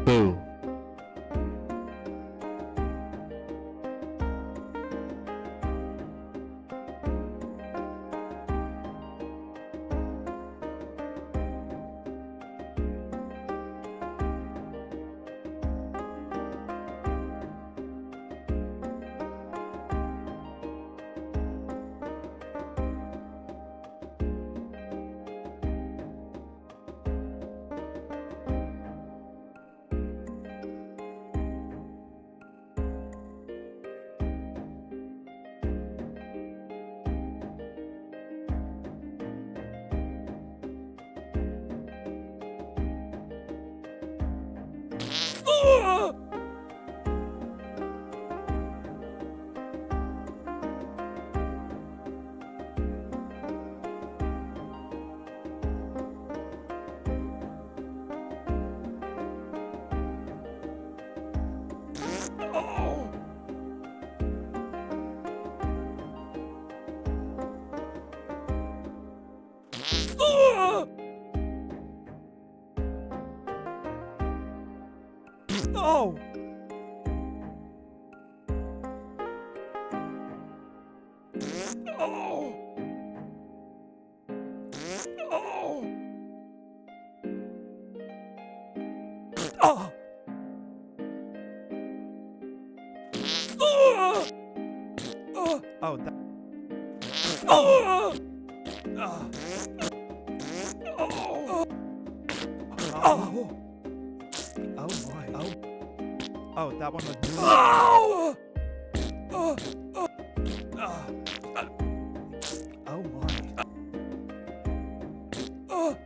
Boo. Oh! Oh! Oh! Oh! Oh, that. Oh! Oh! Oh! Oh! Oh my! Oh! Oh, that one was. Oh! Oh! Oh! Oh my! Oh!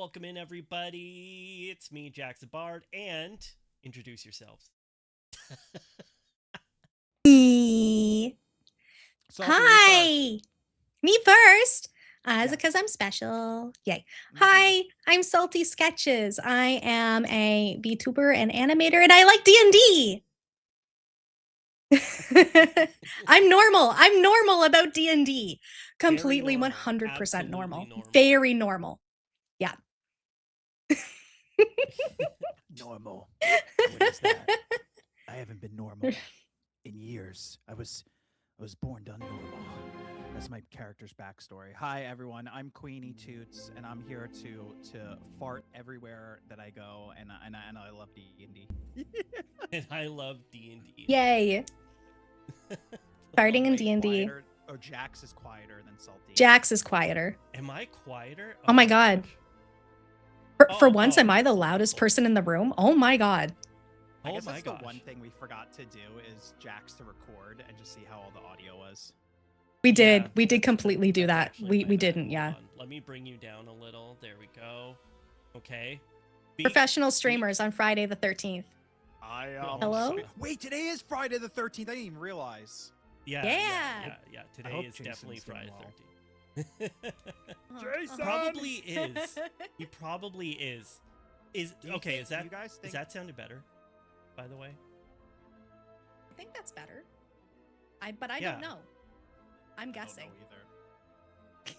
welcome in everybody. It's me, Jax the Bard, and introduce yourselves. Me. Salty, Hi. Me first. Is Yeah. it because I'm special? Yay. Hi, I'm Salty Sketches. I am a VTuber and animator, and I like D&D. I'm normal. I'm normal about D&D. Completely normal. 100% Absolutely normal. normal. Very normal. Yeah. Normal. What is that? I haven't been normal in years. I was born done normal. That's my character's backstory. Hi everyone, I'm Queenie Toots, and I'm here to fart everywhere that I go, and I love D&D. And I love D&D. Yay. Farting in Way D&D. quieter- Oh, Jax is quieter than Salty. Jax is quieter. Am I quieter? Oh my god. gosh. For once, am oh. I the loudest person in the room? Oh my god. I guess my that's gosh. the one thing we forgot to do is Jax to record and just see how all the audio was. We did. Yeah, We did that's- completely do that's that. actually We my bad. didn't, Hold yeah. on. Let me bring you down a little. There we go. Okay. Professional streamers on Friday the 13th. Hello? Wait, today is Friday the 13th. I didn't even realize. Yeah. Today hope is Jason's definitely doing Friday well. 13th. Jason! Probably is. He probably is. Is Do you okay? think- Is that you guys is think- that sounded better? By the way. I think that's better. But I Yeah. don't know. I'm I don't guessing. know either.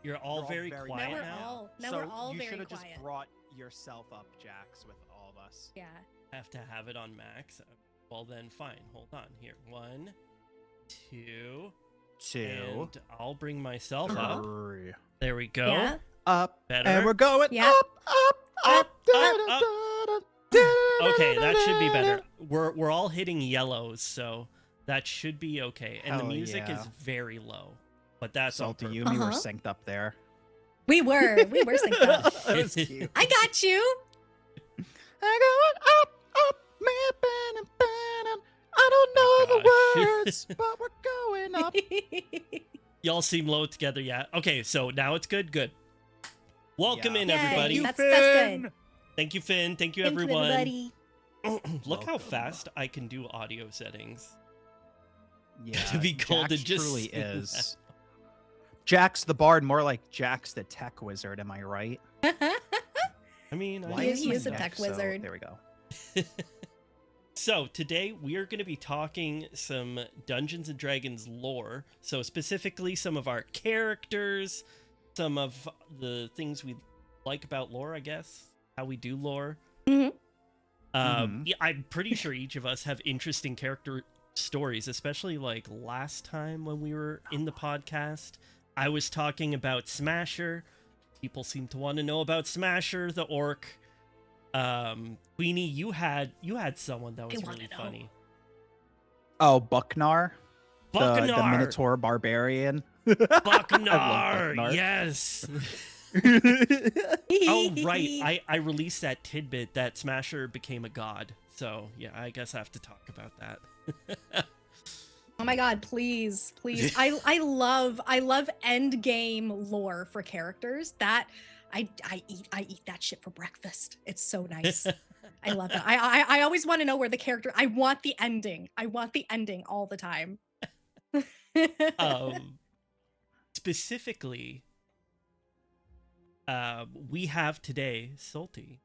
You're all all very very quiet Now we're now. all now so we're all you very should have quiet. just brought yourself up, Jax, with all of us. Yeah. Have to have it on max. Well then, fine. Hold on here. 1, 2, and I'll bring myself up. 3. There we go. Yeah. Up. Better. And we're going Yeah. up. Up. Okay, that should be better. We're all hitting yellows, so that should be okay. And the Hell music yeah. is very low, but that's on Salty, purpose. you and me were Uh-huh. synced up there. We were synced up. That was cute. I got you. I'm going up, man, I don't know Oh the gosh. words, but we're going up. Y'all seem low together, yeah. Okay, so now it's good. Good. Welcome in, Yay. everybody. That's good. Thank you, Finn. Thank you, Thank you, everyone. everybody. Look how Welcome. fast I can do audio settings. Yeah, To be called Jax to just truly say that. is. Jax the Bard, more like Jax the Tech Wizard. Am I right? I mean, He is- I he is a my tech neck, so wizard. there we go. So today we are going to be talking some Dungeons and Dragons lore. So specifically some of our characters, some of the things we like about lore, I guess, how we do lore. Mhm. Yeah, I'm pretty sure each of us have interesting character stories, especially like last time when we were in the podcast. I was talking about Smasher. People seem to want to know about Smasher, the orc. Queenie, you had someone that was wanna really know. funny. Oh, Bucknar, the Bucknar! Minotaur Barbarian. Bucknar! Bucknar. Yes! Oh, right. I released that tidbit that Smasher became a god. So, yeah, I guess I have to talk about that. Oh my god, please. I love end game lore for characters. That I eat that shit for breakfast. It's so nice. I love it. I always want to know where the character. I want the ending. I want the ending all the time. Specifically, we have today Salty,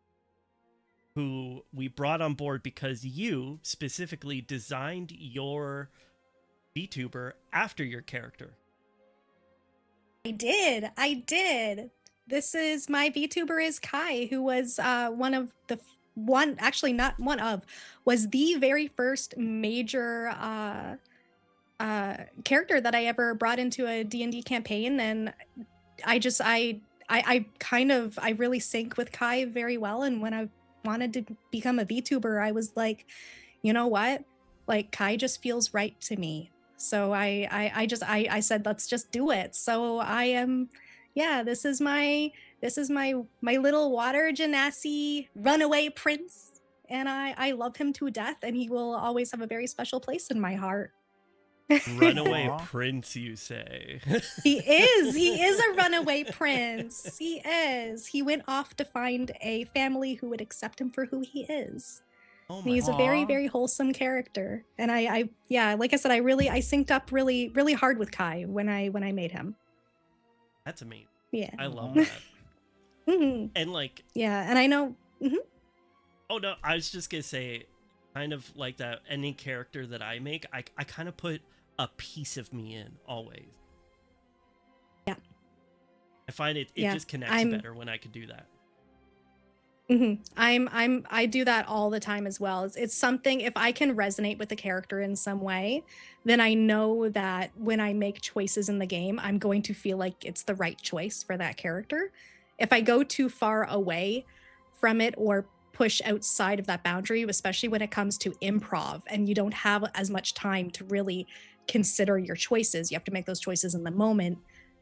who we brought on board because you specifically designed your VTuber after your character. I did. This is my VTuber is Kai, who was was the very first major character that I ever brought into a D&D campaign, and I really sync with Kai very well. And when I wanted to become a VTuber, I was like, you know what? Like, Kai just feels right to me. So I said, let's just do it. So I am, yeah, this is my little water genasi runaway prince. And I love him to death, and he will always have a very special place in my heart. Runaway Aw. prince, you say? He is. He is a runaway prince. He is. He went off to find a family who would accept him for who he is. Oh And my. he's a very, Aw. very wholesome character. And yeah, like I said, I synced up really, really hard with Kai when I made him. That's amazing. Yeah. I love Aw. that. Mhm. And like, Yeah, and I know. oh no, I was just gonna say, kind of like that. Any character that I make, I kind of put a piece of me in always. Yeah. I find it Yeah, just connects I'm- better when I could do that. I do that all the time as well. It's something, if I can resonate with the character in some way, then I know that when I make choices in the game, I'm going to feel like it's the right choice for that character. If I go too far away from it or push outside of that boundary, especially when it comes to improv and you don't have as much time to really consider your choices, you have to make those choices in the moment.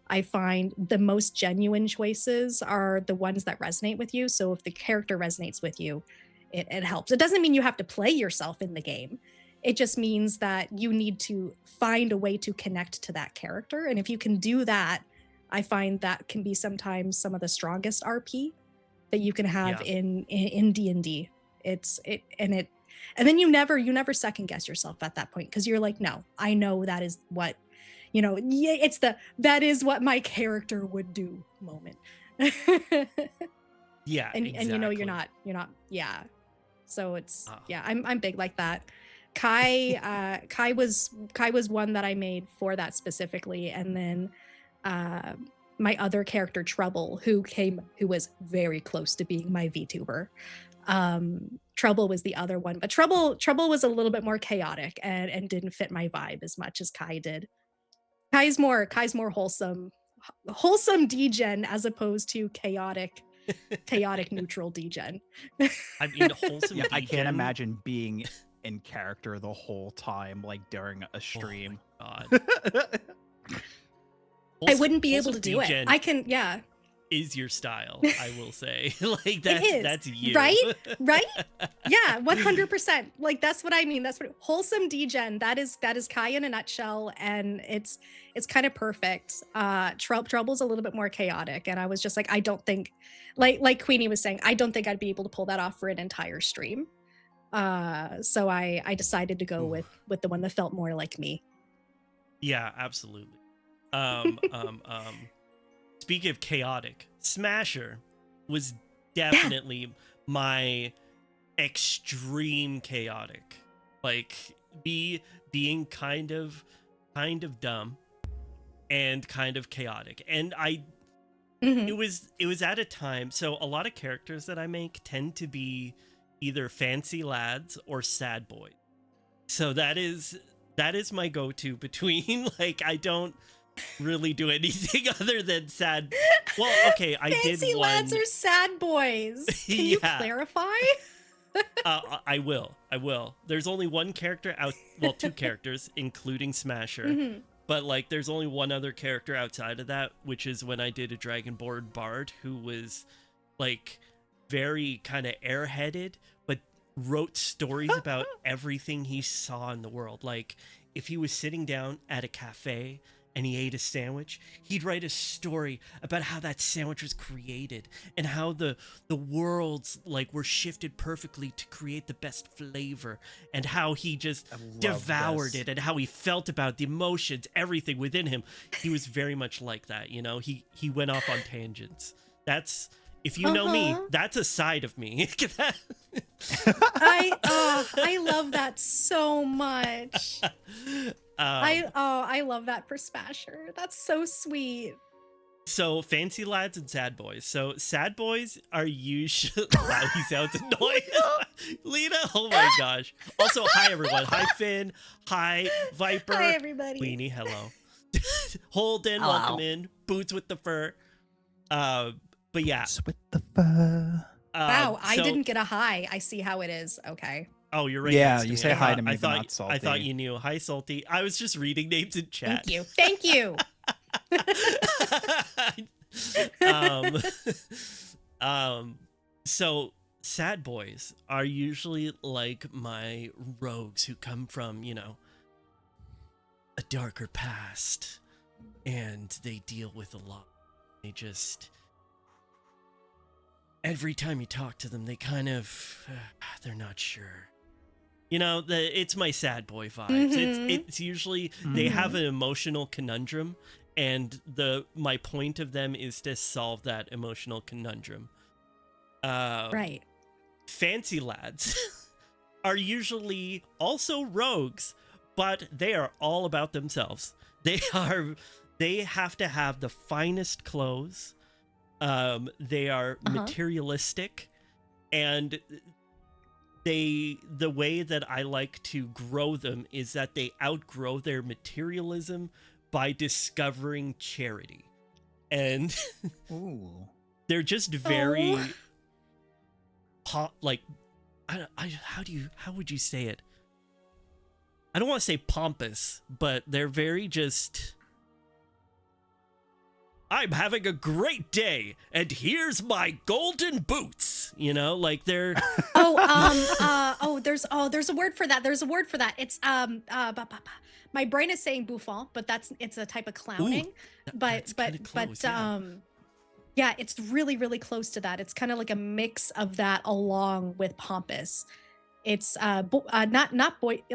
I find the most genuine choices are the ones that resonate with you. So if the character resonates with you, it helps. It doesn't mean you have to play yourself in the game. It just means that you need to find a way to connect to that character. And if you can do that, I find that can be sometimes some of the strongest RP that you can have Yeah. in D&D. And then you never second guess yourself at that point, because you're like, no, I know that is what, it's that is what my character would do moment. Yeah, and you know exactly. you're not yeah. So it's Ah. yeah, I'm big like that. Kai was one that I made for that specifically, and then my other character Trouble, who was very close to being my VTuber. Trouble was the other one, but Trouble was a little bit more chaotic and didn't fit my vibe as much as Kai did. Kai's more wholesome degen as opposed to chaotic neutral degen. I mean, wholesome. Yeah, I can't degen- imagine being in character the whole time, like during a stream. Oh my God. I wouldn't be able Wholesome to do it. degen I can, yeah. is your style, I will say. Like is, that's you. right? Right? Yeah, 100%. Like that's what I mean. That's what wholesome degen. That is Kai in a nutshell, and it's kind of perfect. Trouble's a little bit more chaotic, and I was just like, I don't think, like Queenie was saying, I don't think I'd be able to pull that off for an entire stream. So I decided to go Ooh. with the one that felt more like me. Yeah, absolutely. Speaking of chaotic, Smasher was definitely my extreme chaotic. Like being kind of dumb and kind of chaotic. And Mhm. it was at a time, so a lot of characters that I make tend to be either fancy lads or sad boys. So that is my go-to between, like, I don't really do anything other than sad. Well, okay, I Fancy did one. lads are sad boys. Can you Yeah. clarify? I will. There's only one character out. Well, two characters, including Smasher. Mhm. But like, there's only one other character outside of that, which is when I did a Dragonborn Bard who was like very kind of airheaded, but wrote stories about everything he saw in the world. Like, if he was sitting down at a cafe and he ate a sandwich, he'd write a story about how that sandwich was created and how the worlds like were shifted perfectly to create the best flavor, and how he just devoured it, and how he felt about the emotions, everything within him. He was very much like that, you know. He went off on tangents. That's, if you know me, that's a side of me. I love that so much. I love that for Smasher. That's so sweet. So fancy lads and sad boys. So sad boys are usually wow, he sounds annoying. Lena, oh my gosh. Also, hi everyone. Hi Finn. Hi Viper. Hi everybody. Queenie, hello. Holden, Hello. welcome in. Boots with the fur. But yeah. It's with the fur. Wow, I so- didn't get a hi. I see how it is. Okay. Oh, you're right. Yeah, next to you me. say I hi thought- to me, I but thought, not Salty. I thought you knew. Hi, Salty. I was just reading names in chat. Thank you. Thank you. So sad boys are usually like my rogues who come from, you know, a darker past, and they deal with a lot. They just, every time you talk to them, they kind of, they're not sure. You know, it's my sad boy vibes. It's usually they have an emotional conundrum, and my point of them is to solve that emotional conundrum. Right. Fancy lads are usually also rogues, but they are all about themselves. They have to have the finest clothes. They are materialistic, and the way that I like to grow them is that they outgrow their materialism by discovering charity. And they're just very how would you say it? I don't want to say pompous, but they're very just, I'm having a great day, and here's my golden boots. You know, like they're there's a word for that. There's a word for that. It's my brain is saying bouffant, but it's a type of clowning. Yeah, it's really, really close to that. It's kind of like a mix of that along with pompous. It's not boy they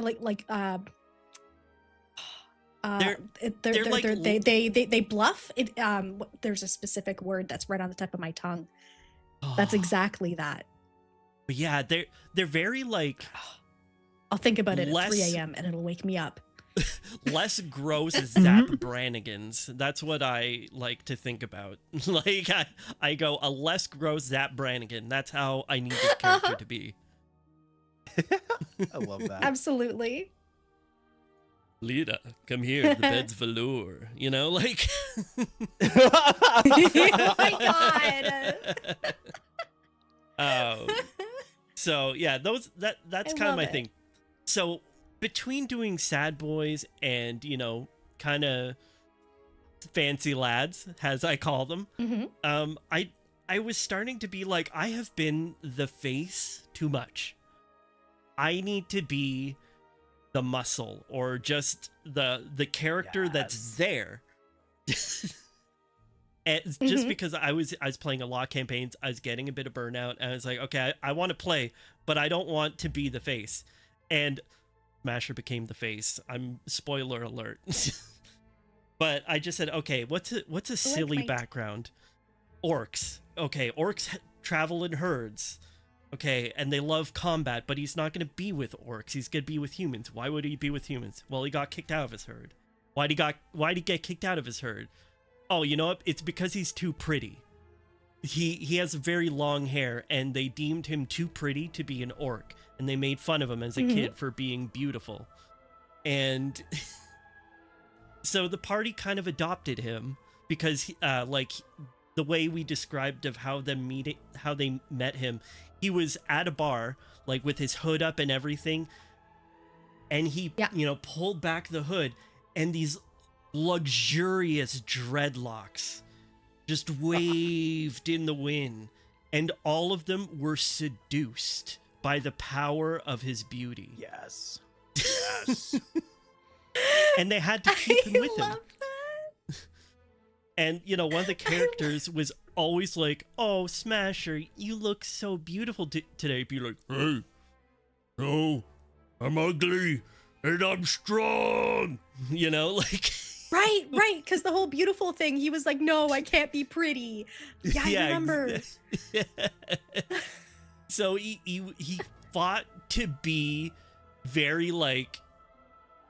bluff it. There's a specific word that's right on the tip of my tongue. That's exactly that. But yeah, they're very like, I'll think about it at 3 a.m. and it'll wake me up. Less gross Zap Brannigans. That's what I like to think about. Like I go a less gross Zap Brannigan. That's how I need this character to be. I love that. Absolutely. Lita, come here. The bed's velour. You know, like. Oh my god. So yeah, that's kind of my thing. So between doing sad boys and, you know, kind of fancy lads, as I call them, I was starting to be like, I have been the face too much. I need to be the muscle, or just the character that's there. And just because I was playing a lot of campaigns, I was getting a bit of burnout, and I was like, okay, I want to play, but I don't want to be the face. And Smasher became the face. I'm spoiler alert. But I just said, okay, what's a silly background? Orcs. Okay, orcs travel in herds. Okay, and they love combat, but he's not going to be with orcs. He's going to be with humans. Why would he be with humans? Well, he got kicked out of his herd. Why'd he get kicked out of his herd? Oh, you know what? It's because he's too pretty. He has very long hair, and they deemed him too pretty to be an orc, and they made fun of him as a kid for being beautiful. And so the party kind of adopted him because, like, the way we described of how they met him, he was at a bar, like, with his hood up and everything, and he, you know, pulled back the hood, and these luxurious dreadlocks just waved in the wind, and all of them were seduced by the power of his beauty. Yes. Yes. And they had to keep him with him. And, you know, one of the characters was always like, oh, Smasher, you look so beautiful today. Be like, hey, no, I'm ugly and I'm strong. You know, like... Right, because the whole beautiful thing, he was like, no, I can't be pretty. Yeah, I remember. So he fought to be very, like,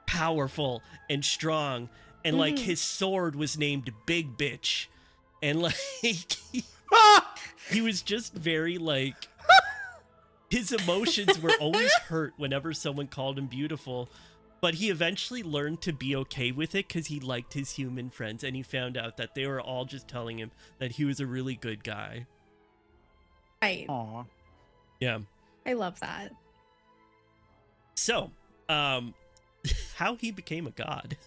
powerful and strong, and like his sword was named Big Bitch, and like he was just very, like, his emotions were always hurt whenever someone called him beautiful. But he eventually learned to be okay with it because he liked his human friends, and he found out that they were all just telling him that he was a really good guy. Right. Aw. Yeah. I love that. So, how he became a god.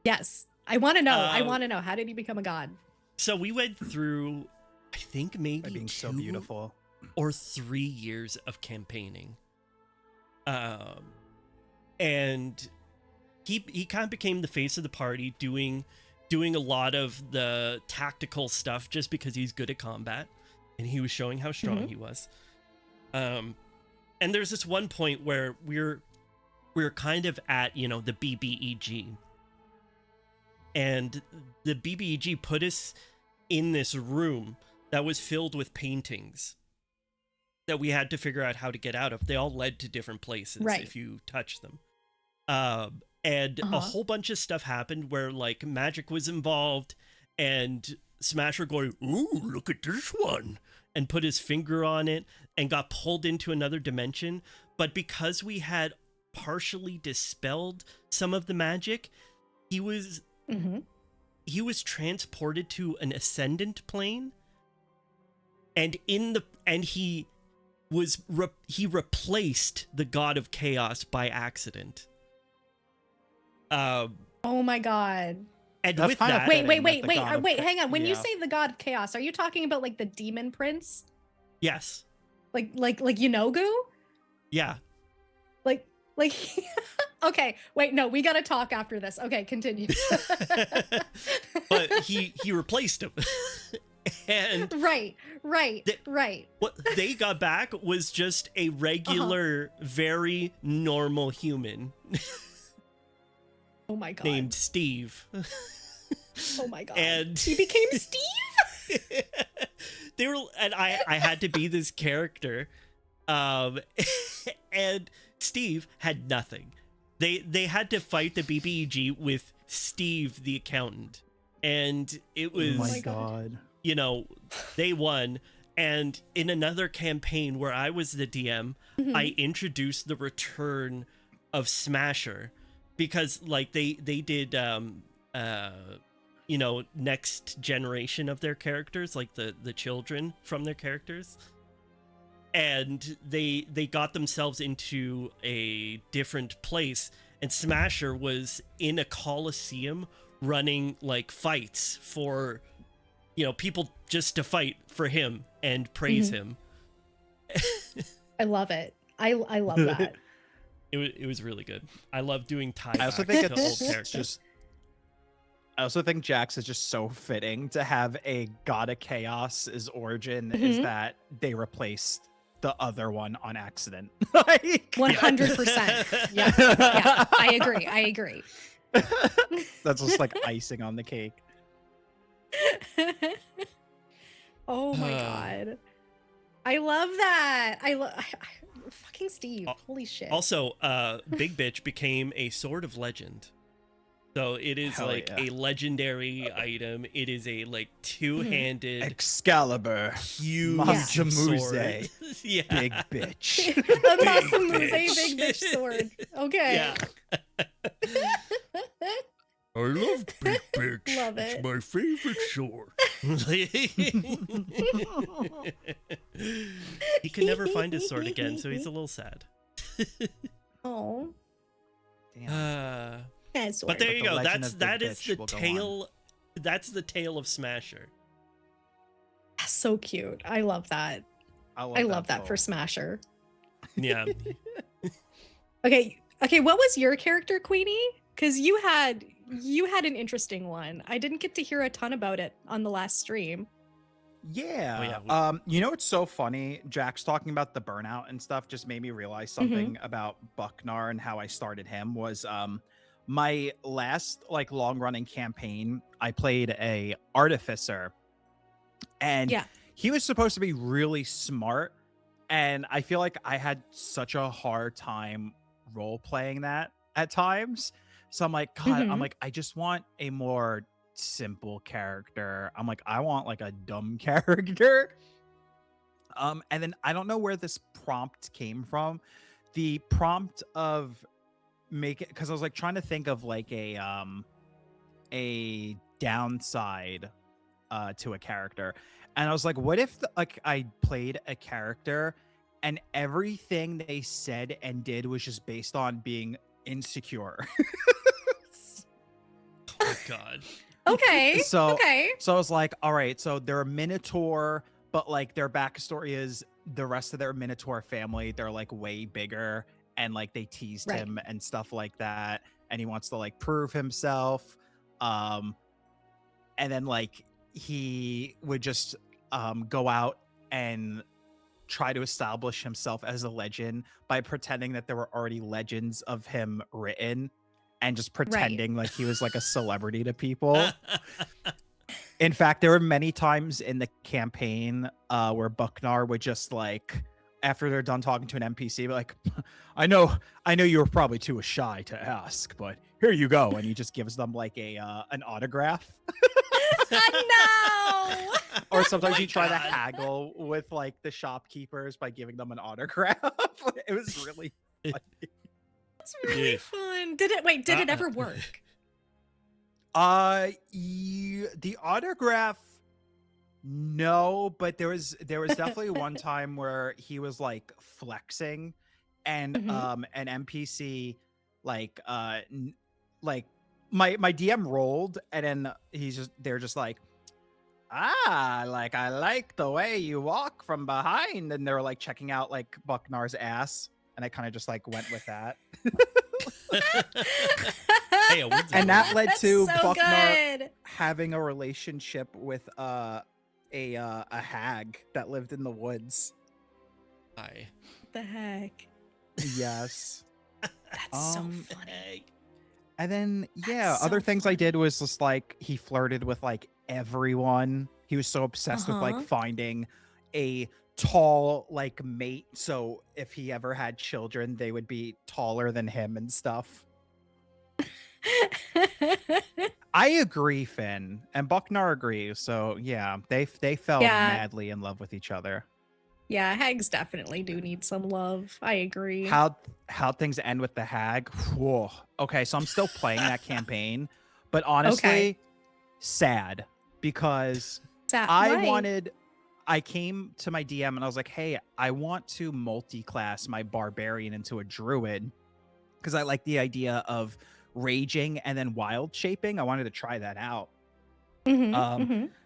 Yes. I want to know. How did he become a god? So we went through, I think, maybe By being 2 so beautiful. or 3 years of campaigning. And he kind of became the face of the party, doing a lot of the tactical stuff just because he's good at combat, and he was showing how strong he was. And there's this one point where we're kind of at, you know, the BBEG, and the BBEG put us in this room that was filled with paintings that we had to figure out how to get out of. They all led to different places if you touch them. And a whole bunch of stuff happened where, like, magic was involved, and Smasher going, "Ooh, look at this one," and put his finger on it and got pulled into another dimension. But because we had partially dispelled some of the magic, he was transported to an ascendant plane, and he replaced the god of chaos by accident. Oh my god. And That's with kind of that, Wait, that the hang on. When you yeah. say the god of chaos, are you talking about like the demon prince? yes, Like Yunogu? yeah, Like okay, wait, no, we gotta talk after this. Okay, continue. but he replaced him. And right. what they got back was just a regular, very normal human Oh my god. named Steve. Oh my god. And he became Steve? they were, and I had to be this character, and Steve had nothing. They had to fight the BBEG with Steve the accountant, and it was, Oh my my god. you know, they won. And in another campaign where I was the DM, I introduced the return of Smasher, because like they did you know, next generation of their characters, like the children from their characters, and they got themselves into a different place, and Smasher was in a coliseum running like fights for, you know, people just to fight for him and praise him. I love it. I love that. It was really good. I love doing tie I also backs think to old it's characters. just. I also think Jax is just so fitting to have a god of chaos's origin is that they replaced the other one on accident. Like 100%. Yeah. I agree. That's just like icing on the cake. Oh my god. I love that. Fucking Steve. Holy shit. Also, Big Bitch became a sword of legend. So it is Hell like yeah. a legendary item. It is a like two-handed, Excalibur, huge Masamune, sword. Yeah. big bitch. The Masamune bitch. big bitch sword. Okay. Yeah. I love Big Bitch. Love It's it. my favorite sword. He could never find his sword again, so he's a little sad. Oh. Damn. Yeah, sword. But there you the go. legend That's of Big that is Bitch the will go tale. That's the tale of Smasher. So cute. I love that. I love that for poem. Smasher. Yeah. Okay, what was your character, Queenie? Because you had an interesting one. I didn't get to hear a ton about it on the last stream. Yeah. yeah, You know, it's so funny. Jack's talking about the burnout and stuff just made me realize something about Bucknar and how I started him was my last like long running campaign. I played a artificer, and Yeah. he was supposed to be really smart, and I feel like I had such a hard time role playing that at times. So I'm like, God, I'm like, I just want a more simple character. I'm like, I want like a dumb character. And then I don't know where this prompt came from. The prompt of make it, because I was like trying to think of like a downside to a character. And I was like, what if like I played a character and everything they said and did was just based on being insecure? Oh my god. Okay. So okay. I was like, all right, so they're a Minotaur, but like their backstory is the rest of their Minotaur family, they're like way bigger and like they teased Right. him and stuff like that. and he wants to like prove himself. And then like he would just go out and try to establish himself as a legend by pretending that there were already legends of him written and just pretending like he was like a celebrity to people. In fact, there were many times in the campaign where Bucknar would just like, after they're done talking to an NPC, be like, I know you were probably too shy to ask, but here you go. And he just gives them like an autograph. No. Or sometimes Oh you try my to God. haggle with like the shopkeepers by giving them an autograph. It was really funny. That's really Yeah. fun. Did it ever work? The autograph, no, but there was definitely one time where he was like flexing, and Mhm. an NPC like like my DM rolled, and then they're just like, like I like the way you walk from behind, and they were like checking out like Bucknar's ass, and I kind of just like went with that. Hey, a wind's And that led That's to so Bucknar good. having a relationship with a hag that lived in the woods. Hi. The heck. Yes. That's so Um, funny. And then That's other so things I funny. did was just like he flirted with like everyone. He was so obsessed with like Uh-huh. finding a tall like mate, so if he ever had children, they would be taller than him and stuff. I agree, Finn, and Bucknar agrees. So yeah, they fell Yeah. madly in love with each other. Yeah, hags definitely do need some love. I agree. How things end with the hag? Whoa. Okay, so I'm still playing that campaign, but honestly, sad because I came to my DM and I was like, hey, I want to multi-class my barbarian into a druid because I like the idea of raging and then wild shaping. I wanted to try that out.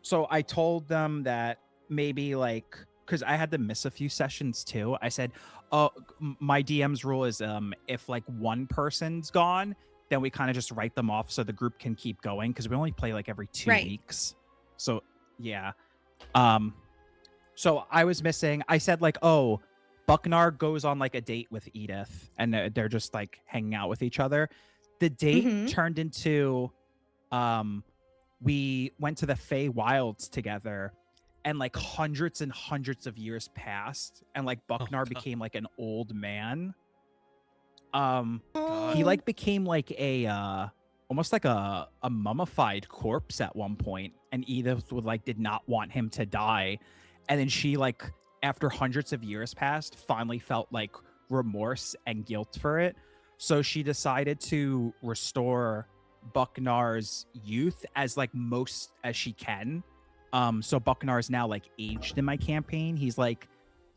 So I told them that maybe like, because I had to miss a few sessions too. I said, oh, my DM's rule is if like one person's gone, then we kind of just write them off so the group can keep going, because we only play like every 2 weeks. So yeah. So I was missing. I said like, oh, Bucknar goes on like a date with Edith, and they're just like hanging out with each other. The date turned into we went to the Fey Wilds together, and like hundreds and hundreds of years passed, and like Bucknar became like an old man. He like became like a almost like a mummified corpse at one point, and Edith did not want him to die, and then she like, after hundreds of years passed, finally felt like remorse and guilt for it, so she decided to restore Bucknar's youth as like most as she can. So Bucknar is now like aged in my campaign. He's like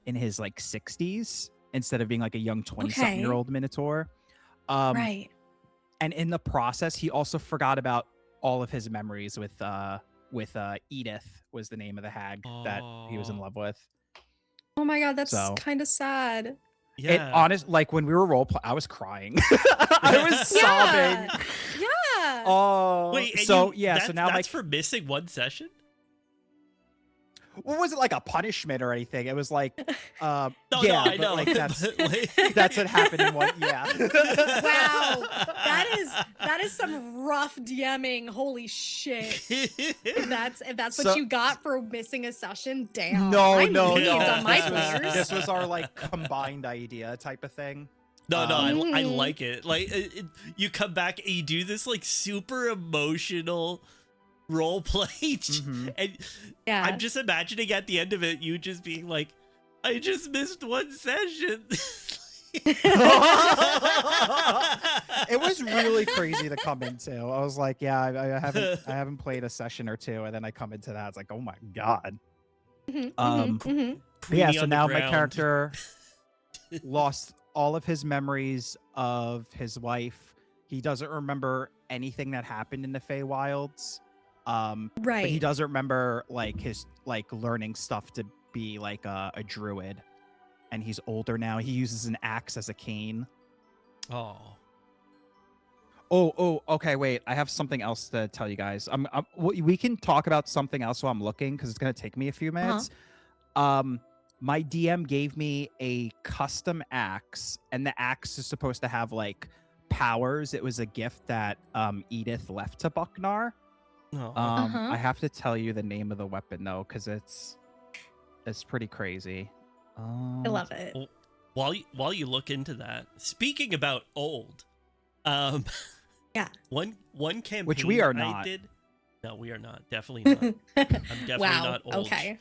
in his like 60s instead of being like a young 20-something-year-old Minotaur. Right. And in the process, he also forgot about all of his memories with Edith was the name of the hag that he was in love with. Oh my god, that's So- kind of sad. Yeah. Like when we were I was crying. I was sobbing. Yeah. Oh, Wait, and so you, so now that's for missing one session? Well, wasn't like a punishment or anything. It was like, No, yeah, I but, know. like that's but, like- that's what happened in one. Yeah. Wow, that is some rough DMing. Holy shit! If that's what So- you got for missing a session, damn. No, I'm no, relieved no. on my This players. This was our like combined idea type of thing. No, I Mhm. like it. Like you come back and you do this like super emotional role play, Mhm. and Yeah. I'm just imagining at the end of it, you just being like, "I just missed one session." It was really crazy to come into. I was like, yeah, I haven't played a session or two, and then I come into that. It's like, oh my god. Mhm, Um, mhm. Yeah, Preemie so on the now my ground. character lost all of his memories of his wife. He doesn't remember anything that happened in the Feywilds. Right. But he doesn't remember like his like learning stuff to be like a druid. And he's older now. He uses an axe as a cane. Oh, Okay, wait. I have something else to tell you guys. We can talk about something else while I'm looking because it's gonna take me a few minutes. My DM gave me a custom axe, and the axe is supposed to have like powers. It was a gift that Edith left to Bucknar. Oh. I have to tell you the name of the weapon though, because it's pretty crazy. I love it. Well, while you look into that, speaking about old, yeah, one campaign which we are not. I did. No, we are not. Definitely not. I'm definitely not old. Okay.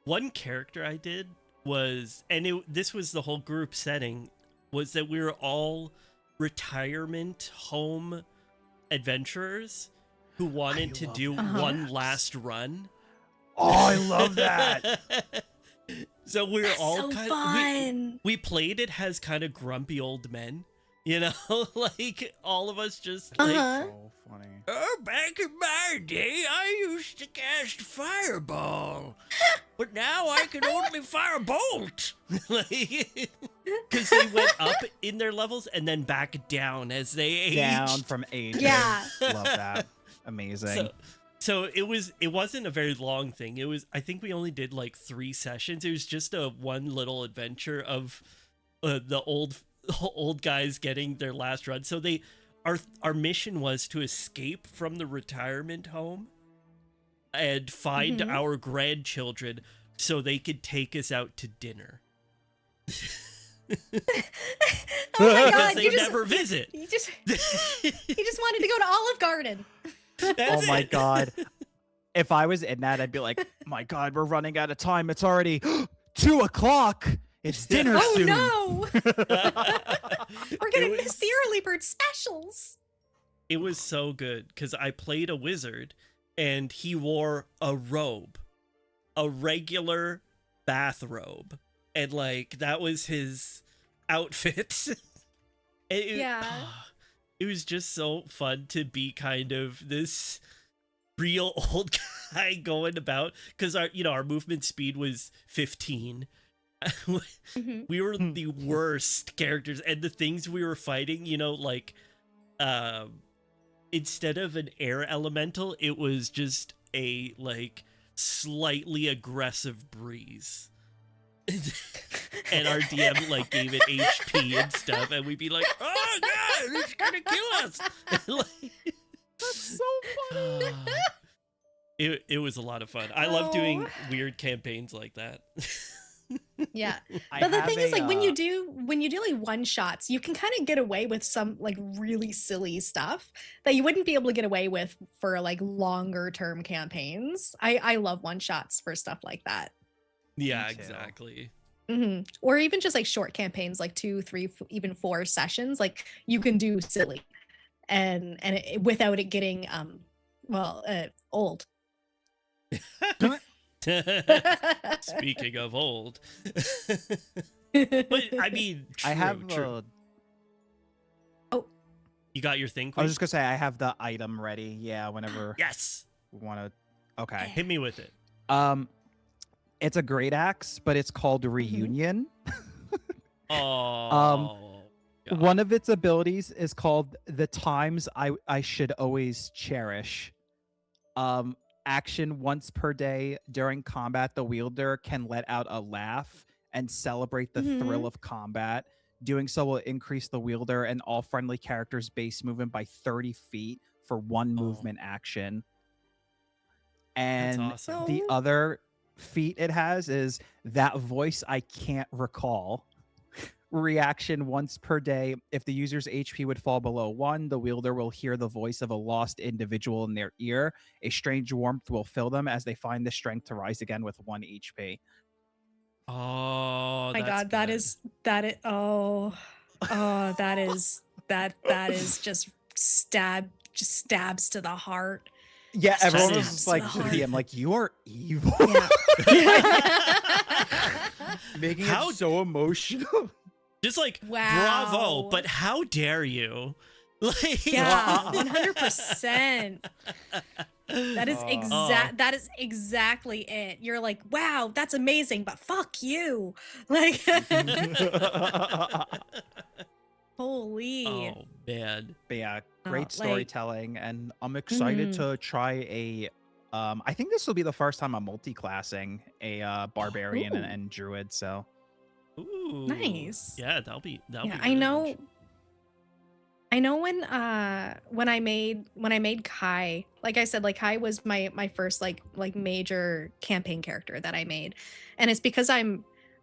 One character I did was, and this was the whole group setting, was that we were all retirement home adventurers who wanted to do one last run. Oh, I love that. So we were all so kind fun. of we played it as kind of grumpy old men, you know, like all of us just like So funny. oh, back in my day, I used to cast fireball, but now I can only fire a bolt. Like, because they went up in their levels and then back down as they aged. Down from age. Yeah. Love that. Amazing. So it wasn't a very long thing. It was, I think we only did like 3 sessions. It was just a one little adventure of the old guys getting their last run. So our mission was to escape from the retirement home and find our grandchildren so they could take us out to dinner. Oh my god! They never visit. You just wanted to go to Olive Garden. That's oh my it. god. If I was in that, I'd be like, my god, we're running out of time. It's already 2:00. It's dinner Oh soon. no! We're gonna miss the early bird specials. It was so good because I played a wizard and he wore a robe, a regular bathrobe, and like that was his outfit. It was just so fun to be kind of this real old guy going about, because our movement speed was 15. We were the worst characters, and the things we were fighting, like instead of an air elemental, it was just a like slightly aggressive breeze. And our DM like gave it HP and stuff, and we'd be like, "Oh god, it's gonna kill us!" That's so funny. It was a lot of fun. I love doing weird campaigns like that. Yeah, but the thing is, like when you do like one shots, you can kind of get away with some like really silly stuff that you wouldn't be able to get away with for like longer term campaigns. I love one shots for stuff like that. Yeah, exactly. Or even just like short campaigns, like 2, 3, even 4 sessions. Like you can do silly, and without it getting old. Speaking of old, but I mean, true, I have. true. You got your thing, I Queen? was just gonna say I have the item ready. Yeah, whenever. Yes. We want to. Okay. Hit me with it. It's a great axe, but it's called Reunion. Oh. God. One of its abilities is called the times I should always cherish. Action once per day during combat, the wielder can let out a laugh and celebrate the thrill of combat. Doing so will increase the wielder and all friendly characters' base movement by 30 feet for 1 movement action. And That's awesome. the other feat it has is that voice I can't recall. Reaction once per day. If the user's HP would fall below 1, the wielder will hear the voice of a lost individual in their ear. A strange warmth will fill them as they find the strength to rise again with 1 HP. Oh my god, that is just stabs to the heart. Yeah, everyone was stabs just to like, the heart. DM, like, you are evil. Yeah. Making How- it so emotional. just like Wow. bravo, but how dare you? Like, Yeah, 100%. That is Oh. that is exactly it. You're like, wow, that's amazing, but fuck you. Like Holy. Oh man. But yeah, Oh, great like- storytelling, and I'm excited Mhm. to try a. I think this will be the first time I'm multi-classing a barbarian Ooh. and druid. So Ooh. Nice. Yeah, that'll be Yeah, really I know. much- I know when I made Kai, like I said, like Kai was my first like major campaign character that I made, and it's because I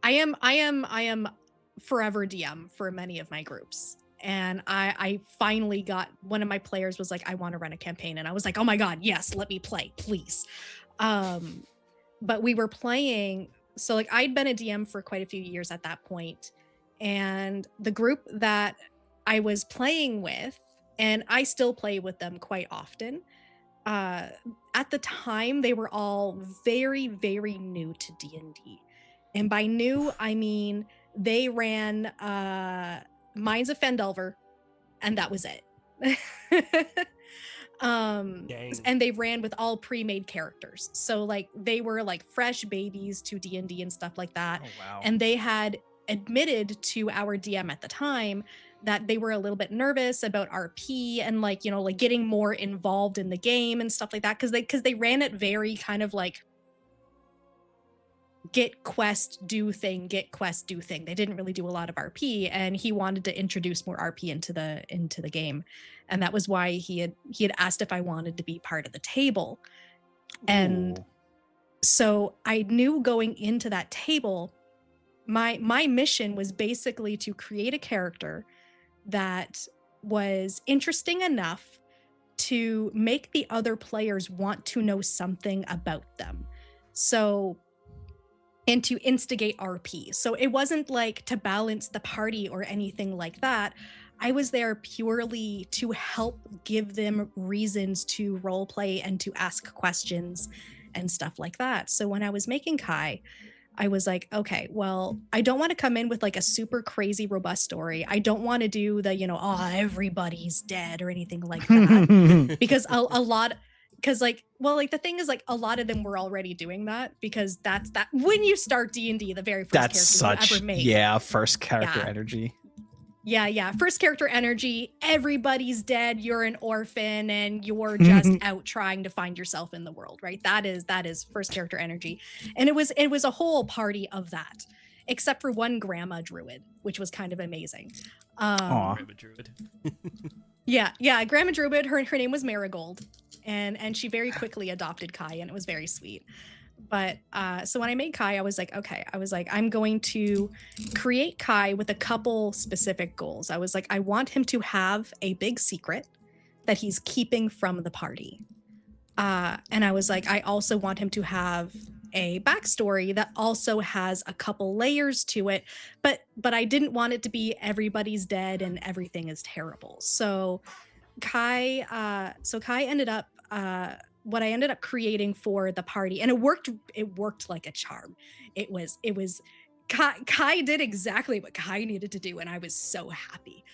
am forever DM for many of my groups, and I finally got one of my players was like, I want to run a campaign, and I was like, oh my god, yes, let me play, please. But we were playing, so like I'd been a DM for quite a few years at that point, and the group that I was playing with, and I still play with them quite often. At the time, they were all very, very new to D&D. And by new, I mean they ran Minds of Fendelver, and that was it. Dang. And they ran with all pre-made characters. So like they were like fresh babies to D&D and stuff like that. oh wow, And they had admitted to our DM at the time that they were a little bit nervous about RP and like, you know, like getting more involved in the game and stuff like that, because they ran it very kind of like get quest do thing. They didn't really do a lot of RP, and he wanted to introduce more RP into the game, and that was why he had asked if I wanted to be part of the table. And Ooh. so I knew going into that table, my mission was basically to create a character that was interesting enough to make the other players want to know something about them. So, and to instigate RP. So it wasn't like to balance the party or anything like that. I was there purely to help give them reasons to role play and to ask questions and stuff like that. So when I was making Kai, I was like, okay, well, I don't want to come in with like a super crazy robust story. I don't want to do the, you know, oh, everybody's dead or anything like that. Because a lot, because like, well, like the thing is like a lot of them were already doing that, because that's that when you start D&D, the very first That's character such you ever make. first character Yeah. energy. Yeah. First character energy, everybody's dead, you're an orphan, and you're just out trying to find yourself in the world, right? That is first character energy. And it was a whole party of that, except for one grandma druid, which was kind of amazing. Aw. Grandma Druid. Yeah, grandma druid, her name was Marigold, and she very quickly adopted Kai, and it was very sweet. But so when I made Kai, I was like, okay, I'm going to create Kai with a couple specific goals. I was like, I want him to have a big secret that he's keeping from the party. And I was like, I also want him to have a backstory that also has a couple layers to it, but I didn't want it to be everybody's dead and everything is terrible. So Kai ended up what I ended up creating for the party, and it worked like a charm. It was Kai did exactly what Kai needed to do, and I was so happy.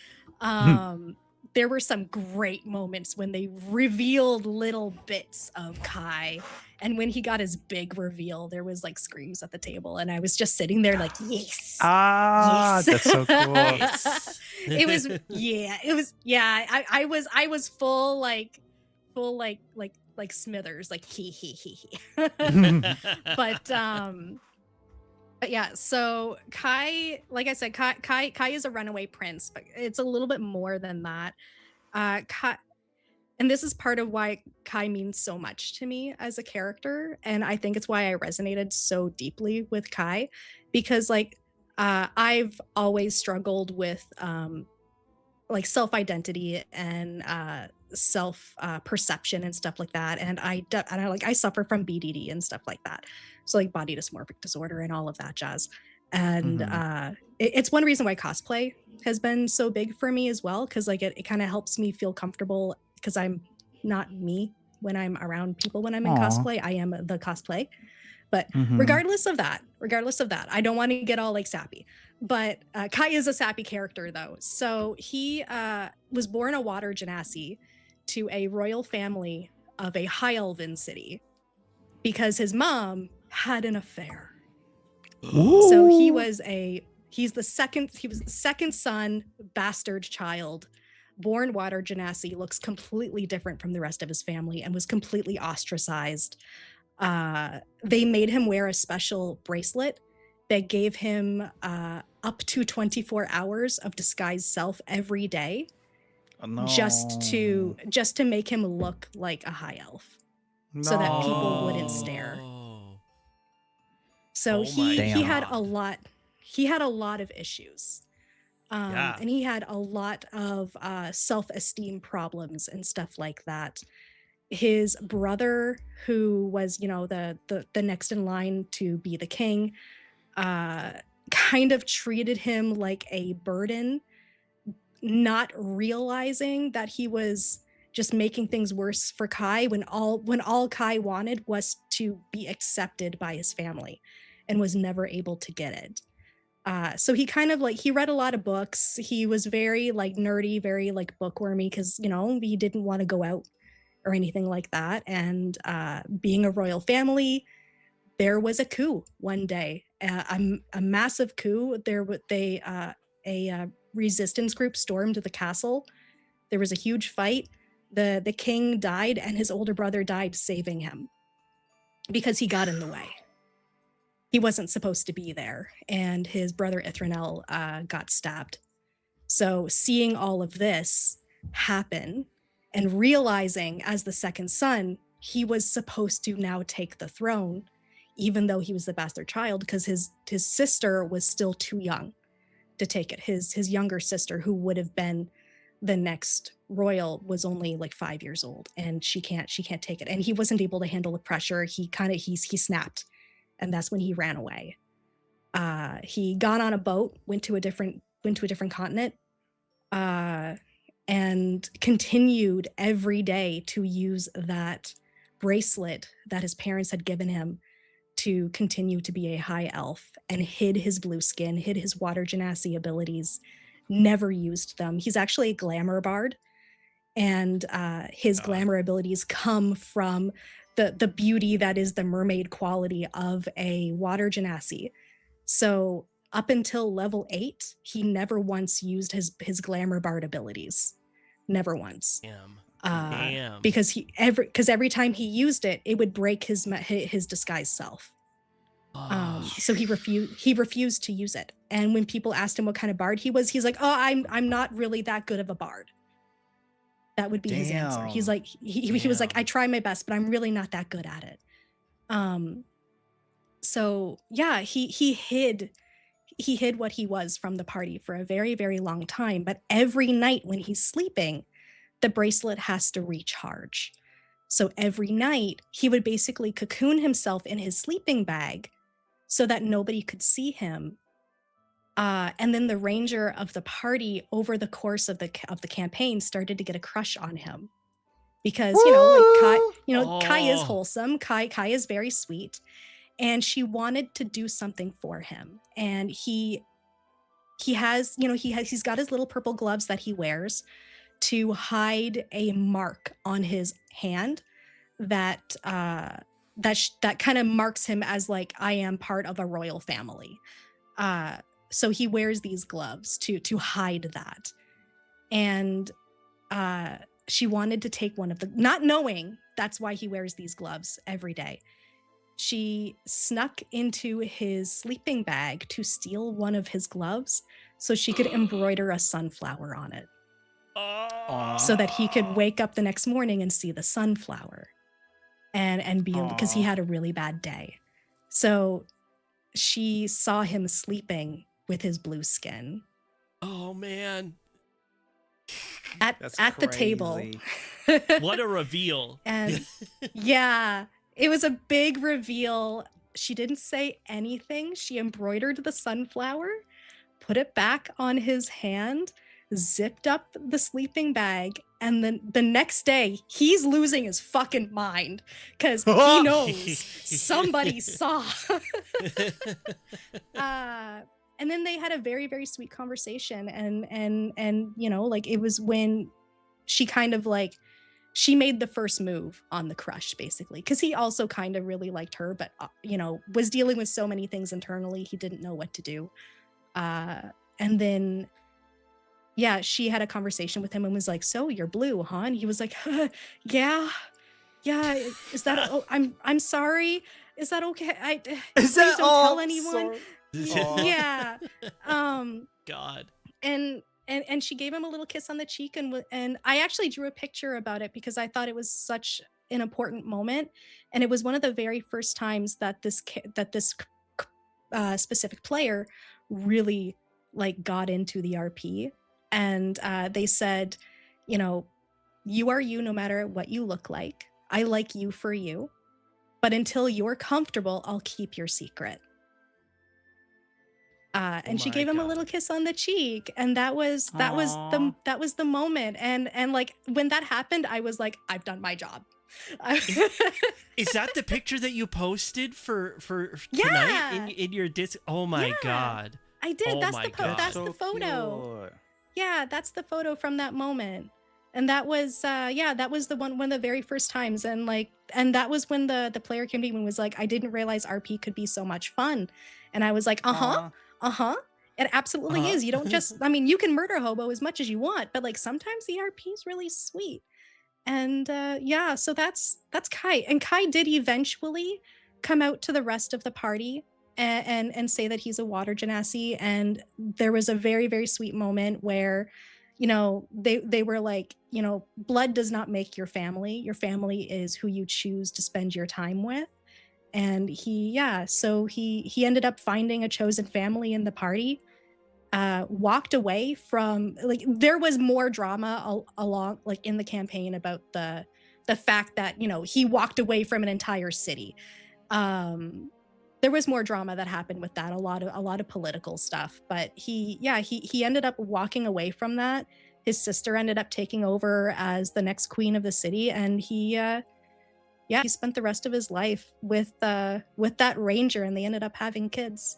There were some great moments when they revealed little bits of Kai, and when he got his big reveal, there was like screams at the table, and I was just sitting there like, yes. Ah, Yes. that's so cool. Yes. It was I was full Smithers, like he. But yeah, so Kai, like I said, Kai is a runaway prince, but it's a little bit more than that. Kai, and this is part of why Kai means so much to me as a character, and I think it's why I resonated so deeply with Kai, because like I've always struggled with like self-identity and self perception and stuff like that, and I suffer from BDD and stuff like that, so like body dysmorphic disorder and all of that jazz. And it's one reason why cosplay has been so big for me as well, because like it kind of helps me feel comfortable, because I'm not me when I'm around people. When I'm in Aw. cosplay, I am the cosplay. But Mhm. regardless of that, I don't want to get all like sappy, but Kai is a sappy character though. So he was born a water genasi to a royal family of a high elven city, because his mom had an affair. So he was a He was the second son, bastard child, born water genasi, looks completely different from the rest of his family and was completely ostracized. They made him wear a special bracelet that gave him up to 24 hours of disguised self every day, just to make him look like a high elf, so that people wouldn't stare. So he had a lot. He had a lot of issues, and he had a lot of self-esteem problems and stuff like that. His brother, who was, the next in line to be the king, kind of treated him like a burden, not realizing that he was just making things worse for Kai when all Kai wanted was to be accepted by his family, and was never able to get it. So he kind of he read a lot of books. He was very nerdy, very bookwormy, because he didn't want to go out or anything like that. And being a royal family, there was a coup one day, a massive coup. A resistance group stormed the castle. There was a huge fight. The king died, and his older brother died saving him, because he got in the way. He wasn't supposed to be there, and his brother Ithranel got stabbed. So seeing all of this happen and realizing as the second son, he was supposed to now take the throne, even though he was the bastard child, because his sister was still too young to take it. His younger sister, who would have been the next royal, was only 5 years old, and she can't take it. And he wasn't able to handle the pressure. He snapped. And that's when he ran away. He got on a boat, went to a different continent, and continued every day to use that bracelet that his parents had given him to continue to be a high elf, and hid his blue skin, hid his water genasi abilities, never used them. He's actually a glamour bard, and his glamour abilities come from the beauty that is the mermaid quality of a water genasi. So up until level 8, he never once used his glamour bard abilities. Never once. Damn. Because every time he used it, it would break his disguised self. So he refused to use it. And when people asked him what kind of bard he was, he's like, "Oh, I'm not really that good of a bard." That would be his answer. He's like, he was like, "I try my best, but I'm really not that good at it." So yeah, he hid what he was from the party for a very, very long time. But every night when he's sleeping, the bracelet has to recharge. So every night he would basically cocoon himself in his sleeping bag so that nobody could see him. And then the ranger of the party, over the course of the campaign, started to get a crush on him, because Kai is wholesome. Kai is very sweet, and she wanted to do something for him. And he's got his little purple gloves that he wears to hide a mark on his hand that kind of marks him as I am part of a royal family. So he wears these gloves to hide that. And she wanted to take one of the, not knowing that's why he wears these gloves every day. She snuck into his sleeping bag to steal one of his gloves so she could embroider a sunflower on it. So that he could wake up the next morning and see the sunflower and be, because he had a really bad day. So she saw him sleeping with his blue skin. Oh man. At the table. What a reveal. And yeah, it was a big reveal. She didn't say anything. She embroidered the sunflower, put it back on his hand, zipped up the sleeping bag, and then the next day he's losing his fucking mind because he knows somebody saw. And then they had a very, very sweet conversation, and it was when she kind of she made the first move on the crush, basically, because he also kind of really liked her, but was dealing with so many things internally, he didn't know what to do. And then, yeah, she had a conversation with him and was like, "So you're blue, huh?" And he was like, "Yeah, yeah. Is that? Oh, I'm sorry. Is that okay? Is Please that don't all? tell anyone." Aw. Yeah. God. And she gave him a little kiss on the cheek, and I actually drew a picture about it because I thought it was such an important moment, and it was one of the very first times that this specific player really like got into the RP, and they said, you know, you are you no matter what you look like. I like you for you, but until you're comfortable, I'll keep your secret. And she my gave him a God. little kiss on the cheek, and that was Aw. the moment. And like when that happened, I was like, I've done my job. Is that the picture that you posted for Yeah. tonight in your disc? Oh my Yeah. God. I did. Oh That's my the God. that's the So photo. cute. Yeah, that's the photo from that moment. And that was that was the one of the very first times. And like, and that was when the player came to me and was like, I didn't realize RP could be so much fun. And I was like, Aw. it absolutely Uh-huh. is. You don't just, I mean, you can murder hobo as much as you want, but like sometimes the RP is really sweet. And yeah, so that's Kai. And Kai did eventually come out to the rest of the party and say that he's a water genasi. And there was a very, very sweet moment where, you know, they were like, you know, blood does not make your family. Your family is who you choose to spend your time with. And so he ended up finding a chosen family in the party, walked away from, like, there was more drama along like in the campaign about the fact that, you know, he walked away from an entire city. There was more drama that happened with that, a lot of political stuff, but he ended up walking away from that. His sister ended up taking over as the next queen of the city, and he spent the rest of his life with that ranger, and they ended up having kids.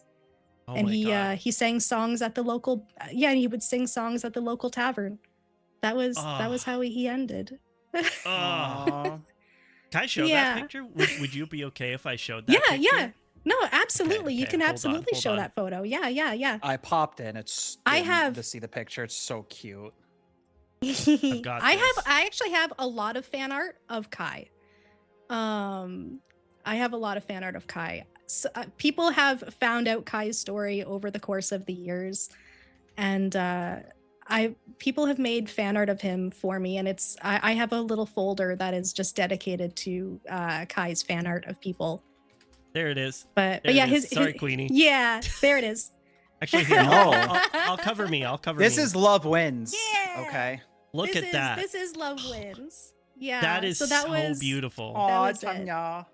Oh And my God. he sang songs at the local and he would sing songs at the local tavern. That was how he ended. Oh. Aw. Can I show Yeah. that picture? Would you be okay if I showed that picture? Yeah. No, absolutely. You okay, can hold on, absolutely hold show on. that photo. Yeah. I popped in. It's I in have- to see the picture. It's so cute. got this. I actually have a lot of fan art of Kai. I have a lot of fan art of Kai. So, people have found out Kai's story over the course of the years, and people have made fan art of him for me, and I have a little folder that is just dedicated to Kai's fan art of people. There it is. But There yeah, it is. Sorry, Queenie. Yeah, there it is. Actually, here, No. I'll cover me. I'll cover This me. is love wins. Yeah. Okay. Look at that. This is Love Wins. Yeah, That is so that so was beautiful. Aw, was it. Tanya.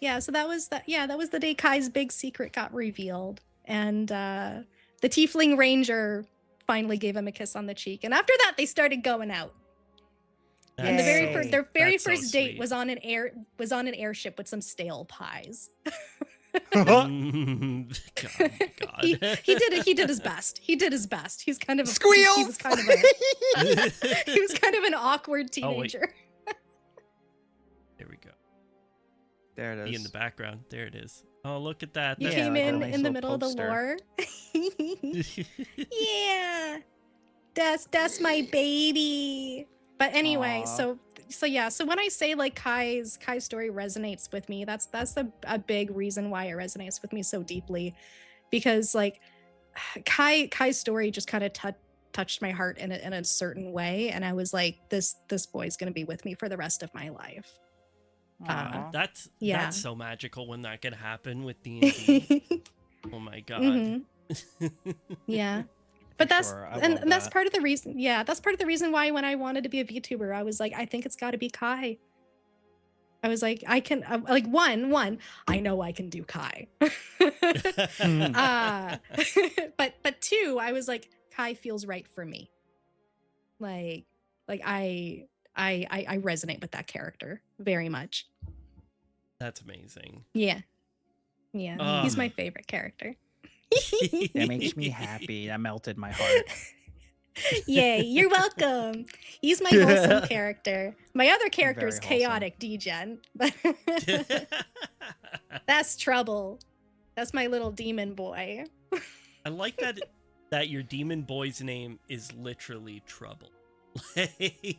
Yeah, so that was the day Kai's big secret got revealed, and the tiefling ranger finally gave him a kiss on the cheek, and after that they started going out. And the very Yay. first, their very That's so first date sweet. was on an airship with some stale pies. God. He did his best. He did his best. He's kind of Squeal. he was kind of he was kind of an awkward Oh, wait. teenager. There we go. There it Be in is. the background. There it is. Oh, look at that. He Yeah, came like a in nice the little middle of the poster. lore. Yeah, that's my baby. But anyway, Aw. so when I say like Kai's story resonates with me, that's a big reason why it resonates with me so deeply, because like Kai's story just kind of touched my heart in a certain way, and I was like, this boy's gonna be with me for the rest of my life. Aw. That's Yeah. so magical when that can happen with D&D. Oh my God. Mhm. Yeah. But For that's sure, I and love that's that. part of the reason. Yeah, that's part of the reason why when I wanted to be a VTuber, I was like, I think it's got to be Kai. I was like, I can like one. I know I can do Kai. But two, I was like, Kai feels right for me. Like I resonate with that character very much. That's amazing. Yeah, he's Ugh. my favorite character. That makes me happy. That melted my heart. Yay, you're welcome. He's my wholesome character. My other character is Very wholesome. chaotic degen. That's trouble. That's my little demon boy. I like that your demon boy's name is literally Trouble.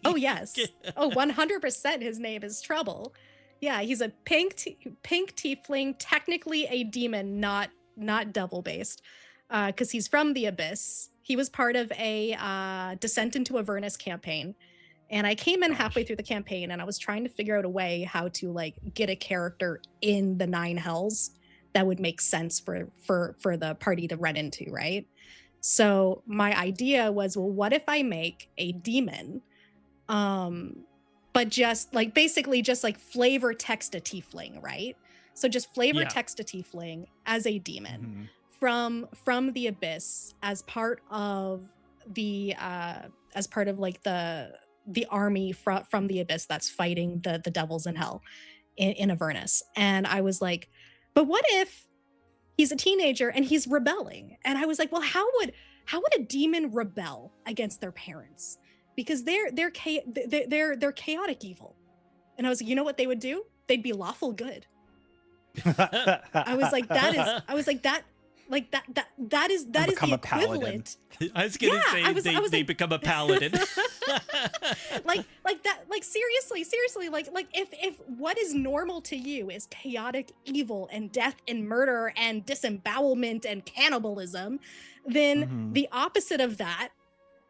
Oh yes. Oh, 100% his name is Trouble. Yeah, he's a pink tiefling, technically a demon, not devil based. Because he's from the Abyss. He was part of a Descent into Avernus campaign. And I came in halfway through the campaign and I was trying to figure out a way how to like get a character in the Nine Hells that would make sense for the party to run into, right? So my idea was, well, what if I make a demon, but just like basically just like flavor text a tiefling, right? So just flavor text a tiefling as a demon from the Abyss as part of the like the army from the Abyss that's fighting the devils in hell in Avernus. And I was like, but what if he's a teenager and he's rebelling? And I was like, well, how would a demon rebel against their parents? Because they're chaotic evil. And I was like, you know what they would do? They'd be lawful good. I was like, that is the equivalent. I was gonna say they become a paladin. like seriously, like if what is normal to you is chaotic evil and death and murder and disembowelment and cannibalism, then the opposite of that,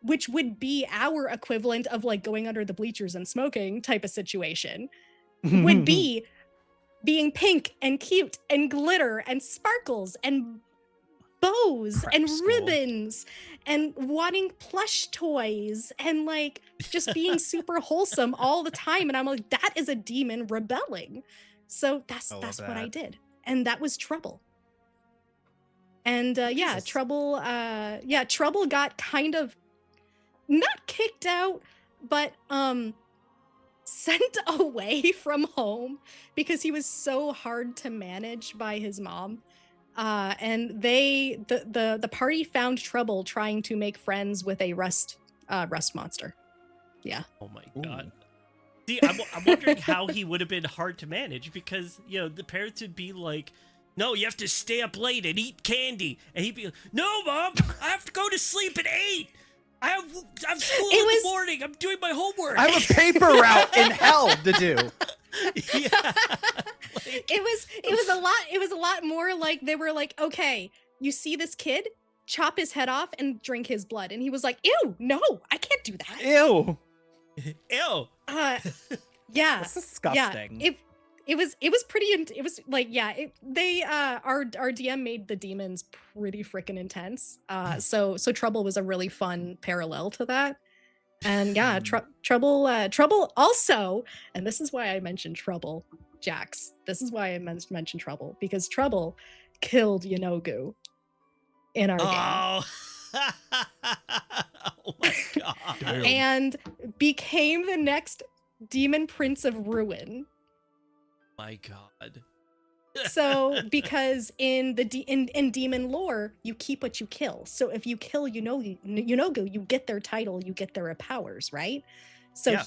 which would be our equivalent of like going under the bleachers and smoking type of situation, would be being pink and cute and glitter and sparkles and bows and ribbons and wanting plush toys and like just being super wholesome all the time. And I'm like, that is a demon rebelling. So that's what I did. And that was Trouble. And Trouble got kind of not kicked out, but sent away from home because he was so hard to manage by his mom. And the party found Trouble trying to make friends with a rust monster. Yeah. Oh my god. See, I'm wondering how he would have been hard to manage because, you know, the parents would be like, no, you have to stay up late and eat candy. And he'd be like, no, Mom, I have to go to sleep at 8. I have school in the morning. I'm doing my homework. I have a paper route in hell to do. Yeah. It was a lot more like they were like, okay, you see this kid, chop his head off and drink his blood. And he was like, ew, no, I can't do that. Ew. Ew. Yeah. That's disgusting. Yeah. It was pretty, it was like, yeah, our DM made the demons pretty freaking intense. So Trouble was a really fun parallel to that. And yeah, Trouble also, and this is why I mentioned Trouble, Jax. This is why I mentioned Trouble, because Trouble killed Yanogu in our game. Oh my god. And became the next Demon Prince of Ruin. My god. So because in demon lore, you keep what you kill. So if you kill Yanogu, you get their title, you get their powers, right? So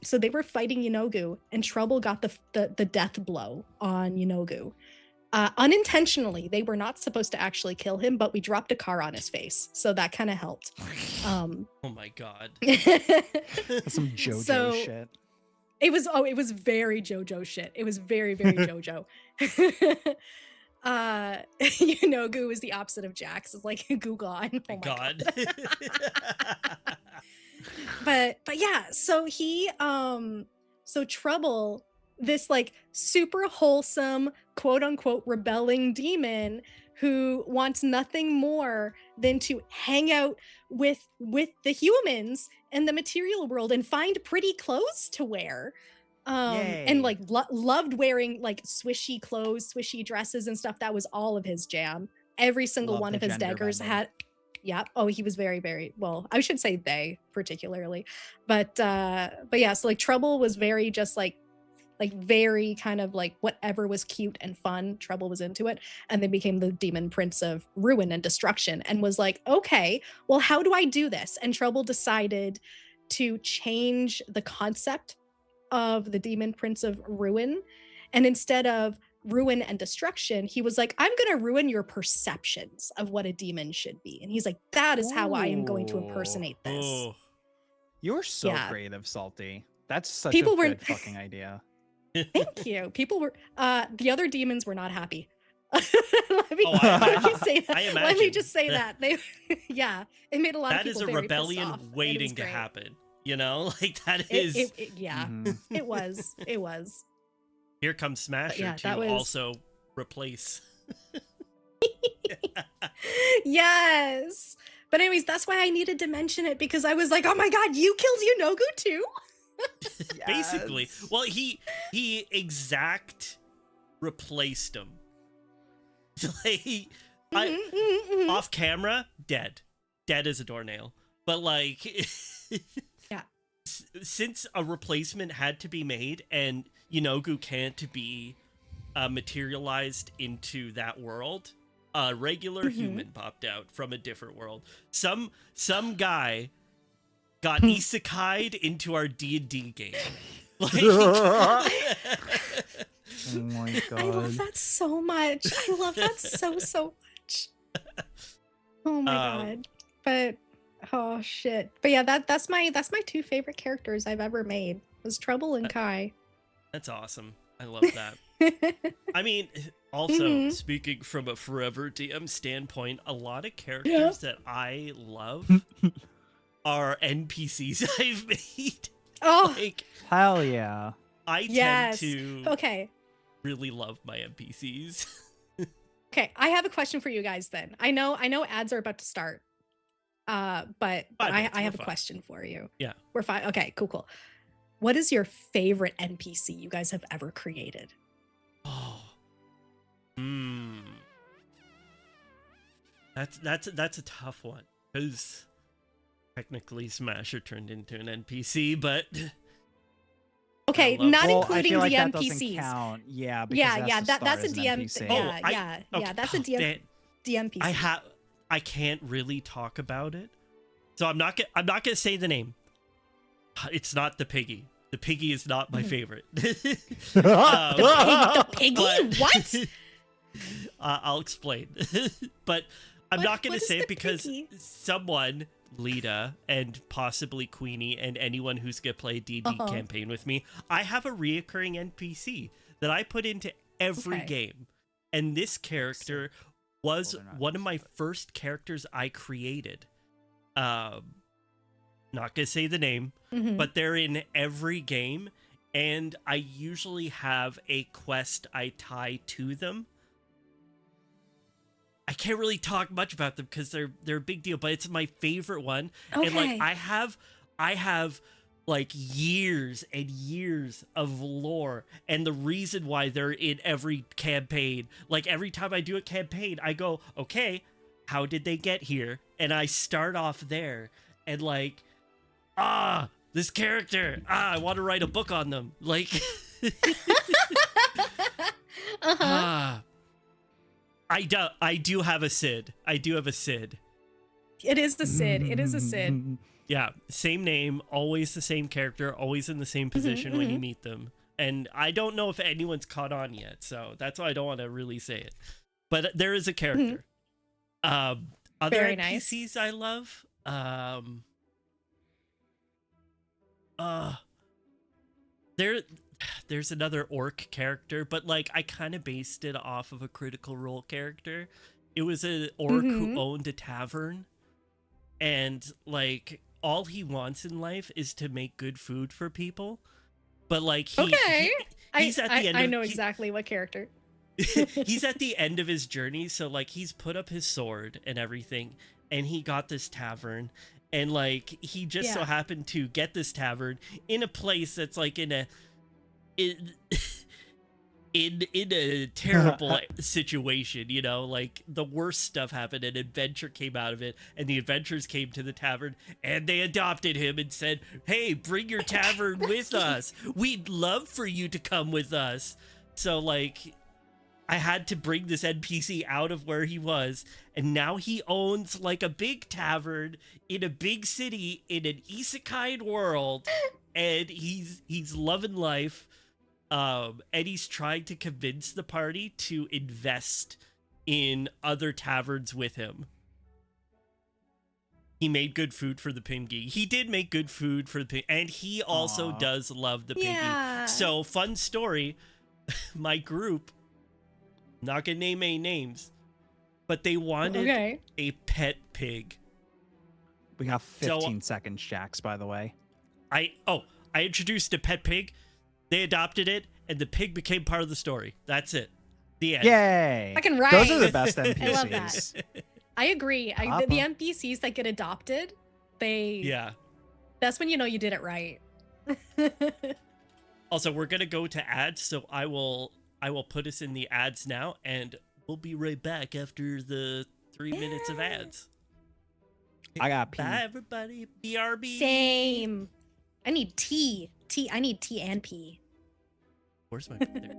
so they were fighting Yanogu, and Trouble got the death blow on Yanogu. Unintentionally, they were not supposed to actually kill him, but we dropped a car on his face, so that kind of helped. Oh my god. Some JoJo shit. It was very JoJo shit. It was very, very JoJo. Yanogu is the opposite of Jax. It's like Google on. Oh my god. But yeah, so so Trouble, this like super wholesome, quote unquote, rebelling demon who wants nothing more than to hang out with the humans in the material world and find pretty clothes to wear. And like loved wearing like swishy clothes, swishy dresses and stuff. That was all of his jam. Every single one of his daggers had. Yeah. Oh, he was very, very well. I should say they particularly, but yeah. So like Trouble was very just like very kind of like whatever was cute and fun. Trouble was into it, and then became the Demon Prince of Ruin and Destruction, and was like, okay, well, how do I do this? And Trouble decided to change the concept of the Demon Prince of Ruin, and instead of ruin and destruction, he was like, I'm gonna ruin your perceptions of what a demon should be. And he's like, that is how I am going to Ooh. impersonate this. Oh. You're so Yeah. creative, Salty. That's such People a were- good fucking idea. Thank you. People were the other demons were not happy. let me, Oh, I let me imagine. say that. I Let me imagine. just say that. They yeah, it made a lot That of is people a very pissed rebellion off, and it was waiting to great. happen. You know, like that is. Yeah, Mhm. it was. It was. Here comes Smasher yeah, to that was- also replace. Yes. But anyways, that's why I needed to mention it, because I was like, oh my god, you killed Yunogu too? Basically, Yes. well, he exact replaced him. Like, Mhm, mhm, mhm. off camera, dead as a doornail. But like, Yeah. Since a replacement had to be made, and Yunogu can't be materialized into that world, a regular Mhm. human popped out from a different world. Some guy got isekai'd into our D&D game. Like, Oh my I love god. that so much. I love that so much. Oh my god. But oh shit. But yeah, that's my two favorite characters I've ever made. Was Trouble and Kai. that's awesome. I love that. I mean, also, Mhm. speaking from a forever DM standpoint, a lot of characters that I love are NPCs I've made. Oh, Like, Hell yeah. I yes. tend to Okay. really love my NPCs. Okay, I have a question for you guys then. I know ads are about to start. But 5 I minutes, have we're a fine. question for you. Yeah. We're fine. Okay, cool. What is your favorite NPC you guys have ever created? Oh. That's a tough one, because technically Smasher turned into an NPC, but Okay, love- not Well, I including feel like the that doesn't NPCs. count. Yeah, because Yeah, that's yeah, to that's start a as an DM. NPC. Yeah, I- yeah, okay, yeah. That's a Dan, DMPC. I can't really talk about it, so I'm not gonna say the name. It's not the piggy. The piggy is not my favorite. The piggy? but- What? I'll explain. But I'm not going what to is say the it because piggy? someone, Lita, and possibly Queenie, and anyone who's going to play a D&D Uh-huh. campaign with me, I have a reoccurring NPC that I put into every Okay. game. And this character was Well, they're not one of my used, first characters I created. Not going to say the name, Mhm. but they're in every game, and I usually have a quest I tie to them. I can't really talk much about them because they're a big deal, but it's my favorite one. And like Okay. I have like years and years of lore, and the reason why they're in every campaign. Like every time I do a campaign, I go, okay, how did they get here? And I start off there, and like, this character, I want to write a book on them. Like, Uh-huh. I do have a Sid. I do have a Sid. It is the Sid. It is a Sid. Yeah, same name, always the same character, always in the same position when you mhm. meet them. And I don't know if anyone's caught on yet, so that's why I don't want to really say it. But there is a character. Other Very nice. NPCs I love. There's another orc character, but like I kind of based it off of a Critical Role character. It was an orc who Mhm. owned a tavern, and like all he wants in life is to make good food for people. But like Okay. he's at the end I of- know he- exactly what character. he's at the end of his journey, so like he's put up his sword and everything, and he got this tavern, and like he just so Yeah. happened to get this tavern in a place that's like in a terrible situation, you know, like the worst stuff happened, an adventure came out of it, and the adventurers came to the tavern and they adopted him and said, hey, bring your tavern with us, we'd love for you to come with us. So like I had to bring this NPC out of where he was, and now he owns like a big tavern in a big city in an isekai world, and he's loving life. And he's trying to convince the party to invest in other taverns with him. He made good food for the piggy. He did make good food for the pig, and he also Aw. does love the piggy. Yeah. So, fun story, my group, not gonna name any names, but they wanted Okay. a pet pig. We got So- 15 seconds, Jax, by the way. I introduced a pet pig, they adopted it, and the pig became part of the story. That's it. The end. Yay! Fucking Those are right. the best NPCs. I love that. I agree. The Papa. NPCs that get adopted, Yeah. that's when you know you did it right. Also, we're gonna go to ads, so I will put us in the ads now, and we'll be right back after the 3 minutes of ads. I got pee. Bye, everybody. BRB. Same. I need tea. I need tea and pee. Where's my there?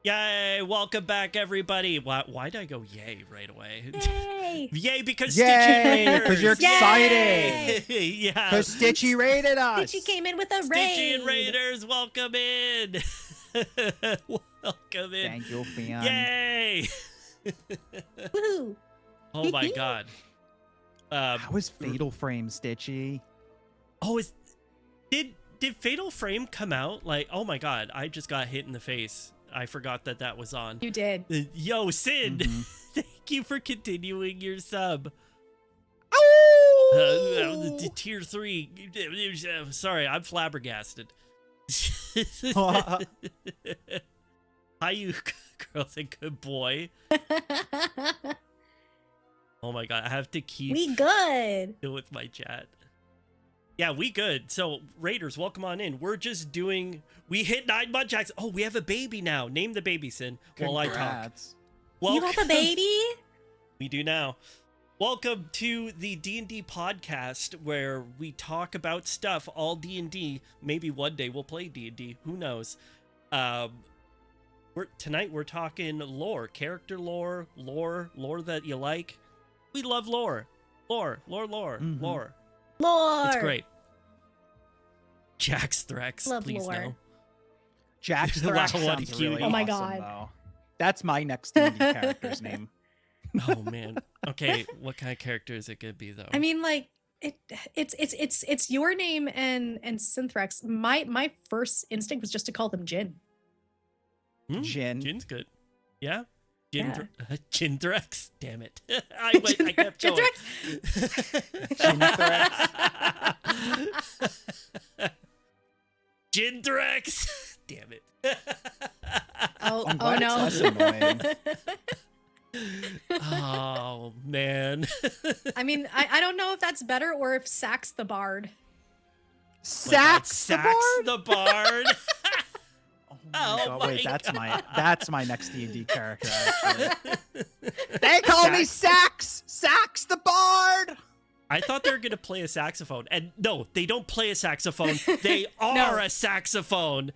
Yay! Welcome back, everybody. Why did I go yay right away? Yay! Yay! Because Yay! Stitchy Because you're Raiders! excited. Yeah. Because Stitchy raided us. Stitchy came in with a raid. Stitchy and Raiders, welcome in. Welcome in. Thank you, Fion. Yay! Woohoo! Oh my god. How is Fatal Frame, Stitchy? Oh, did Fatal Frame come out? Like, oh my god, I just got hit in the face. I forgot that was on. You did. Yo, Sid, Mhm. thank you for continuing your sub. Oh! Tier 3. Sorry, I'm flabbergasted. Hi, you girls and good boy. Oh my god, I have to keep We good. with my chat. Yeah, we good. So, Raiders, welcome on in. We're just doing... We hit 9 month jacks. Oh, we have a baby now. Name the baby, Sin, while I talk. Congrats. You got the baby? We do now. Welcome to the D&D podcast, where we talk about stuff, all D&D. Maybe one day we'll play D&D. Who knows? Tonight we're talking lore, character lore that you like. We love lore. Lore. Mhm. Lore. Lore. It's great. Jax Threx, Love please lore. no. Jack's Wow, Thrax what a sounds cutie. really Oh my awesome, God. though. That's my next D&D character's name. Oh man. Okay, what kind of character is it gonna be though? I mean, like it's your name and Synthrex. My first instinct was just to call them Jin. Jin. Jin's good. Yeah. Jin, Yeah. Jin Threx. Damn it. I kept Jin going. Jin Jin Threx. Damn it. Oh, I'm oh glad no. it's less annoying. Oh man. I mean, I don't know if that's better or if Sax the Bard. Sax the Bard? the Bard. Oh Oh my God, wait, my that's my next D&D character. Actually. They call me Sax the Bard. I thought they were gonna play a saxophone, and no, they don't play a saxophone. They are a saxophone.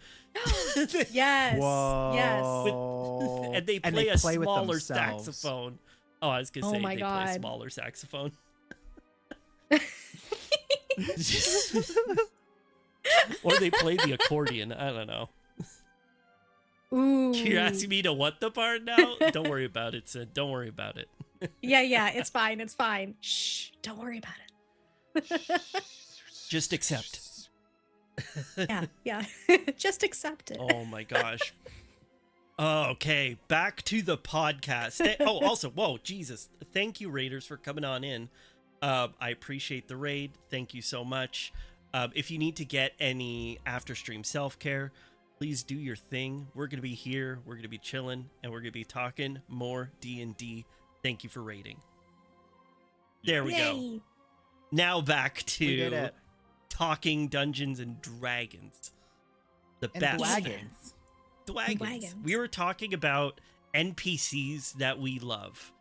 Yes. Whoa. Yes. And they play a with smaller themselves. saxophone. Oh, I was gonna Oh say my they play a God. smaller saxophone. Or they play the accordion. I don't know. Ooh. You're asking me to what the part now? Don't worry about it, Sid. Don't worry about it. Yeah, it's fine. It's fine. Shh. Don't worry about it. Just accept. Yeah. Just accept it. Oh my gosh. Okay, back to the podcast. Oh, also, whoa, Jesus. Thank you, Raiders, for coming on in. I appreciate the raid. Thank you so much. If you need to get any after-stream self-care, please do your thing. We're going to be here. We're going to be chilling, and we're going to be talking more D&D. Thank you for raiding. There we go. Yay. Now back We did to it. talking Dungeons and Dragons. The And best. Dragons. Dwagons. Wagons. We were talking about NPCs that we love.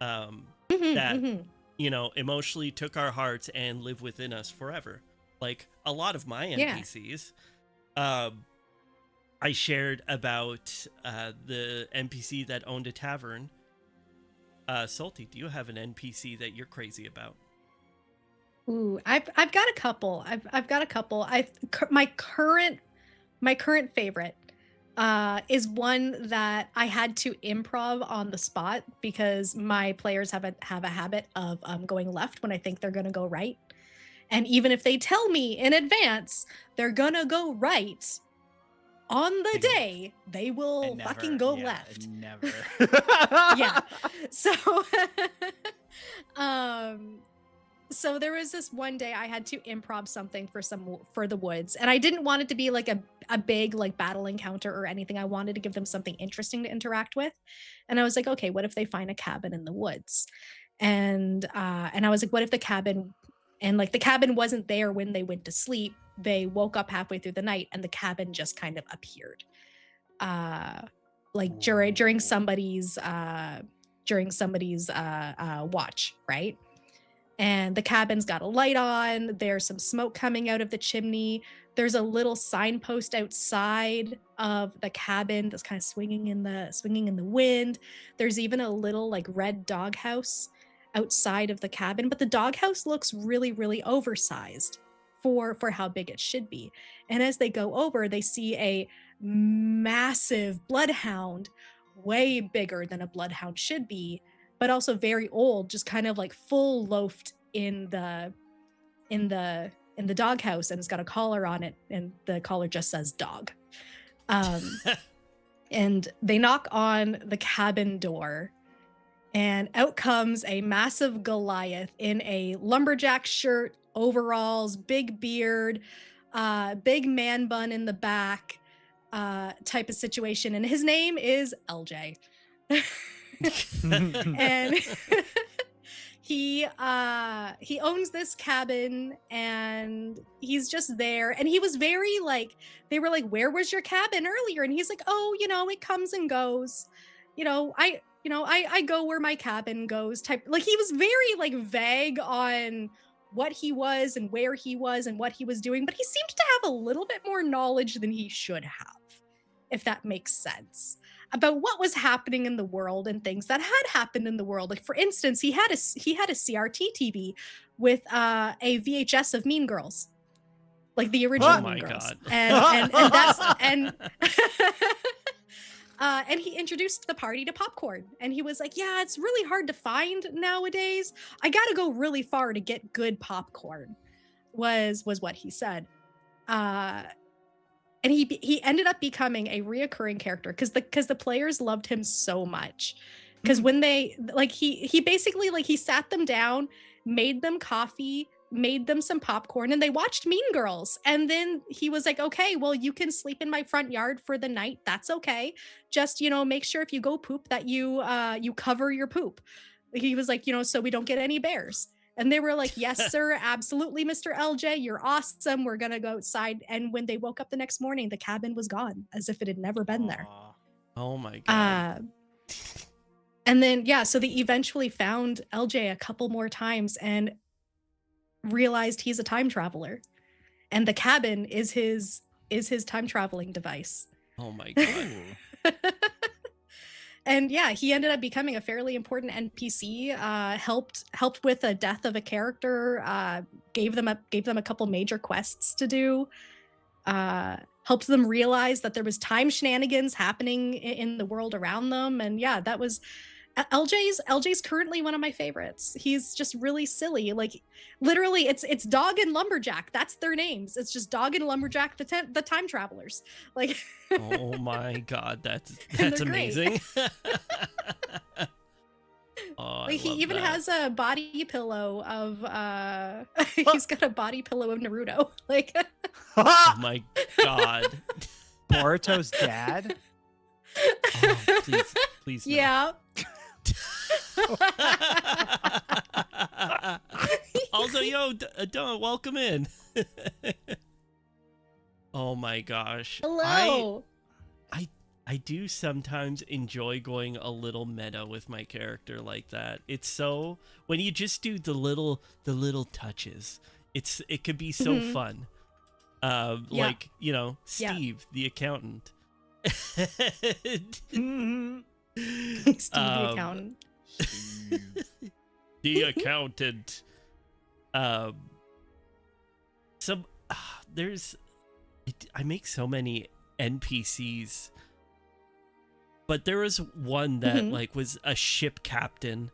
Mhm, That- mhm. You know, emotionally took our hearts and live within us forever. Like a lot of my Yeah. NPCs. I shared about the NPC that owned a tavern. Salty, do you have an NPC that you're crazy about? Ooh, I've got a couple. I've got a couple. My current favorite is one that I had to improv on the spot because my players have a habit of going left when I think they're gonna go right. And even if they tell me in advance they're gonna go right, on the day they will fucking go left. Never. Yeah. So so there was this one day I had to improv something for the woods, and I didn't want it to be like a big like battle encounter or anything. I wanted to give them something interesting to interact with. And I was like, okay, what if they find a cabin in the woods? And I was like, what if the cabin wasn't there when they went to sleep? They woke up halfway through the night and the cabin just kind of appeared. Like during somebody's watch, right? And the cabin's got a light on. There's some smoke coming out of the chimney. There's a little signpost outside of the cabin that's kind of swinging in the wind. There's even a little like red doghouse outside of the cabin, but the doghouse looks really, really oversized for how big it should be. And as they go over, they see a massive bloodhound, way bigger than a bloodhound should be, but also very old, just kind of like full loafed in the doghouse, and it's got a collar on it, and the collar just says dog. And they knock on the cabin door, and out comes a massive Goliath in a lumberjack shirt, overalls, big beard, big man bun in the back, type of situation. And his name is LJ. And he owns this cabin, and he's just there. And he was very like, they were like, where was your cabin earlier? And he's like, oh, it comes and goes. I go where my cabin goes type. Like, he was very like vague on what he was and where he was and what he was doing, but he seemed to have a little bit more knowledge than he should have, if that makes sense, about what was happening in the world and things that had happened in the world. Like, for instance, he had a CRT TV with a VHS of Mean Girls, like the original Mean Girls. God. And that's and he introduced the party to popcorn, and he was like, yeah, it's really hard to find nowadays. I gotta go really far to get good popcorn, was what he said. And he ended up becoming a reoccurring character because the players loved him so much. Because when they like he basically like he sat them down, made them coffee, made them some popcorn, and they watched Mean Girls. And then he was like, okay, well, you can sleep in my front yard for the night. That's okay. Just, make sure if you go poop that you cover your poop. He was like, so we don't get any bears. And they were like, yes, sir, absolutely, Mr. LJ, you're awesome. We're going to go outside. And when they woke up the next morning, the cabin was gone, as if it had never been there. Oh my God. And then, so they eventually found LJ a couple more times and realized he's a time traveler. And the cabin is his time traveling device. Oh my God. And he ended up becoming a fairly important NPC. Helped with the death of a character. Gave them a couple major quests to do. Helped them realize that there was time shenanigans happening in the world around them. And that was LJ's currently one of my favorites. He's just really silly. Like, literally, it's Dog and Lumberjack. That's their names. It's just Dog and Lumberjack, the time travelers. Like, oh my God, that's amazing. Oh, like, he even has a body pillow of he's got a body pillow of Naruto. Like, oh my God, Boruto's dad. Oh, please no. Yeah. Also, Don't welcome in. Oh my gosh. Hello. I do sometimes enjoy going a little meta with my character like that. It's so, when you just do the little touches, it could be so fun. Like, Steve, the accountant. Steve the accountant. The accountant. I make so many NPCs, but there was one that like was a ship captain.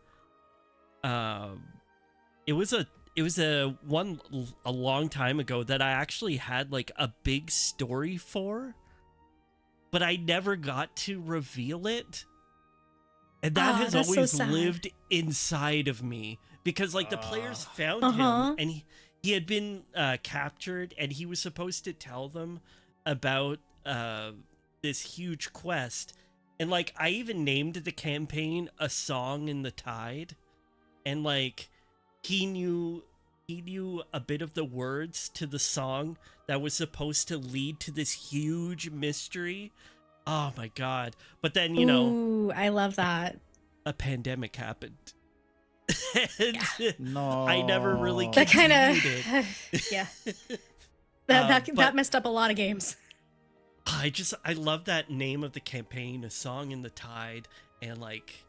It was a long time ago that I actually had like a big story for, but I never got to reveal it. And that has always lived inside of me because like the players found him, and he had been captured, and he was supposed to tell them about this huge quest. And like I even named the campaign A Song in the Tide, and like he knew a bit of the words to the song that was supposed to lead to this huge mystery. Oh my God. But then, Ooh, I love that. A pandemic happened. And No. I never really That kind continued of, it. yeah. That But messed up a lot of games. I love that name of the campaign, A Song in the Tide, and like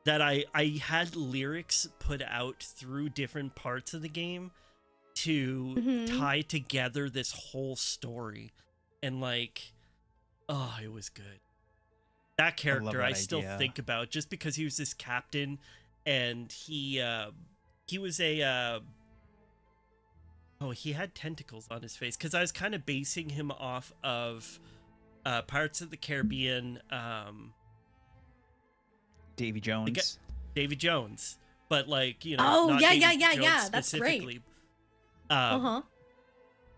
that I had lyrics put out through different parts of the game to Mhm. tie together this whole story. And like, oh, it was good. That character I that still idea. think about just because he was this captain, and he was a oh, he had tentacles on his face, because I was kind of basing him off of Pirates of the Caribbean, Davy Jones. Davy Jones, but like, you know, Oh, not yeah, Davy yeah, yeah, Jones yeah. That's great. specifically. Uh-huh.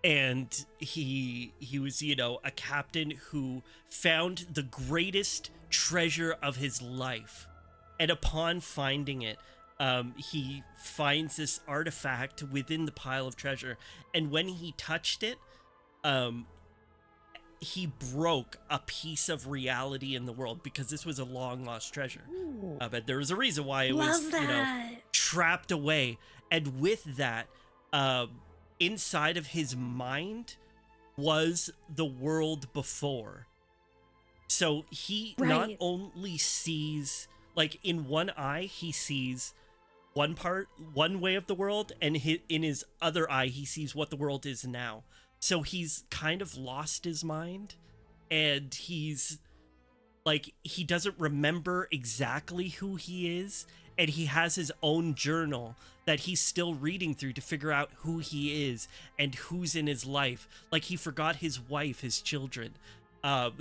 And he was, you know, a captain who found the greatest treasure of his life, and upon finding it, he finds this artifact within the pile of treasure, and when he touched it, he broke a piece of reality in the world, because this was a long lost treasure. But there was a reason why it was, Love you know, that. trapped away. And with that, inside of his mind was the world before. So he not Right. only sees, like, in one eye, he sees one way of the world, and in his other eye, he sees what the world is now. So he's kind of lost his mind, and he's like, he doesn't remember exactly who he is, and he has his own journal that he's still reading through to figure out who he is and who's in his life. Like, he forgot his wife, his children,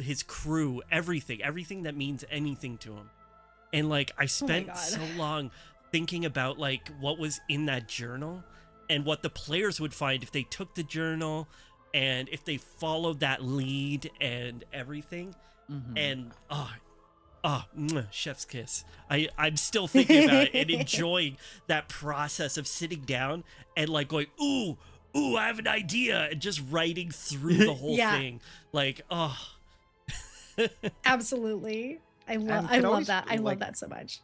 his crew, everything that means anything to him. And like, I spent God. so long thinking about like what was in that journal and what the players would find if they took the journal and if they followed that lead and everything. And chef's kiss. I'm still thinking about it and enjoying that process of sitting down and like going, ooh, I have an idea, and just writing through the whole Yeah. thing. Like, oh. Absolutely. I love that. I love that so much.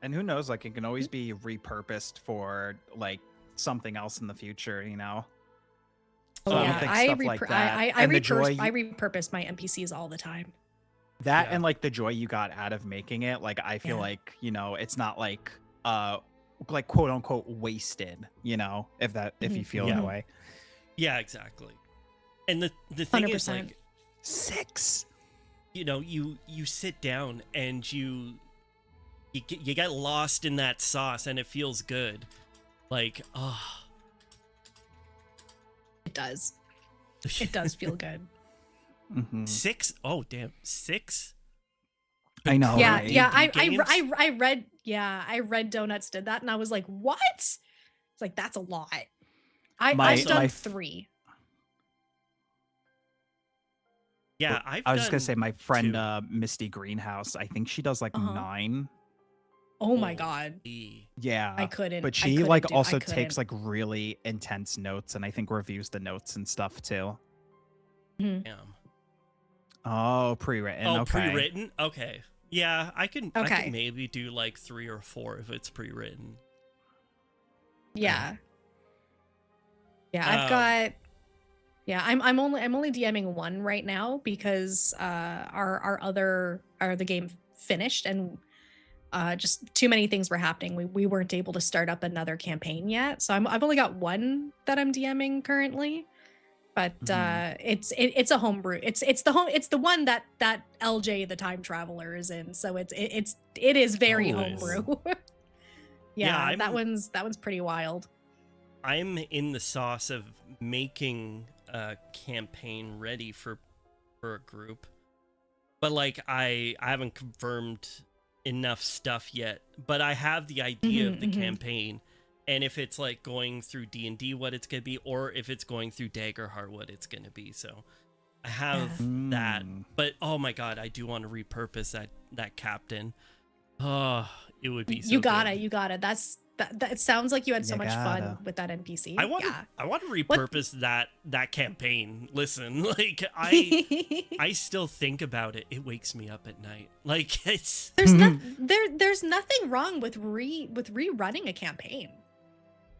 And who knows, like, it can always be repurposed for like something else in the future, you know? Oh So I yeah, think I stuff like that, and the joy repurpose my NPCs all the time. that Yeah. and like the joy you got out of making it, like I feel Yeah. like, you know, it's not like quote unquote wasted, you know, if you feel Yeah. that way. Yeah, exactly. And the thing is, 100%. like, 6. you know, you sit down and you get lost in that sauce, and it feels good. Like, oh. It does. It does feel good. 6? Oh, damn. 6? I know. Yeah, right? yeah. D&D games? I read Donuts did that, and I was like, what? It's like, that's a lot. I've My done f- 3. Yeah, I was just gonna say my friend 2. Misty Greenhouse, I think she does like Uh-huh. 9. Oh my god. Holy. Yeah. I couldn't. But I she couldn't like do- I also couldn't. takes like really intense notes, and I think reviews the notes and stuff too. Mhm. Damn. Oh, pre-written. Oh, Okay. pre-written? Okay. Yeah, I can Okay. maybe do like 3 or 4 if it's pre-written. Yeah. Yeah, Um, I've got. Yeah, I'm only DMing 1 right now because the game finished, and just too many things were happening. We weren't able to start up another campaign yet, so I've only got 1 that I'm DMing currently. But it's a homebrew. It's the one that LJ the time traveler is in. So it is very Nice. homebrew. Yeah, yeah, that one's pretty wild. I'm in the sauce of making a campaign ready for a group, but like I haven't confirmed enough stuff yet. But I have the idea of the campaign, and if it's like going through D&D, what it's gonna be, or if it's going through Daggerheart, what it's gonna be. So I have that. But oh my god, I do want to repurpose that captain. Oh, it would be so You got good. it. That's That it sounds like you had so You much gotta. fun with that NPC. I want Yeah. to repurpose that campaign. Listen, like I still think about it. It wakes me up at night. Like it's there's nothing wrong with rerunning a campaign.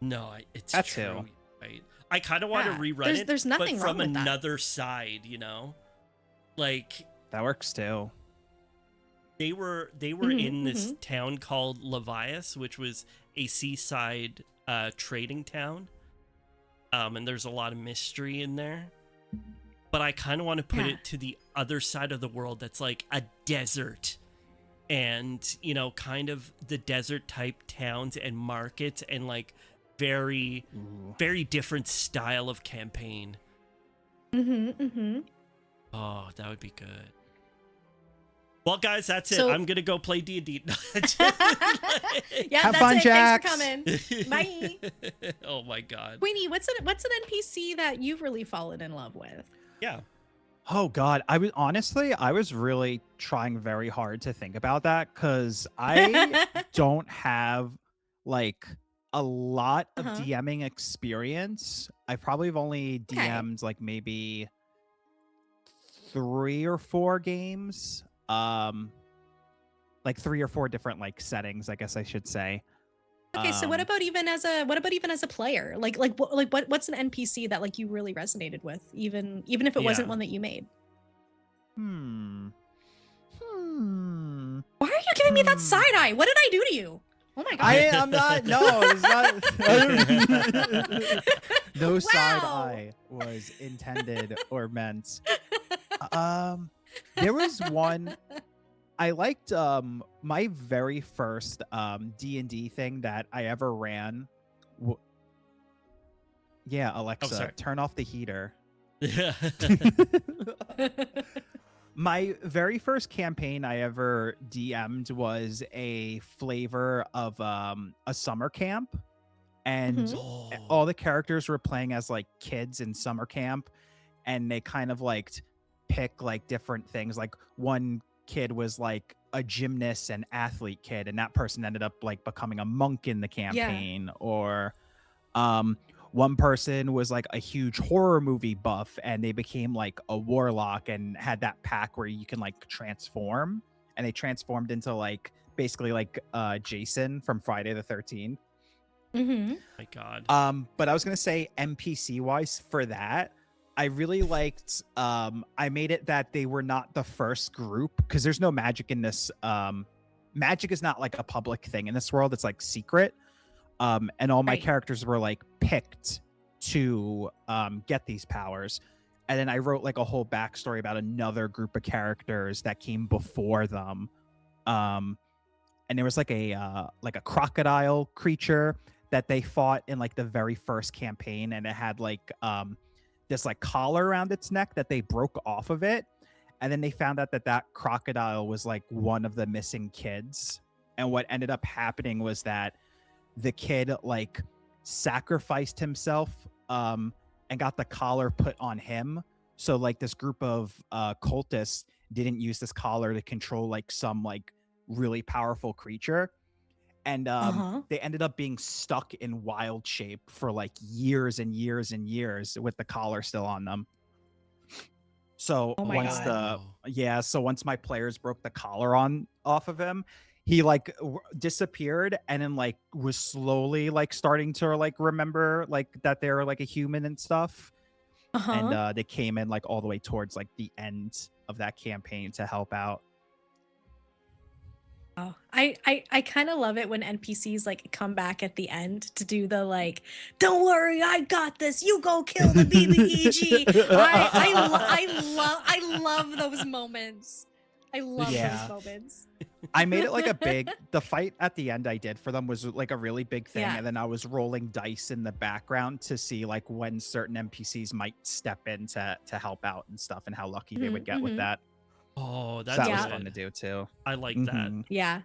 no, it's That true. too. Right? I kind of want to Yeah, rerun it, there's nothing but wrong from with that. another side. You know, like That works too. they were Mhm, in this town called Levias, which was a seaside trading town. And there's a lot of mystery in there. But I kind of want to put Yeah. it to the other side of the world that's like a desert. And, you know, kind of the desert type towns and markets and like very, Ooh. very different style of campaign. Mm-hmm. Oh, that would be good. Well, guys, that's it. So- I'm going to go play D&D. Yeah, Have that's fun, it. Jax. Thanks for coming. Bye. Oh, my God. Queenie, what's an NPC that you've really fallen in love with? Yeah. Oh God, I was really trying very hard to think about that because I don't have like a lot of Uh-huh. DMing experience. I probably have only Okay. DM'd like maybe 3 or 4 games. Like 3 or 4 different like settings, I guess I should say. Okay, so what about even as a player? What's an NPC that like you really resonated with, even if it wasn't Yeah. one that you made? Hmm. Why are you giving me that side eye? What did I do to you? Oh my god! I'm not. No, it's not. No side Wow. eye was intended or meant. There was one. I liked my very first D&D thing that I ever ran. Yeah, Alexa, sorry. turn off the heater. Yeah. My very first campaign I ever DM'd was a flavor of a summer camp, and Mhm. all the characters were playing as like kids in summer camp, and they kind of like pick like different things. Like one kid was like a gymnast and athlete kid, and that person ended up like becoming a monk in the campaign. Or one person was like a huge horror movie buff and they became like a warlock and had that pack where you can like transform, and they transformed into like basically like Jason from Friday the 13th. Mm-hmm. My God. But I was gonna say NPC wise for that, I really liked I made it that they were not the first group, because there's no magic in this. Magic is not like a public thing in this world, it's like secret. And all my Right. characters were like picked to get these powers. And then I wrote like a whole backstory about another group of characters that came before them. And there was like a crocodile creature that they fought in like the very first campaign, and it had like this like collar around its neck that they broke off of it. And then they found out that that crocodile was like one of the missing kids. And what ended up happening was that the kid like sacrificed himself and got the collar put on him. So like this group of cultists didn't use this collar to control like some like really powerful creature. And they ended up being stuck in wild shape for like years and years and years with the collar still on them. So Oh my once God. so once my players broke the collar off of him, he like disappeared, and then like was slowly like starting to like remember like that they were like a human and stuff. And they came in like all the way towards like the end of that campaign to help out. Oh, I kind of love it when NPCs like come back at the end to do the like, don't worry, I got this. You go kill the BBEG. I love those moments. I love Yeah. those moments. I made it like the fight at the end I did for them was like a really big thing. Yeah. And then I was rolling dice in the background to see like when certain NPCs might step in to help out and stuff, and how lucky they would get with that. Oh, So that's that was good. fun to do too. I like that. Mhm. Yeah.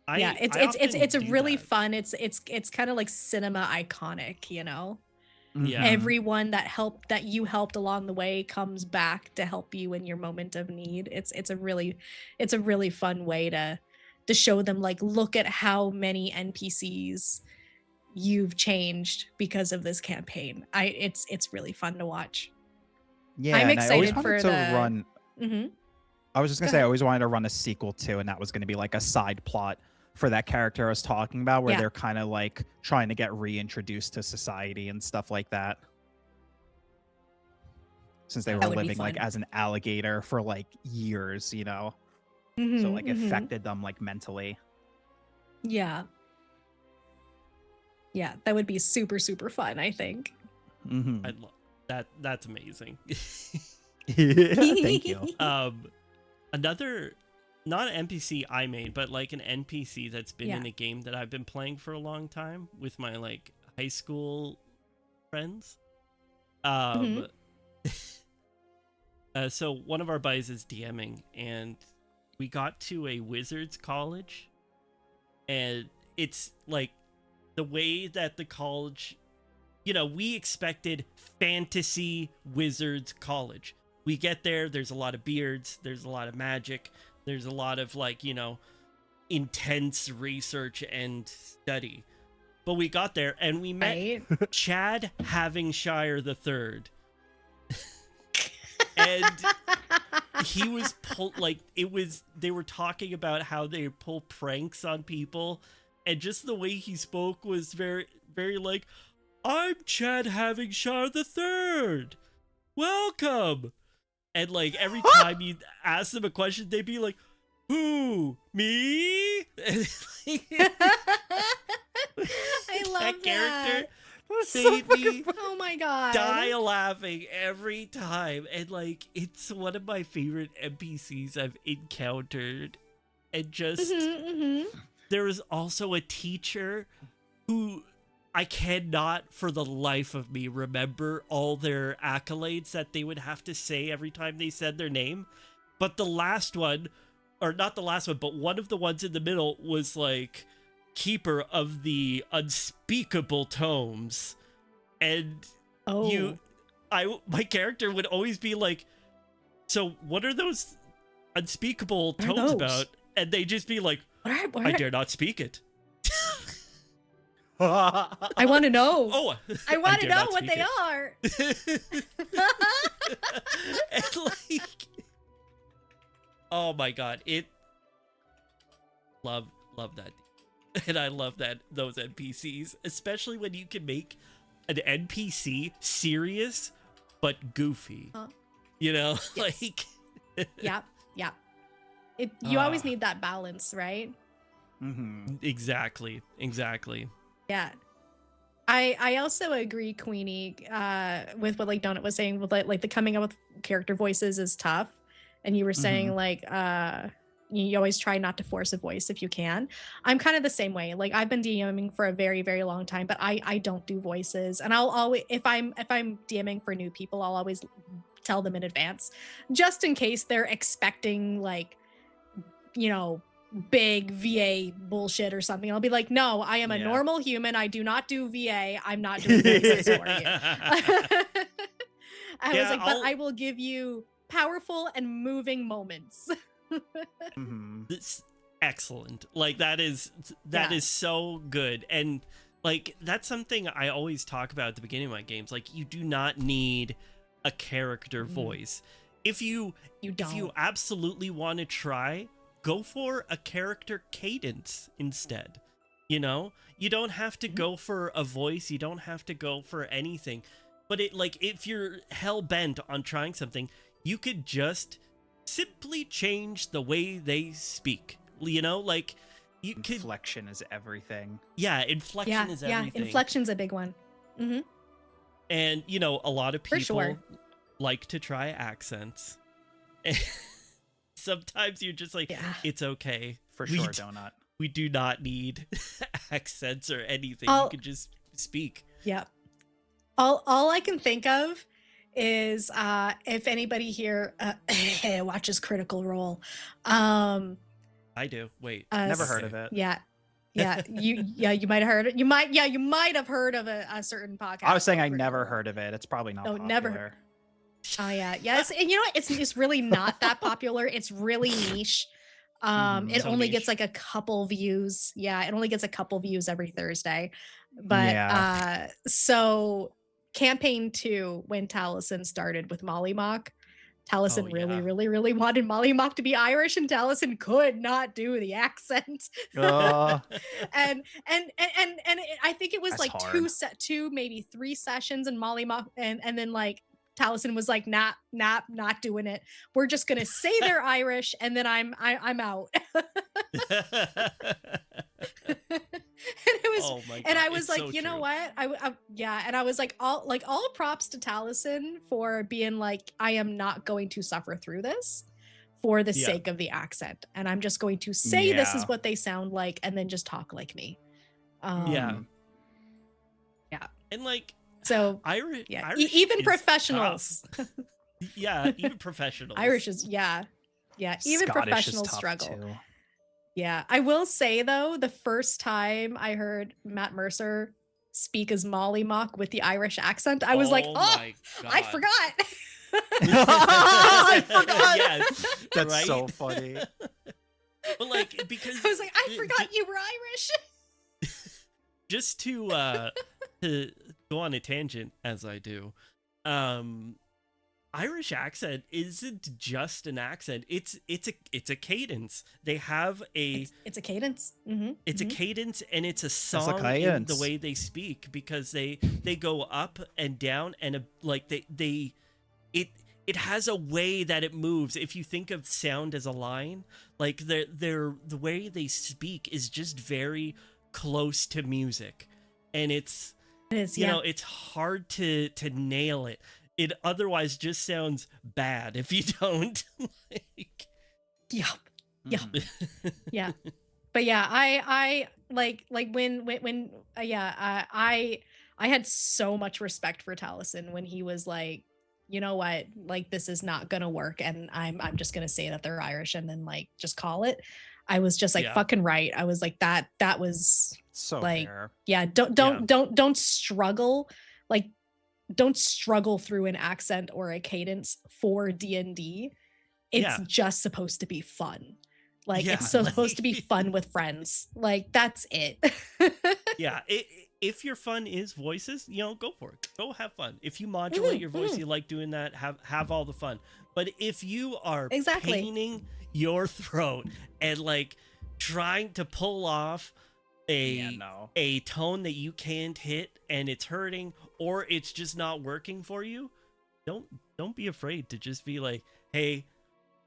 I It's a often do really that. fun. It's kind of like cinema iconic, you know. Yeah. Everyone that you helped along the way comes back to help you in your moment of need. It's a really fun way to show them like, look at how many NPCs you've changed because of this campaign. It's really fun to watch. Yeah, I'm and I always excited wanted for to the run. Mhm. I was just Go gonna say I ahead. always wanted to run a sequel too, and that was gonna be like a side plot for that character I was talking about, where Yeah. they're kind of like trying to get reintroduced to society and stuff like that. Since they That were That would be living like fun. as an alligator for like years, you know, so Mhm, like mhm. affected them like mentally. Yeah. Yeah, that would be super, super fun, I think. Mm-hmm. I'd love that. That's amazing. Thank you. Another, not an NPC I made, but like an NPC that's been Yeah. in a game that I've been playing for a long time with my like high school friends. Mhm. So one of our buddies is DMing, and we got to a wizard's college, and it's like the way that the college, we expected fantasy wizards college. We get there, there's a lot of beards, there's a lot of magic, there's a lot of like, intense research and study. But we got there and we met Right? Chad Havingshire III. And he was they were talking about how they pull pranks on people, and just the way he spoke was very, very like, I'm Chad Havingshire III. Welcome. And like every time you ask them a question, they'd be like, who? Me? And, like, I love that character So made me Oh my god. die laughing every time. And like, it's one of my favorite NPCs I've encountered. And just, Mhm. there was also a teacher who I cannot for the life of me remember all their accolades that they would have to say every time they said their name. But the last one, or not the last one, but one of the ones in the middle was like, keeper of the unspeakable tomes. And Oh. my character would always be like, so what are those unspeakable What are tomes those? about? And they just be like, I dare not speak it. I want to know. Oh, I want to dare know not what speak they it. are. And like, oh my god, love that. And I love those NPCs, especially when you can make an NPC serious but goofy. Huh. Yes. Yep. Yep. You Ah. always need that balance, right? Mm-hmm. Exactly. Yeah. I also agree, Queenie, with what like Donut was saying with like the coming up with character voices is tough. And you were saying like you always try not to force a voice if you can. I'm kind of the same way. Like I've been DMing for a very, very long time, but I don't do voices. And I'll always if I'm DMing for new people, I'll always tell them in advance, just in case they're expecting like, big VA bullshit or something. I'll be like, no, I am a Yeah. normal human. I do not do VA. I'm not doing voices for you. I was like, but I will give you powerful and moving moments. Mm-hmm. It's excellent. Like that is Yeah. so good. And like that's something I always talk about at the beginning of my games. Like you do not need a character voice. If you absolutely want to try, go for a character cadence instead. You don't have to go for a voice, you don't have to go for anything. But if you're hell bent on trying something, you could just simply change the way they speak. Inflection is everything. Yeah, inflection is everything. Yeah, inflection's a big one. Mm-hmm. And a lot of For people sure. like to try accents. Sometimes you're just like, it's okay. For sure, Donut. We do not need accents or anything. I'll- You can just speak. Yep. All I can think of is if anybody here watches Critical Role. I do. Wait. Never heard of it. Yeah. You might have heard it. You might have heard of a certain podcast. I was saying I called never Critical heard of it. It's probably not No, popular. never. Oh yeah. Yes. And you know what? It's really not that popular. It's really niche. It So only niche. gets like a couple views. Yeah, it only gets a couple views every Thursday. But Yeah. so campaign 2, when Taliesin started with Molly Mock, Taliesin really, yeah. really, really wanted Molly Mock to be Irish, and Taliesin could not do the accent. and I think it was That's like hard. two maybe 3 sessions, and Molly Mock and then like Taliesin was like, not doing it. We're just gonna say they're Irish, and then I'm out. And it was, Oh my God, and I was it's like, so you know true. what? Yeah, and I was like, all props to Taliesin for being like, I am not going to suffer through this for the Yeah. sake of the accent, and I'm just going to say this is Yeah. what they sound like, and then just talk like me. Yeah. Yeah. And like, So Irish, yeah, Irish even is professionals. tough. Yeah, even professionals. Irish is even Scottish professionals is tough struggle. too. Yeah, I will say though, the first time I heard Matt Mercer speak as Molly Mock with the Irish accent, I was like, Oh oh, my I God. forgot. I forgot. Yes, That's right? so funny. But like, because I was like, I forgot you were Irish. just to go on a tangent as I do, Irish accent isn't just an accent. It's a cadence. They have a It's a cadence. it's a cadence, and it's a a song in the cadence. way they speak, because they go up and down, and like it has a way that it moves. If you think of sound as a line, like the way they speak is just very close to music, and it's It is, you yeah. know, it's hard to nail it. It otherwise just sounds bad if you don't. Like, Yeah. Mhm. Yeah. But yeah, I like when I had so much respect for Taliesin when he was like, you know what, like this is not gonna work, and I'm just gonna say that they're Irish and then like just call it. I was just like Yeah. fucking right. I was like that was So like, fair. yeah, don't struggle, like don't struggle through an accent or a cadence for D&D. It's Yeah. just supposed to be fun. Like Yeah, it's so like- supposed to be fun with friends. Like that's it. Yeah, if your fun is voices, you know, go for it. Go have fun. If you modulate your voice, you like doing that, have all the fun. But if you are Exactly. painting your throat and like trying to pull off a tone that you can't hit, and it's hurting, or it's just not working for you, don't be afraid to just be like, hey,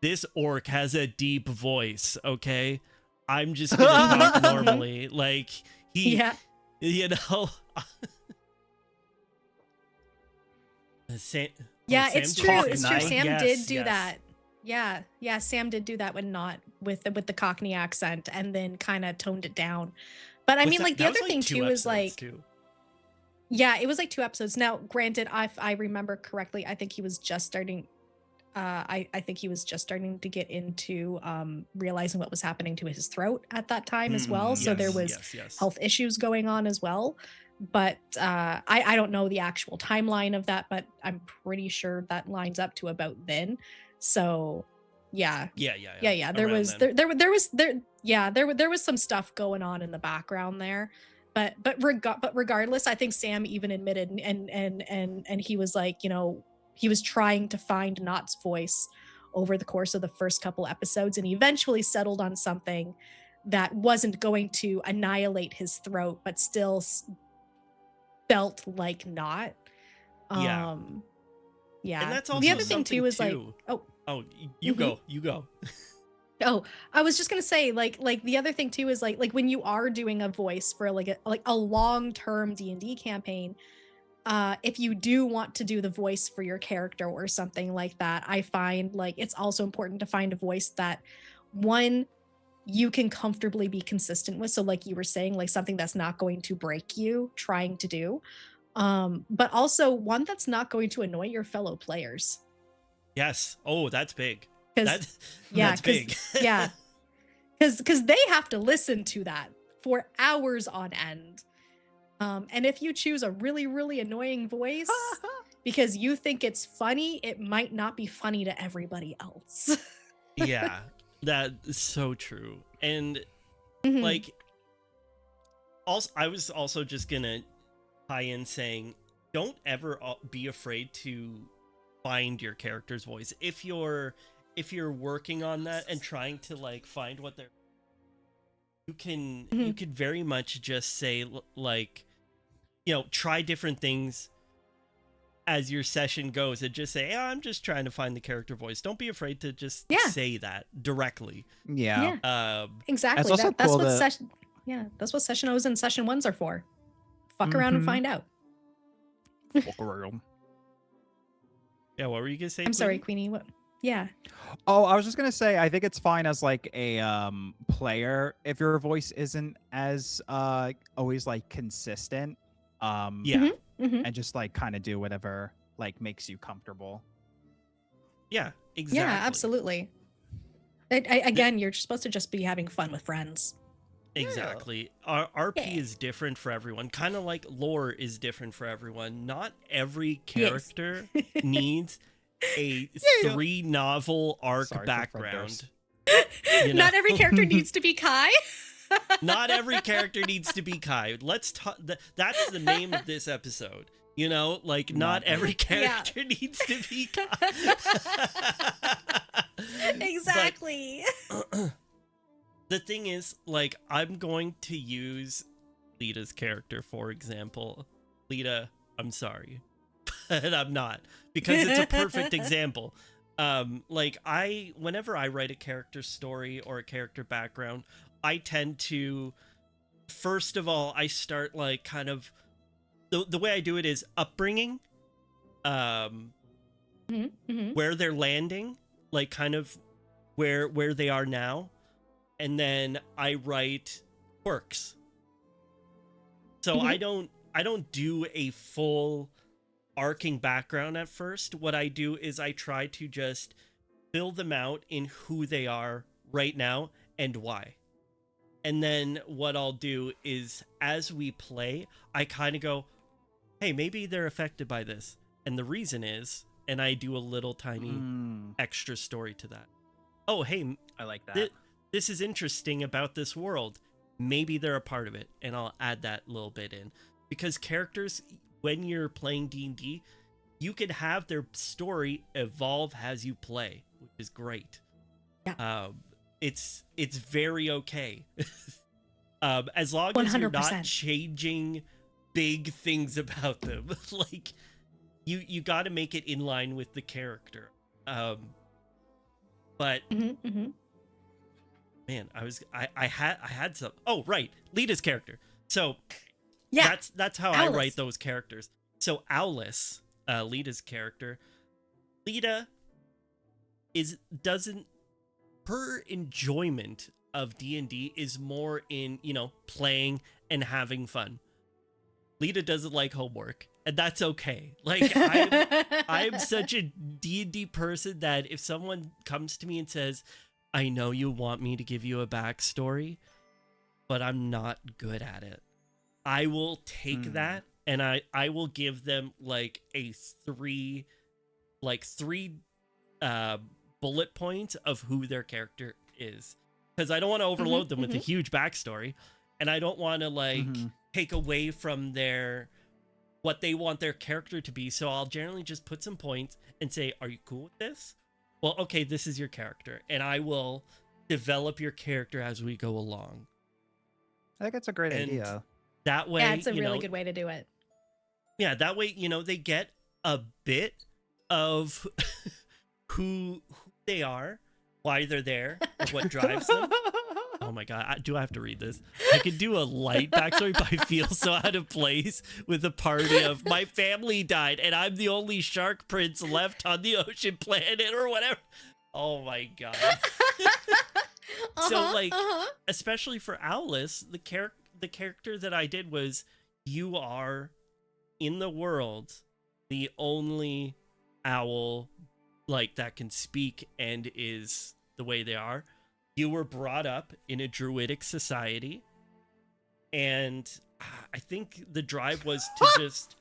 this orc has a deep voice, okay? I'm just gonna talk normally. Like Yeah. you know. Sam, Yeah, Sam it's did true. the It's same true. thing? Sam Yes, did do yes. that. Yeah, Sam did do that when not with the Cockney accent, and then kind of toned it down. But I Was mean, that- like the that was, other thing 2 too is episodes, like, too. yeah, it was like 2 episodes. Now, granted, I remember correctly, I think he was just starting. I think he was just starting to get into realizing what was happening to his throat at that time as well. So there was yes. health issues going on as well. But I don't know the actual timeline of that, but I'm pretty sure that lines up to about then. So yeah. Yeah. There around was then. there was some stuff going on in the background there. But regardless, I think Sam even admitted, and he was like, you know, he was trying to find Knott's voice over the course of the first couple episodes, and he eventually settled on something that wasn't going to annihilate his throat, but still felt like Knott. Yeah. Yeah. And that's also the other thing too is like, you Mhm. go. oh, I was just gonna say, like the other thing too is like when you are doing a voice for like a long-term D&D campaign, if you do want to do the voice for your character or something like that, I find like it's also important to find a voice that, one, you can comfortably be consistent with. So like you were saying, like something that's not going to break you trying to do, but also one that's not going to annoy your fellow players. Yes. Oh, that's big. 'Cause- That's big. Yeah. Because they have to listen to that for hours on end. And if you choose a really, really annoying voice because you think it's funny, it might not be funny to everybody else. Yeah. That is so true. And Mhm. like, also, I was also just gonna tie in saying, don't ever be afraid to find your character's voice. If you're working on that and trying to like find what they're, you could very much just say like, try different things as your session goes and just say, I'm just trying to find the character voice. Don't be afraid to just say that directly. Yeah. Exactly. It's also That's cool what that- session. Yeah, that's what session O's and session 1s are for. Fuck around and Mhm. find out. Fuck around. Yeah, what were you gonna say? I'm sorry, Queenie? Queenie. What? Yeah. Oh, I was just gonna say, I think it's fine as like a player if your voice isn't as always like consistent. Yeah. Mhm. And just like kind of do whatever like makes you comfortable. Yeah, exactly. Yeah, absolutely. Again, you're supposed to just be having fun with friends. Exactly. Our RP Yeah. is different for everyone, kind of like lore is different for everyone. Not every Yes. character needs a 3-novel arc Sorry for background. Not every character needs to be Kai. Not every character needs to be Kai. Let's talk. That's the name of this episode. Like not every character needs to be Kai. Exactly. The thing is, like, I'm going to use Lita's character, for example. Lita, I'm sorry, but I'm not, because it's a perfect example. Like, whenever I write a character story or a character background, I tend to, first of all, I start like kind of, the way I do it is upbringing, where they're landing, like kind of where they are now. And then I write quirks. So I don't do a full arcing background at first. What I do is I try to just fill them out in who they are right now and why. And then what I'll do is as we play, I kind of go, hey, maybe they're affected by this. And the reason is, and I do a little tiny extra story to that. Oh, hey, I like that. This is interesting about this world. Maybe they're a part of it, and I'll add that little bit in. Because characters, when you're playing D&D, you can have their story evolve as you play, which is great. Yeah. It's very okay. As long as you're 100%. not changing big things about them. Like, you got to make it in line with the character. But... Man, I had some. Oh, right, Lita's character. So yeah, that's how Owlis. I write those characters. So Owlis, Lita's character, Lita doesn't, her enjoyment of D&D is more in playing and having fun. Lita doesn't like homework, and that's okay. Like I'm such a D&D person that if someone comes to me and says, I know you want me to give you a backstory, but I'm not good at it, I will take that and I will give them like three bullet points of who their character is, because I don't want to overload them with a huge backstory, and I don't want to take away from what they want their character to be. So I'll generally just put some points and say, are you cool with this? Well, okay, this is your character, and I will develop your character as we go along. I think it's a great idea. That way, yeah, it's a really good way to do it. Yeah, that way, they get a bit of who they are, why they're there, what drives them. Oh my god, do I have to read this? I could do a light backstory, but I feel so out of place with a party of my family died and I'm the only shark prince left on the ocean planet or whatever. Oh my god. So especially for Owlis, the character that I did was, you are in the world the only owl that can speak and is the way they are. You were brought up in a druidic society, and I think the drive was to just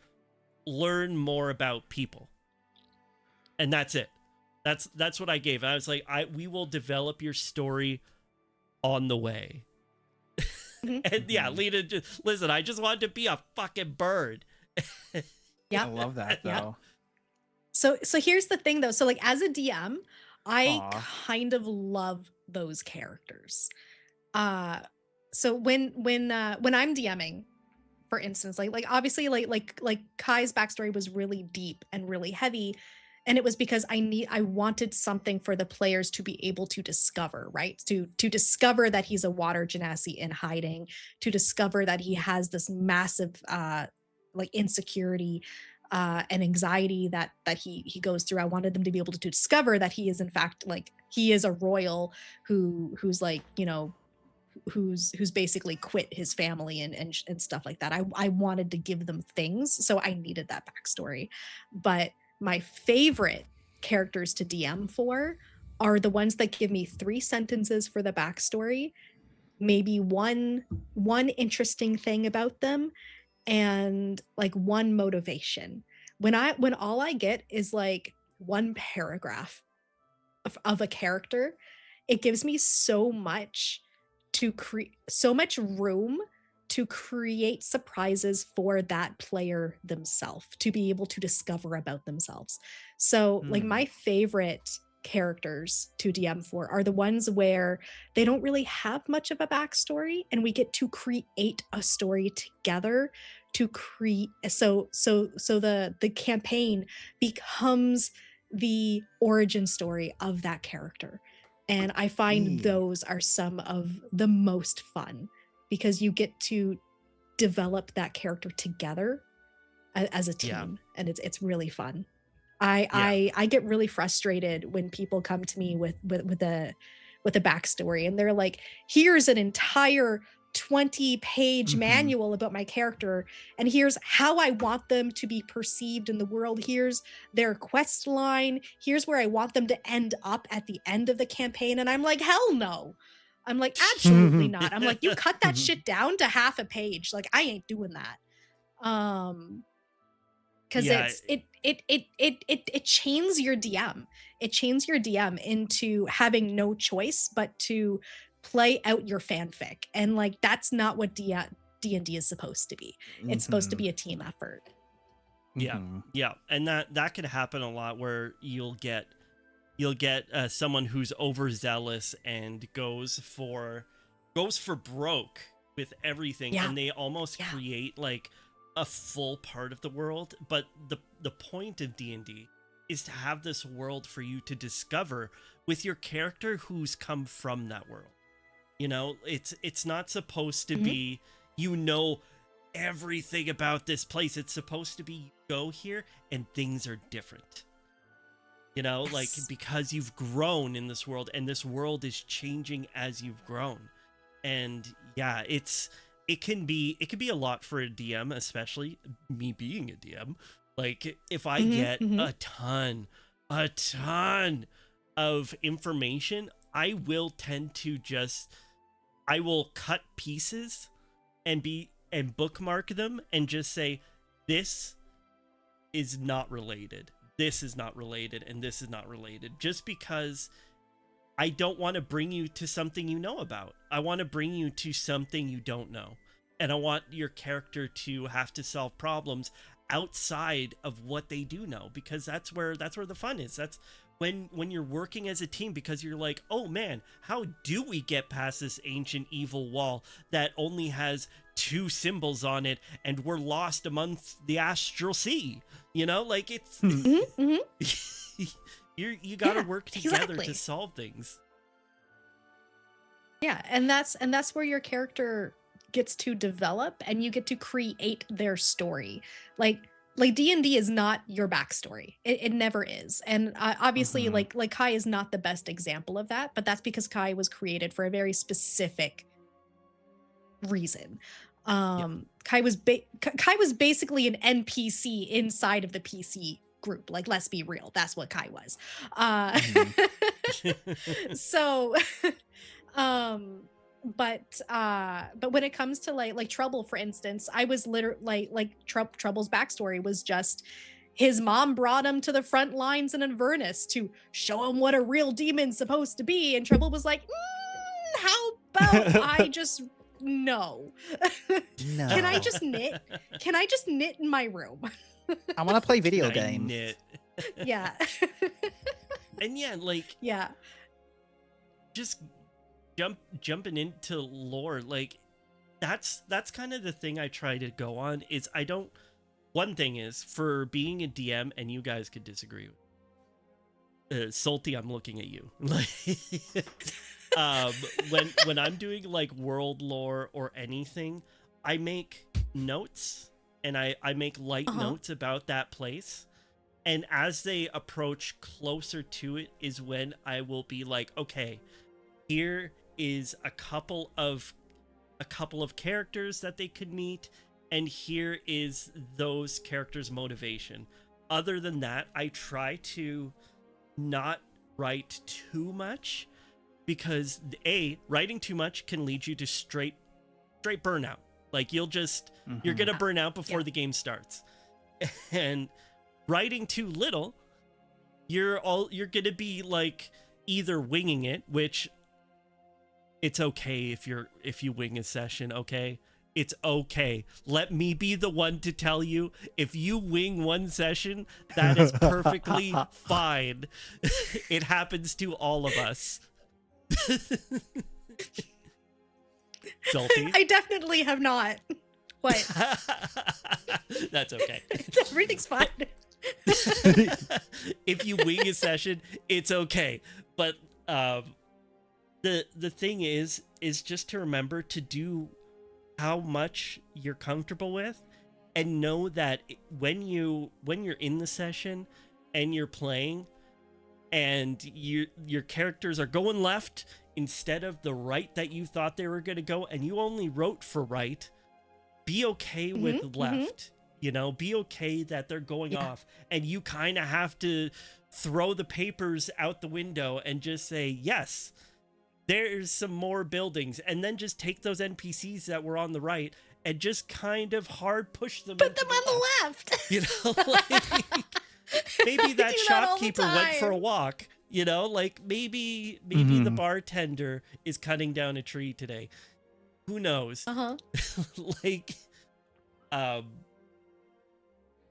learn more about people. And that's it. That's what I gave. I was like, we will develop your story on the way. And yeah, Lena, listen, I just wanted to be a fucking bird. Yeah. I love that though. So here's the thing though. So like as a DM, I Aw. kind of love those characters. So when I'm DMing, for instance, like obviously like Kai's backstory was really deep and really heavy, and it was because I wanted something for the players to be able to discover, right? To discover that he's a water genasi in hiding, to discover that he has this massive like insecurity and anxiety that he goes through. I wanted them to be able to discover that he is in fact like he is a royal who's like, you know, who's basically quit his family and stuff like that. I wanted to give them things, so I needed that backstory. But my favorite characters to DM for are the ones that give me 3 sentences for the backstory, maybe one interesting thing about them, and like one motivation. When all I get is like one paragraph of a character, it gives me so much to create, so much room to create surprises for that player themselves, to be able to discover about themselves. So like my favorite characters to DM for are the ones where they don't really have much of a backstory, and we get to create a story together to create so the campaign becomes the origin story of that character. And I find those are some of the most fun, because you get to develop that character together as a team, and it's really fun. I get really frustrated when people come to me with a backstory, and they're like, here's an entire 20-page manual about my character, and here's how I want them to be perceived in the world, here's their quest line, here's where I want them to end up at the end of the campaign. And I'm like, hell no. I'm like, absolutely not. I'm like, you cut that shit down to half a page. Like, I ain't doing that. Because it chains your DM. It chains your DM into having no choice but to play out your fanfic. And like, that's not what D&D is supposed to be. It's supposed to be a team effort. Yeah. And that could happen a lot, where you'll get someone who's overzealous and goes for broke with everything, and they almost create like a full part of the world. But the point of D&D is to have this world for you to discover with your character who's come from that world. You know, it's not supposed to be, you know, everything about this place. It's supposed to be, you go here and things are different. You know, like, because you've grown in this world, and this world is changing as you've grown. And yeah, it can be a lot for a DM, especially me being a DM. Like, if I get a ton of information, I will tend to I will cut pieces and bookmark them and just say, this is not related. This is not related, and this is not related, just because I don't want to bring you to something you know about. I want to bring you to something you don't know. And I want your character to have to solve problems outside of what they do know, because that's where the fun is. That's when you're working as a team, because you're like, oh man, how do we get past this ancient evil wall that only has 2 symbols on it, and we're lost amongst the astral sea? You know, like, it's you got to work together to solve things. Yeah, and that's where your character gets to develop, and you get to create their story. Like D&D is not your backstory. It never is. And obviously like Kai is not the best example of that, but that's because Kai was created for a very specific reason. Kai was basically an NPC inside of the PC group. Like, let's be real, that's what Kai was. So but when it comes to like Trouble, for instance, I was literally like Trouble's backstory was just, his mom brought him to the front lines in Inverness to show him what a real demon's supposed to be. And Trouble was like, how about I just no. No. Can I just knit? Can I just knit in my room? I want to play video Can I games. knit? Yeah. And yeah, like Yeah. just jumping into lore, like that's kind of the thing I try to go on is I don't. One thing is for being a DM, and you guys could disagree. Salty, I'm looking at you. When I'm doing like world lore or anything, I make notes and I make light notes about that place. And as they approach closer to it is when I will be like, okay, here is a couple of characters that they could meet, and here is those characters' motivation. Other than that, I try to not write too much, because writing too much can lead you to straight burnout. Like you're gonna burn out before the game starts. And writing too little, you're gonna be like either winging it, which it's okay if you wing a session, okay? It's okay. Let me be the one to tell you, if you wing one session, that is perfectly fine. It happens to all of us. Salty? I definitely have not. What? That's okay. Everything's fine. If you wing a session, it's okay. But the thing is just to remember to do how much you're comfortable with, and know that when you're in the session and you're playing and your characters are going left instead of the right that you thought they were going to go, and you only wrote for right, be okay with left. You know, be okay that they're going off, and you kind of have to throw the papers out the window and just say, yes, there's some more buildings, and then just take those NPCs that were on the right and just kind of hard push them. Put them on the left. You know, like maybe that shopkeeper went for a walk. You know, like maybe the bartender is cutting down a tree today. Who knows? Like,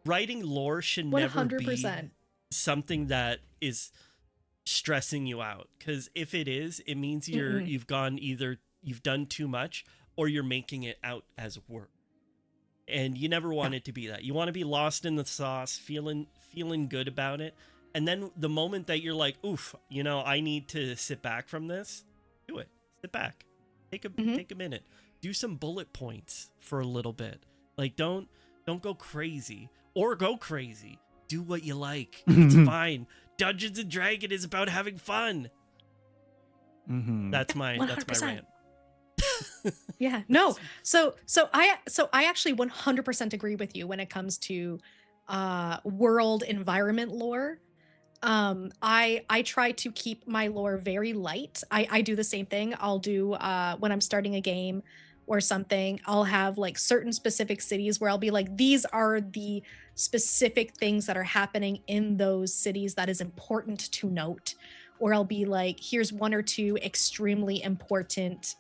writing lore should never 100%. be something that is stressing you out, because if it is, it means you've done too much, or you're making it out as work, and you never want it to be that. You want to be lost in the sauce, feeling good about it, and then the moment that you're like, oof, you know, I need to sit back from this, do it. Sit back, take a minute, do some bullet points for a little bit. Like don't go crazy, or go crazy. Do what you like. It's fine. Dungeons and Dragons is about having fun. That's my 100%. rant. Yeah, no. So I actually 100% agree with you when it comes to world environment lore. I try to keep my lore very light. I do the same thing. I'll do when I'm starting a game or something, I'll have like certain specific cities where I'll be like, these are the specific things that are happening in those cities that is important to note. Or I'll be like, here's one or two extremely important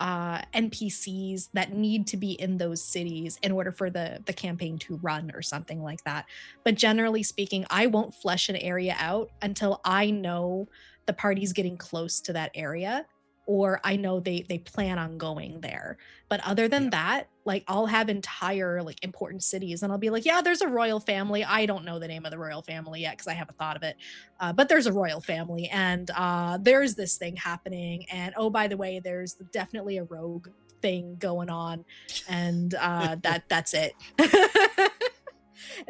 NPCs that need to be in those cities in order for the campaign to run or something like that. But generally speaking, I won't flesh an area out until I know the party's getting close to that area, or I know they plan on going there. But other than that, like I'll have entire like important cities, and I'll be like, yeah, there's a royal family. I don't know the name of the royal family yet because I haven't thought of it. But there's a royal family, and there's this thing happening. And oh, by the way, there's definitely a rogue thing going on, and that's it.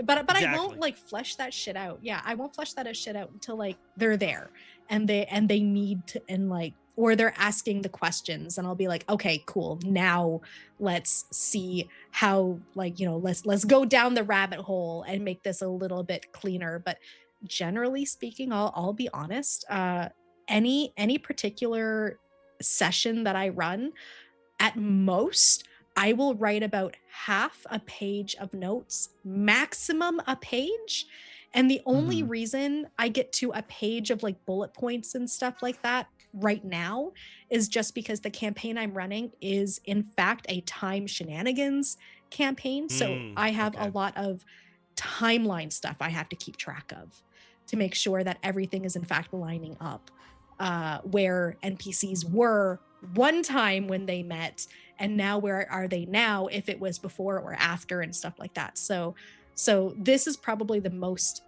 But Exactly. I won't like flesh that shit out. Yeah, I won't flesh that shit out until like they're there and they need to, and like, or they're asking the questions, and I'll be like, okay, cool. Now let's see how, like, you know, let's go down the rabbit hole and make this a little bit cleaner. But generally speaking, I'll be honest, any particular session that I run, at most I will write about half a page of notes, maximum a page. And the only reason I get to a page of like bullet points and stuff like that right now is just because the campaign I'm running is in fact a time shenanigans campaign. So I have a lot of timeline stuff I have to keep track of to make sure that everything is in fact lining up, where NPCs were one time when they met, and now where are they now if it was before or after and stuff like that. So this is probably the most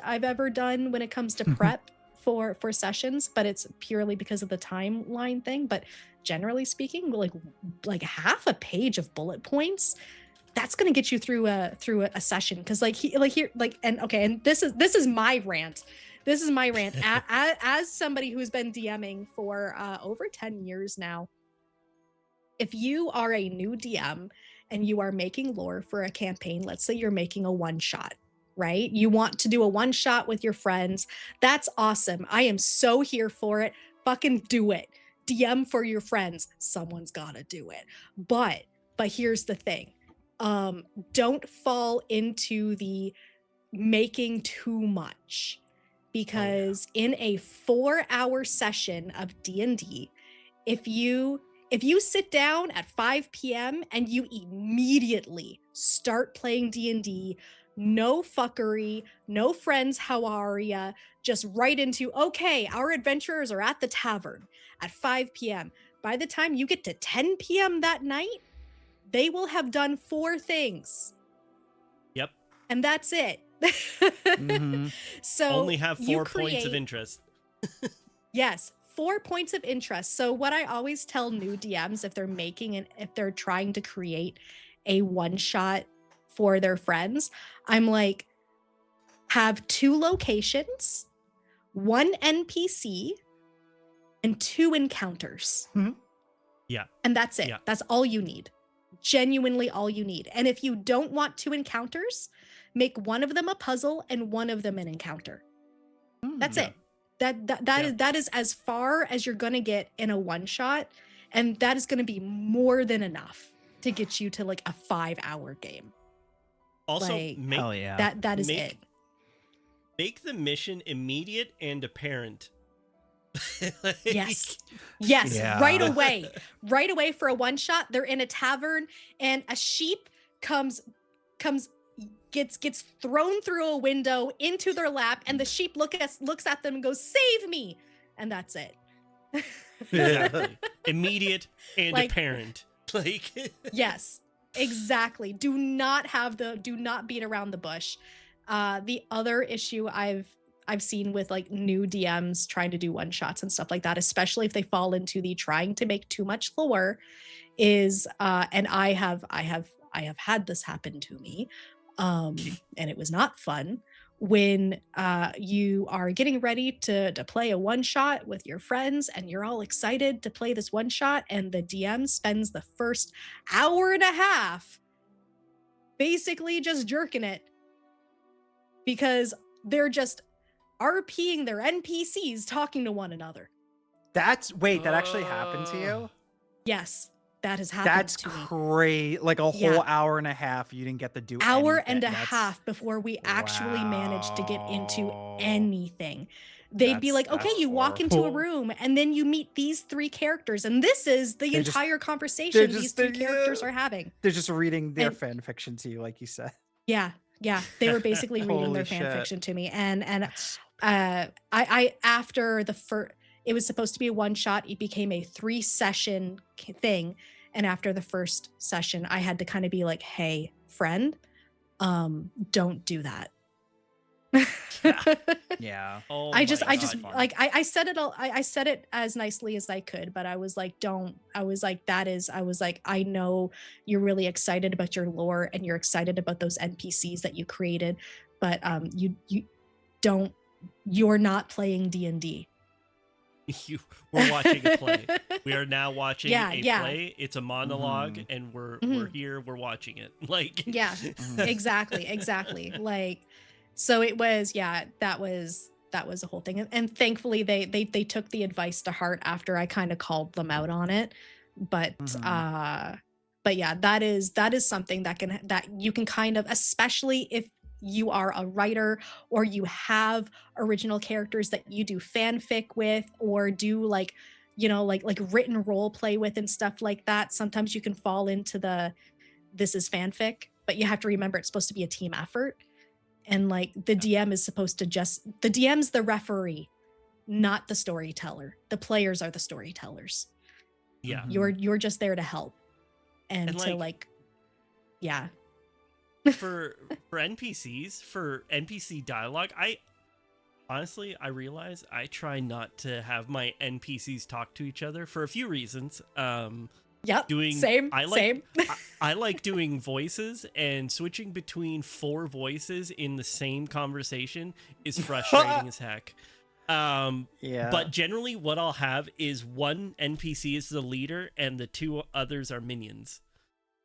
I've ever done when it comes to prep for sessions, but it's purely because of the timeline thing. But generally speaking, like half a page of bullet points, that's going to get you through a session. Because and this is my rant. This is my rant as somebody who's been DMing for over 10 years now. If you are a new DM and you are making lore for a campaign, let's say you're making a one shot, right? You want to do a one shot with your friends. That's awesome. I am so here for it. Fucking do it. DM for your friends. Someone's gotta do it. But here's the thing. Don't fall into the making too much, because in a 4-hour session of D&D, if you sit down at 5 p.m. and you immediately start playing D&D, no fuckery, no friends, how are ya, just right into, okay, our adventurers are at the tavern at 5 p.m. By the time you get to 10 p.m. that night, they will have done 4 things. Yep. And that's it. So only have 4 points of interest. Yes, 4 points of interest. So what I always tell new DMs if they're trying to create a one shot for their friends, I'm like, have 2 locations, 1 NPC, and 2 encounters. Yeah. And that's it. Yeah. That's all you need. Genuinely all you need. And if you don't want 2 encounters, make one of them a puzzle and one of them an encounter. That's it. That is as far as you're going to get in a one shot, and that is going to be more than enough to get you to like a 5-hour game. Also, like, hell yeah. That is it. Make the mission immediate and apparent. Yes. Yeah. Right away for a one shot. They're in a tavern and a sheep gets thrown through a window into their lap, and the sheep looks at them and goes, "Save me," and that's it. Exactly. Immediate and apparent. Like Yes, exactly. Do not beat around the bush. The other issue I've seen with like new DMs trying to do one shots and stuff like that, especially if they fall into the trying to make too much lore, is and I have had this happen to me, and it was not fun. When you are getting ready to play a one shot with your friends and you're all excited to play this one shot, and the DM spends the first hour and a half basically just jerking it because they're just RPing their NPCs talking to one another. That actually happened to you? Yes, that has happened to me. That's crazy. Like a whole hour and a half, you didn't get to do hour anything. and a half before we actually managed to get into anything. They'd be like, okay, you walk into a room and then you meet these 3 characters, and this is the entire conversation these 3 characters are having. They're just reading their fan fiction to you, like you said. Yeah, they were basically reading their fan fiction to me, and I after the first, it was supposed to be a one shot, it became a 3-session thing, and after the first session, I had to kind of be like, hey, friend, don't do that. Yeah. Oh I just God. I said it as nicely as I could, but I was like, I know you're really excited about your lore and you're excited about those NPCs that you created, but you're not playing D&D. We're watching a play. We are now watching a Yeah. play. It's a monologue, and we're here. We're watching it. Like exactly. Like, so it was that was a whole thing, and thankfully they took the advice to heart after I kind of called them out on it. But but yeah, that is something that you can kind of, especially if you are a writer or you have original characters that you do fanfic with or do like, you know, like written role play with and stuff like that. Sometimes you can fall into the this is fanfic, but you have to remember it's supposed to be a team effort. And like the DM is supposed to the DM's the referee, not the storyteller. The players are the storytellers. Yeah. You're just there to help and to like yeah. for NPCs, for NPC dialogue, I realize I try not to have my NPCs talk to each other for a few reasons. Yep. Same. I like doing voices, and switching between 4 voices in the same conversation is frustrating as heck. Yeah. But generally what I'll have is one NPC is the leader and the 2 others are minions.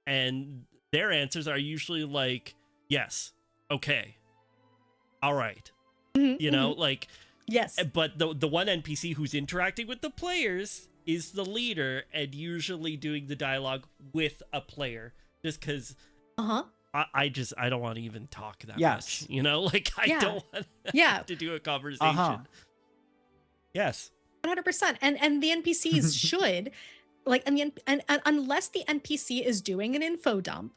And their answers are usually like, yes, okay, all right. You know, like, yes. But the one NPC who's interacting with the players is the leader and usually doing the dialogue with a player, just because I don't want to even talk that much, you know, like I don't want to have to do a conversation. Yes, 100%. And the NPCs should like, and unless the NPC is doing an info dump,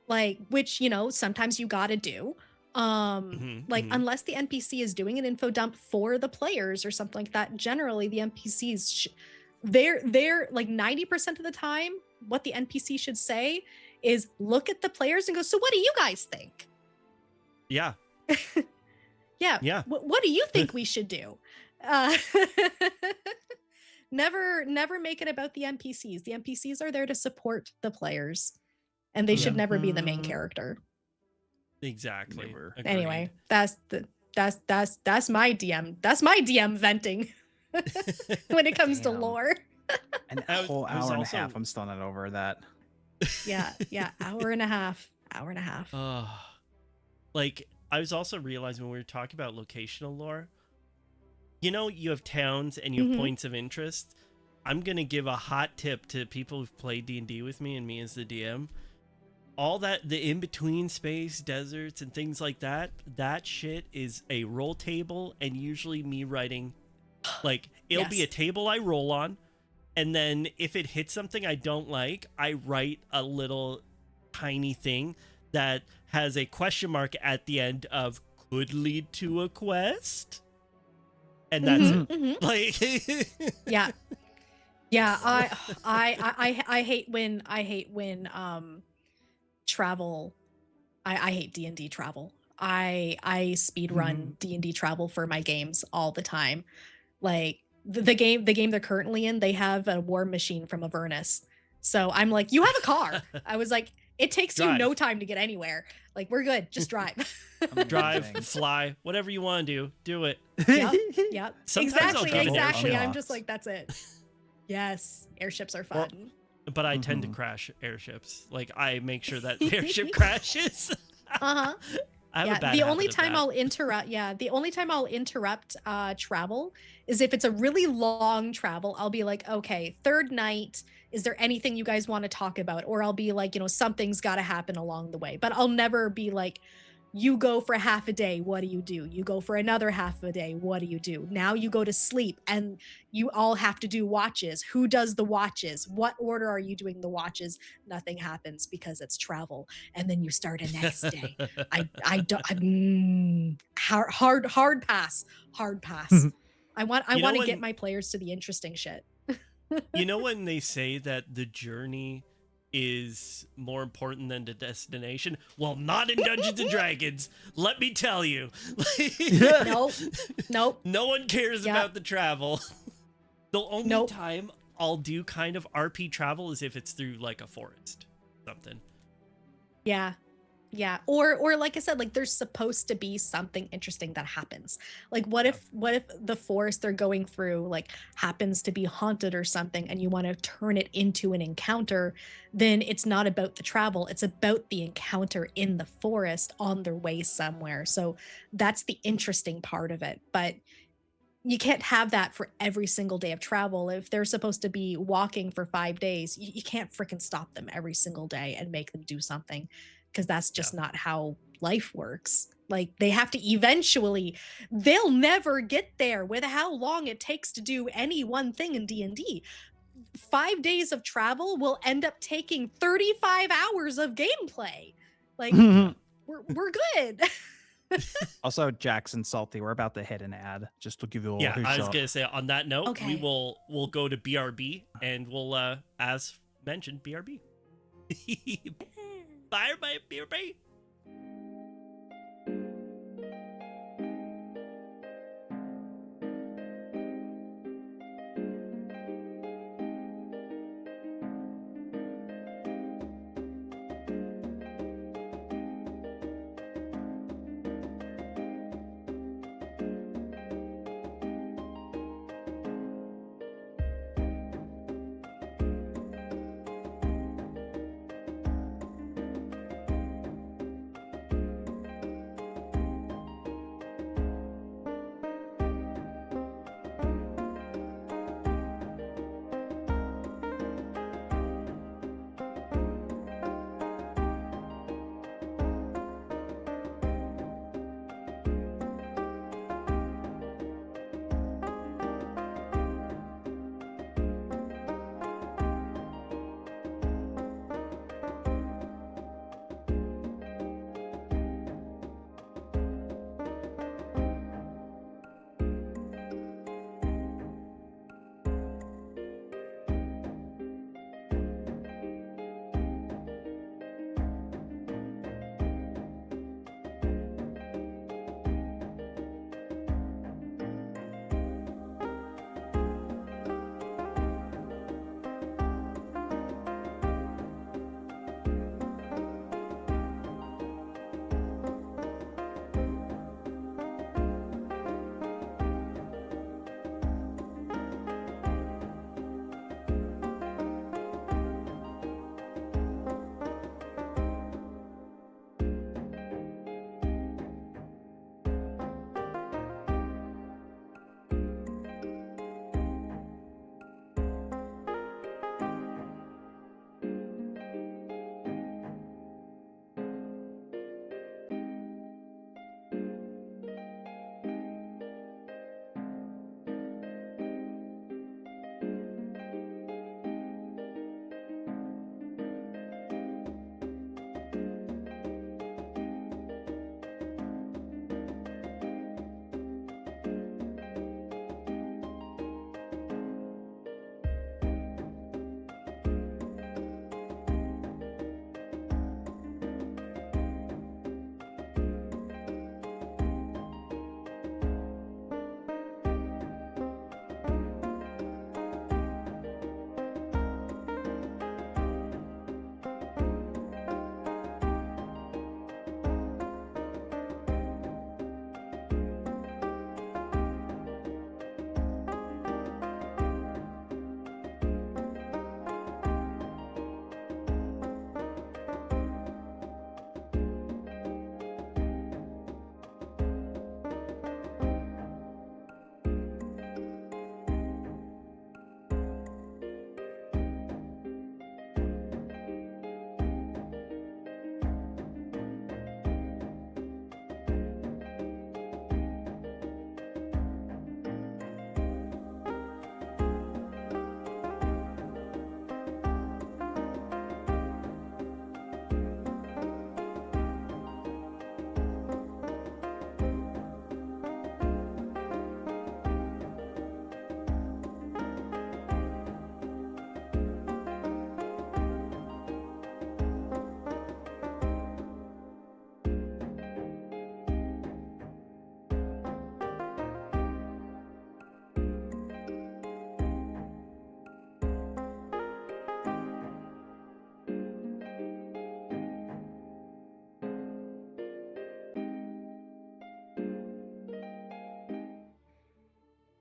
like, which, you know, sometimes you gotta do, unless the NPC is doing an info dump for the players or something like that, generally the NPCs they're like 90% of the time what the NPC should say is look at the players and go, so what do you guys think? Yeah. Yeah. What do you think we should do? Never make it about the NPCs. The NPCs are there to support the players, and they should never be the main character. Exactly. Anyway, that's my DM. That's my DM venting when it comes to lore. An whole hour and a half. I'm still not over that. Yeah, hour and a half. Like, I was also realizing when we were talking about locational lore, you know, you have towns and you have points of interest. I'm gonna give a hot tip to people who've played D&D with me and me as the DM. All that, the in-between space, deserts, and things like that, that shit is a roll table, and usually me writing, like, it'll be a table I roll on, and then if it hits something I don't like, I write a little tiny thing that has a question mark at the end of could lead to a quest, and that's it. Like, yeah. I hate when travel. I hate D&D travel. I speed run D&D travel for my games all the time. Like the game they're currently in, they have a war machine from Avernus. So I'm like, you have a car. I was like, it takes you no time to get anywhere. Like, we're good. Just drive. Drive, fly, whatever you want to do it. Yep. Sometimes Exactly. I'm just like, that's it. Yes. Airships are fun. But I tend to crash airships. Like, I make sure that the airship crashes. I have a bad the habit only of time that. the only time I'll interrupt travel is if it's a really long travel. I'll be like, okay, 3rd night, is there anything you guys want to talk about? Or I'll be like, you know, something's got to happen along the way. But I'll never be like, you go for half a day, what do you do? You go for another half a day, what do you do? Now you go to sleep and you all have to do watches. Who does the watches? What order are you doing the watches? Nothing happens because it's travel. And then you start a next day. Hard pass. I want to get my players to the interesting shit. You know when they say that the journey is more important than the destination? Well, not in Dungeons and Dragons. Let me tell you. Nope. No one cares about the travel. The only time I'll do kind of RP travel is if it's through like a forest, something. Yeah. Or like I said, like there's supposed to be something interesting that happens. Like what if the forest they're going through like happens to be haunted or something and you want to turn it into an encounter, then it's not about the travel, it's about the encounter in the forest on their way somewhere. So that's the interesting part of it. But you can't have that for every single day of travel. If they're supposed to be walking for 5 days, you can't freaking stop them every single day and make them do something, because that's just not how life works. Like, they have to eventually, they'll never get there with how long it takes to do any one thing in D&D. 5 days of travel will end up taking 35 hours of gameplay. Like, we're good. Also, Jackson Salty, we're about to hit an ad. Just to give you a little I was shot. gonna say, on that note, Okay. we'll go to BRB and we'll as mentioned, BRB. Bye everybody, BRB.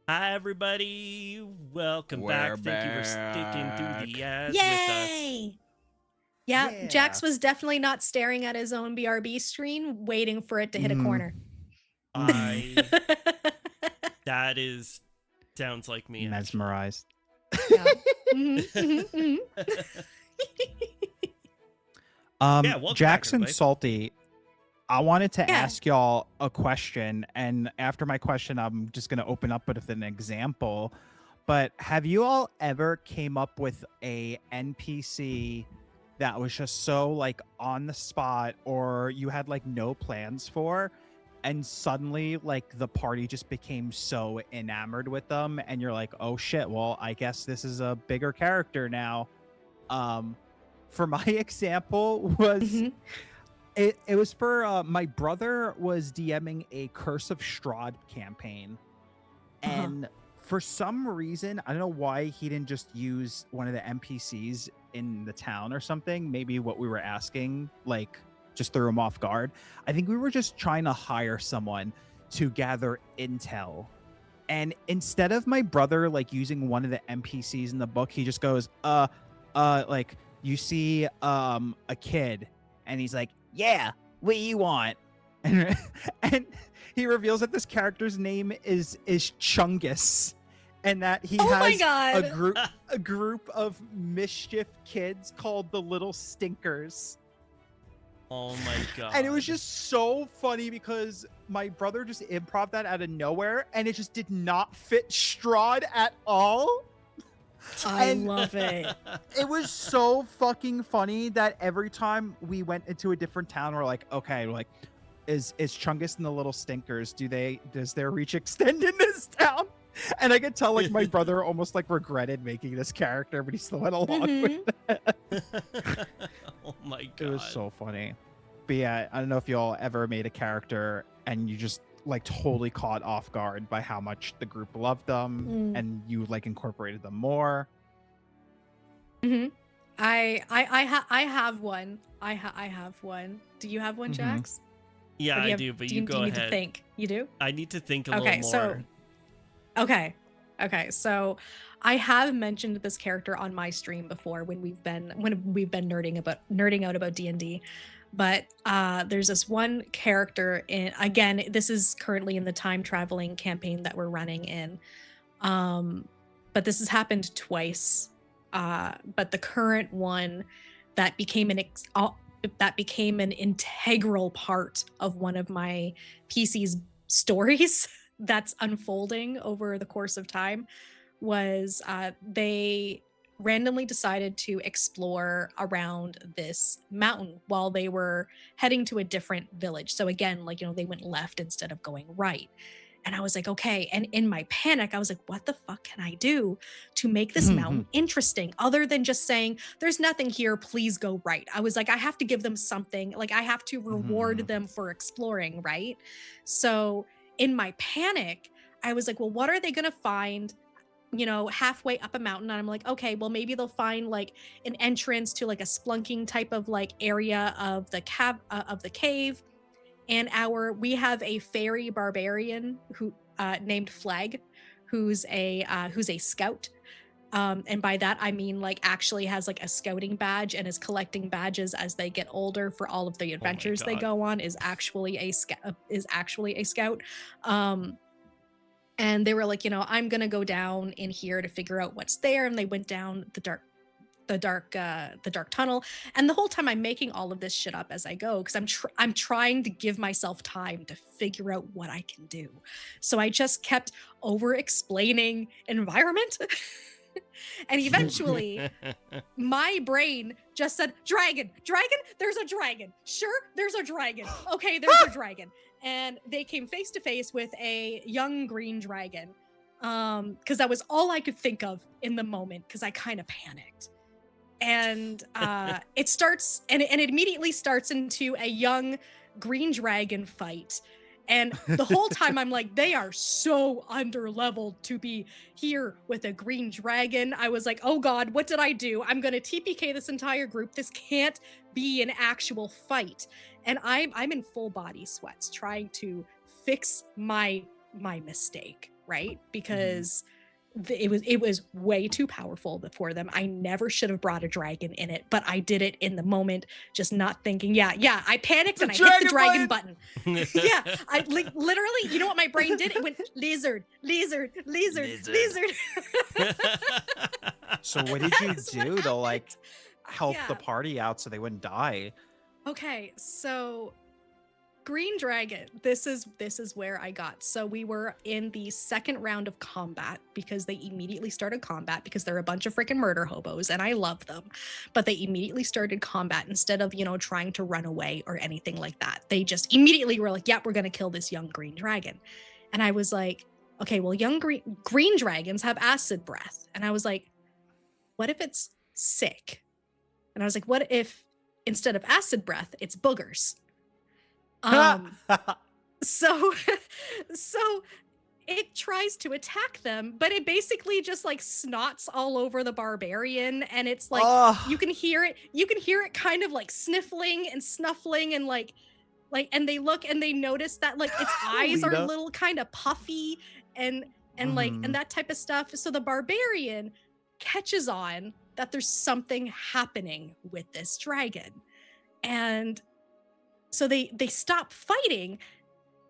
Hi, everybody. Welcome back. Thank you for sticking through the ads with us. Yay! Yeah, Jax was definitely not staring at his own BRB screen, waiting for it to hit a corner. I That sounds like me. Mesmerized. Yeah. Mhm. Yeah, welcome back, Jackson everybody. Salty, I wanted to Yeah. ask y'all a question, and after my question, I'm just going to open up with an example. But have you all ever came up with a NPC that was just so like on the spot, or you had like no plans for, and suddenly like the party just became so enamored with them, and you're like, oh shit, well, I guess this is a bigger character now. For my example was Mhm. it was for my brother was DMing a Curse of Strahd campaign, Uh-huh. and for some reason, I don't know why he didn't just use one of the NPCs in the town or something. Maybe what we were asking like just threw him off guard. I think we were just trying to hire someone to gather intel, and instead of my brother like using one of the NPCs in the book, he just goes like, you see a kid, and he's like, yeah, what do you want? And he reveals that this character's name is Chungus, and that he Oh my has god. a group of mischief kids called the Little Stinkers. Oh my god. And it was just so funny because my brother just improv that out of nowhere, and it just did not fit Strahd at all. I And- love it. It was so fucking funny that every time we went into a different town, we're like, okay, like, is Chungus and the Little Stinkers, does their reach extend in this town? And I could tell like my brother almost like regretted making this character, but he still went along with it. Oh my god. It was so funny. But yeah, I don't know if y'all ever made a character and you just like totally caught off guard by how much the group loved them Mm. and you like incorporated them more. Mhm. I have one. I have one. Do you have one, Mhm. Jax? Yeah, Or I have- do, but do you do go you need ahead. to think? You do? I need to think a Okay, little so- more. Okay, so I have mentioned this character on my stream before when we've been nerding out about D&D. But there's this one character again, this is currently in the time traveling campaign that we're running in. But this has happened twice. But the current one that became an integral part of one of my PC's stories that's unfolding over the course of time was they randomly decided to explore around this mountain while they were heading to a different village. So again, like, they went left instead of going right. And I was like, okay. And in my panic, I was like, what the fuck can I do to make this mountain interesting other than just saying, there's nothing here, please go right? I was like, I have to give them something. Like, I have to reward them for exploring, right? So in my panic, I was like, well, what are they going to find, halfway up a mountain? And I'm like, okay, well, maybe they'll find like an entrance to like a splunking type of like area of the cave. And we have a fairy barbarian who named Flag, who's a scout. And by that I mean like actually has like a scouting badge and is collecting badges as they get older for all of the adventures they God. go on. Is actually a scout. And they were like, I'm gonna go down in here to figure out what's there. And they went down the dark tunnel. And the whole time I'm making all of this shit up as I go, because I'm trying to give myself time to figure out what I can do. So I just kept over explaining environment. And eventually my brain just said, dragon, there's a dragon. Sure, there's a dragon. Okay, there's a dragon. And they came face to face with a young green dragon. Because that was all I could think of in the moment, because I kind of panicked. And it starts, and it immediately starts into a young green dragon fight. And the whole time I'm like, they are so under-leveled to be here with a green dragon. I was like, oh God, what did I do? I'm going to TPK this entire group. This can't be an actual fight. And I'm in full body sweats trying to fix my mistake, right? Because it was way too powerful for them. I never should have brought a dragon in it, but I did it in the moment, just not thinking. Yeah, I panicked and I hit the dragon button. Yeah, I literally, you know what my brain did? It went lizard. So what did you That's what do to like happened. help the Yeah. party out so they wouldn't die? Okay, so Green Dragon, this is where I got. So we were in the second round of combat because they immediately started combat because they're a bunch of freaking murder hobos and I love them. But they immediately started combat instead of, trying to run away or anything like that. They just immediately were like, "Yeah, we're going to kill this young green dragon." And I was like, "Okay, well, young green dragons have acid breath." And I was like, "What if it's sick?" And I was like, "What if instead of acid breath, it's boogers?" So it tries to attack them, but it basically just like snots all over the barbarian, and it's like you can hear it kind of like sniffling and snuffling and like and they look and they notice that like its eyes are a Lita. little kind of puffy and like Mhm. and that type of stuff. So the barbarian catches on that there's something happening with this dragon. And so they stop fighting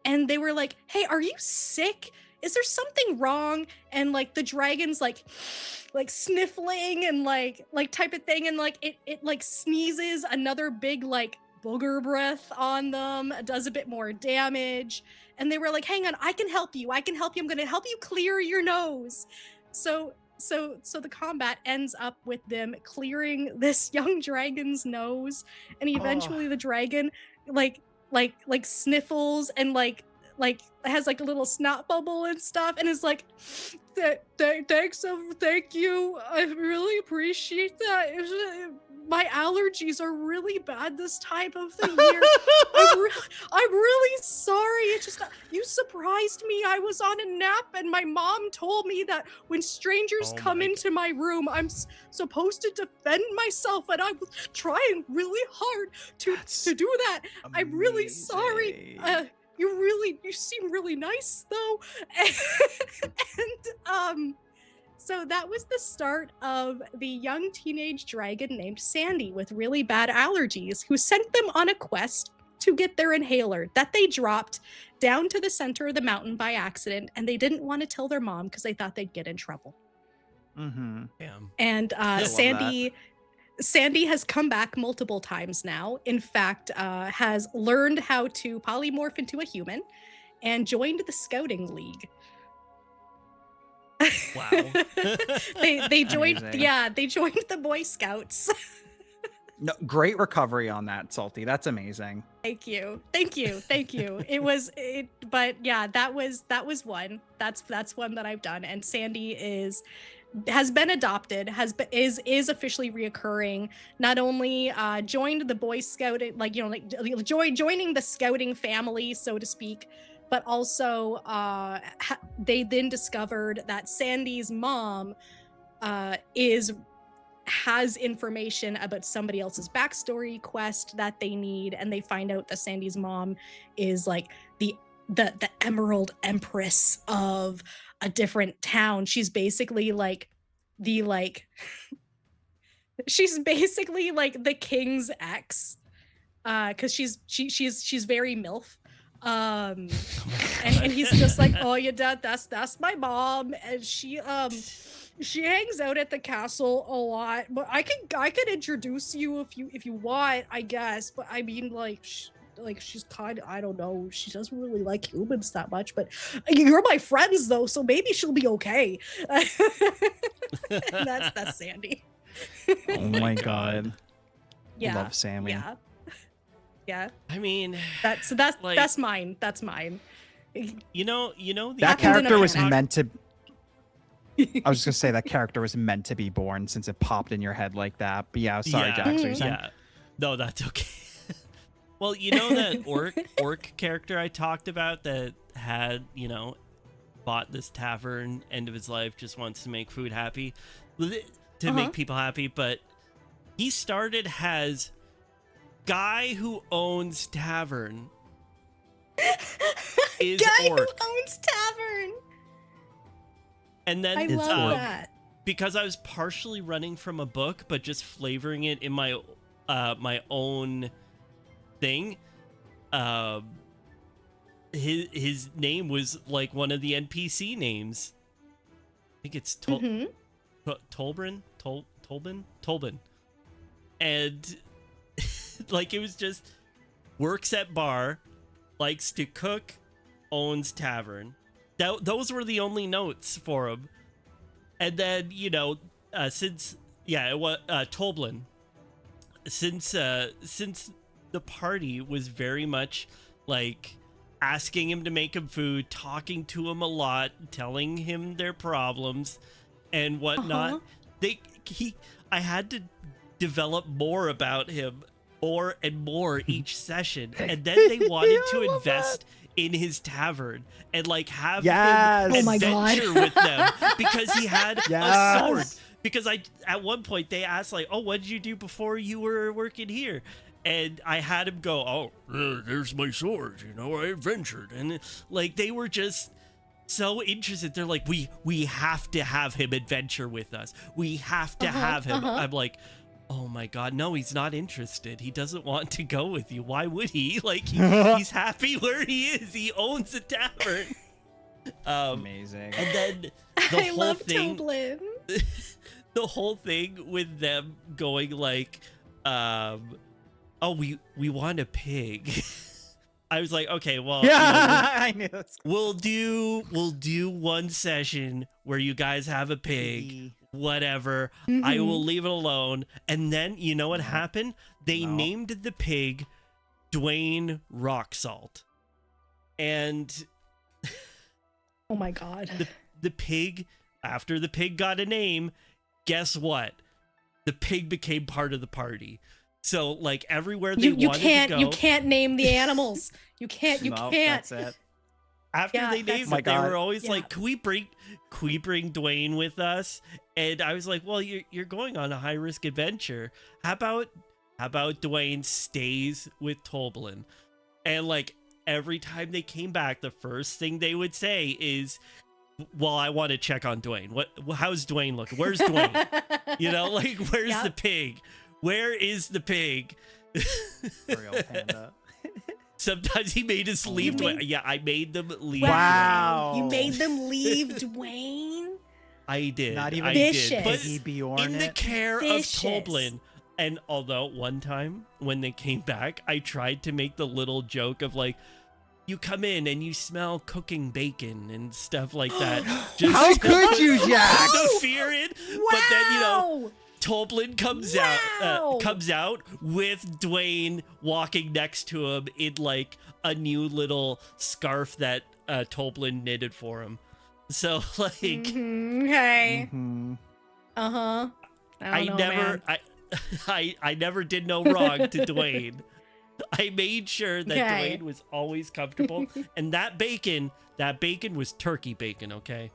and they were like, "Hey, are you sick? Is there something wrong?" And like the dragon's like sniffling and like type of thing, and like it like sneezes another big like booger breath on them, does a bit more damage. And they were like, "Hang on, I can help you. I'm gonna help you clear your nose." So the combat ends up with them clearing this young dragon's nose, and eventually the dragon like sniffles and like has like a little snot bubble and stuff, and is like, thank you, I really appreciate that. My allergies are really bad this time of the year. I'm really sorry. It's just you surprised me. I was on a nap and my mom told me that when strangers Oh come my into my room, I'm supposed to defend myself, and I was trying really hard to do that. I'm really sorry. Amazing. You seem really nice though. And so that was the start of the young teenage dragon named Sandy with really bad allergies, who sent them on a quest to get their inhaler that they dropped down to the center of the mountain by accident, and they didn't want to tell their mom because they thought they'd get in trouble. Mm-hmm. Damn. And love Sandy has come back multiple times now. In fact, has learned how to polymorph into a human and joined the scouting league. Wow. they joined Amazing. they joined the Boy Scouts. No, great recovery on that, Salty. That's amazing. Thank you. But yeah, that was one. That's one that I've done. And Sandy has been adopted, is officially reoccurring. Not only joined the Boy Scout, joining the scouting family, so to speak, but also they then discovered that Sandy's mom has information about somebody else's backstory quest that they need, and they find out that Sandy's mom is like the Emerald Empress of a different town. She's basically like she's basically like the king's ex, because she's very MILF. And he's just like, "Oh, your dad, that's my mom, and she hangs out at the castle a lot, but I could introduce you if you want, I guess. But I mean, she's kind of, I don't know, she doesn't really like humans that much, but you're my friends though, so maybe she'll be okay." And that's Sandy. Oh my god. Yeah. Love Sammy. Yeah. I mean, That's mine. That's mine. you know the That Happened in a character was panic. meant to. I was just gonna say that character was meant to be born since it popped in your head like that. But yeah, sorry, Yeah, Jax. What are you saying? Yeah. No, that's okay. Well, you know that orc character I talked about that had, bought this tavern, end of his life, just wants to make food happy, to make people happy, but he started as guy who owns tavern is Guy orc. who owns tavern. And then I love that. because I was partially running from a book, but just flavoring it in my my own thing. His name was like one of the NPC names. I think it's Tolbin, and like it was just works at bar, likes to cook, owns tavern. Those were the only notes for him. And then since it was Tolblin, since the party was very much like asking him to make him food, talking to him a lot, telling him their problems and whatnot. I had to develop more about him, more and more each session, and then they wanted to invest in his tavern and like have him adventure with them because he had a sword. Because at one point they asked like, "Oh, what did you do before you were working here?" And I had him go, "Oh, there's my sword. I adventured." And like they were just so interested. They're like, "We have to have him adventure with us. We have to have him." I'm like, "Oh my God, no, he's not interested. He doesn't want to go with you. Why would he? Like he's happy where he is. He owns a tavern." Amazing. And then the I whole love thing. Toblin. The whole thing with them going like, "Oh, we want a pig." I was like, okay, well, I knew this. we'll do one session where you guys have a pig, whatever. I will leave it alone. And then you know what happened? They named the pig Dwayne Rock Salt. And Oh my God. the pig, after the pig got a name, guess what? The pig became part of the party. So like everywhere they wanted to go, you can't name the animals. You can't. That's it. after Yeah, they that's- named My it, they God. were always Yeah. like, can we bring Dwayne with us? And I was like, well, you're going on a high risk adventure. How about Dwayne stays with Tolblin? And like every time they came back, the first thing they would say is, well, I want to check on Dwayne. How's Dwayne looking? Where's Dwayne? Like where's Yep. the pig? Where is the pig? Real panda. Sometimes he made us leave made- Dwayne. Yeah, I made them leave Wow. You made them leave Dwayne? I did. Not even I Vicious. did. But Piggy Bjorn in the it. care Vicious. of Tolblin. And although one time when they came back, I tried to make the little joke of like, you come in and you smell cooking bacon and stuff like that. Just How to could put you, Jack? the fear in. But then, Wow! Tolblin comes Wow. out with Dwayne walking next to him in like a new little scarf that Tolblin knitted for him. So like Okay. Mhm. Uh-huh. I don't know, never man. I never did no wrong to Dwayne. I made sure that Okay. Dwayne was always comfortable, and that bacon was turkey bacon, okay?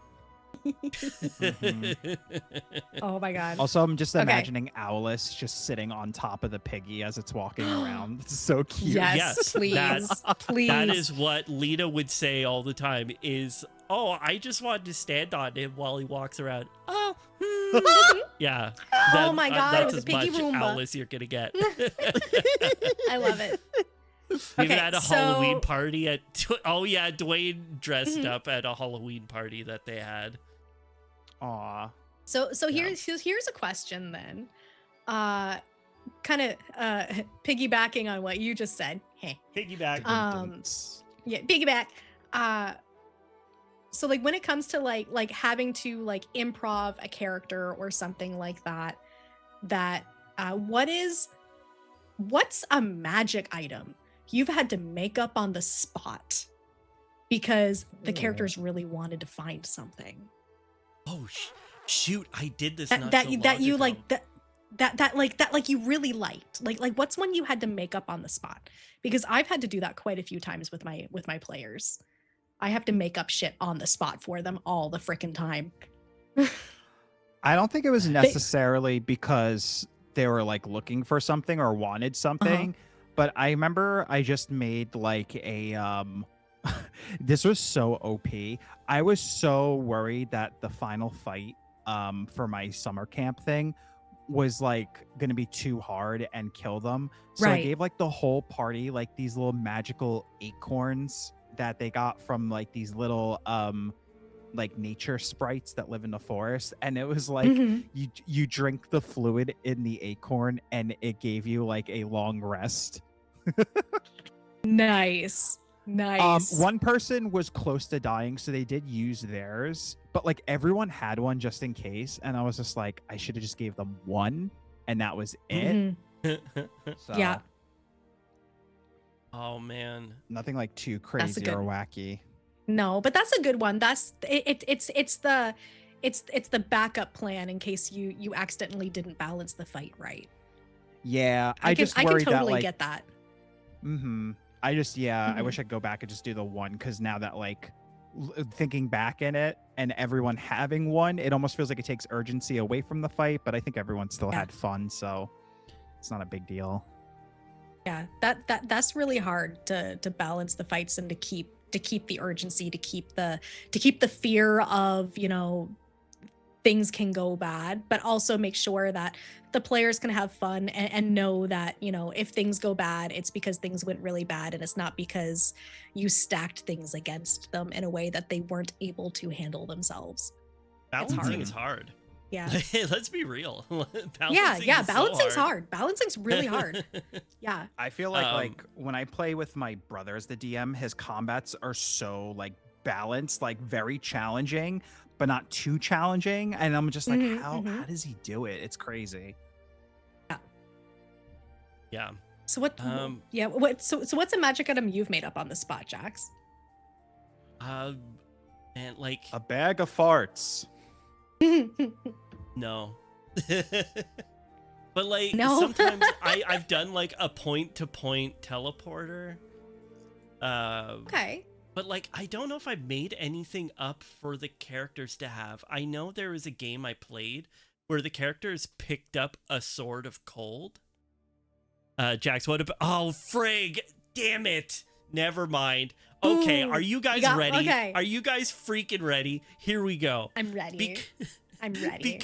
Oh my God. Also, I'm just Okay. imagining Owlus just sitting on top of the piggy as it's walking around. It's so cute. Yes, Yes, please. Please. That is what Lita would say all the time is, oh, I just wanted to stand on him while he walks around. Oh, yeah. Oh my God, it That's was a as piggy much Roomba. Alice you're gonna get. I love it. We even Okay, had a so- Halloween party at. Oh yeah, Dwayne dressed Mhm. up at a Halloween party that they had. Aw. So Yeah. here's a question then. Kind of piggybacking on what you just said. Hey. Piggyback. Yeah, piggyback. So like when it comes to like having to like improv a character or something like that, what's a magic item you've had to make up on the spot because the characters really wanted to find something Oh shoot! I did this. that not that so you long that you ago. like that you really liked like what's one you had to make up on the spot, because I've had to do that quite a few times with my players. I have to make up shit on the spot for them all the frickin' time. I don't think it was necessarily because they were like looking for something or wanted something, but I remember I just made like a This was so OP. I was so worried that the final fight for my summer camp thing was like gonna be too hard and kill them. So I Right. gave like the whole party like these little magical acorns that they got from like these little like nature sprites that live in the forest, and it was like Mhm. you drink the fluid in the acorn and it gave you like a long rest. Nice. Nice. One person was close to dying, so they did use theirs, but like everyone had one just in case, and I was just like, I should have just gave them one, and that was it. Mhm. So, Yeah. Oh man. nothing like too That's a crazy good- or wacky. No, but that's a good one. That's it's the backup plan in case you accidentally didn't balance the fight right. Yeah, I I can just I worried can totally that like, get that. I just I Mhm. wish I'd go back and just do the one, because now that like thinking back in it and everyone having one, it almost feels like it takes urgency away from the fight. But I think everyone still Yeah. had fun, so it's not a big deal. Yeah, that's really hard to balance the fights and to keep the urgency, to keep the fear of, things can go bad, but also make sure that the players can have fun and know that, if things go bad, it's because things went really bad and it's not because you stacked things against them in a way that they weren't able to handle themselves. Balancing is hard. Yeah. Let's be real. Yeah, Balancing yeah, is so balancing's hard. Balancing's really hard. Yeah. I feel like Um, when I play with my brother as the DM, his combats are so like balanced, like very challenging, but not too challenging. And I'm just like, Mhm, how mhm. does he do it? It's crazy. Yeah. So what so what's a magic item you've made up on the spot, Jax? And like A bag of farts. no. But like No. sometimes I've done like a point to point teleporter. Okay. But like I don't know if I made anything up for the characters to have. I know there was a game I played where the characters picked up a sword of cold. Jax, what about frig, damn it. Never mind. Okay, Ooh, are you guys ready? okay. Are you guys freaking ready? Here we go. I'm ready. I'm ready.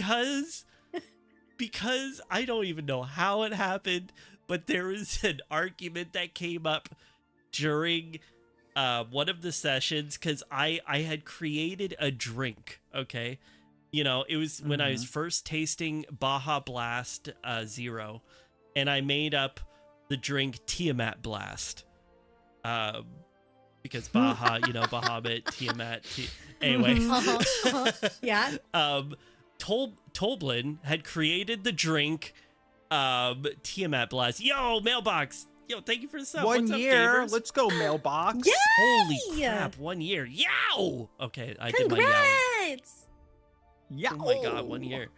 Because I don't even know how it happened, but there was an argument that came up during one of the sessions because I had created a drink. Okay, it was when I was first tasting Baja Blast Zero, and I made up the drink Tiamat Blast. Because Baja, Bahamut, Tiamat. Anyway. Yeah. Toblin had created the drink Tiamat Blast. Yo, mailbox. Yo, thank you for the sub. What's up, gamers? Let's go, mailbox. Yeah. Holy Yay! crap, 1 year. Yow! Okay, I did my yowing. Congrats! Yeah. Oh my god, 1 year.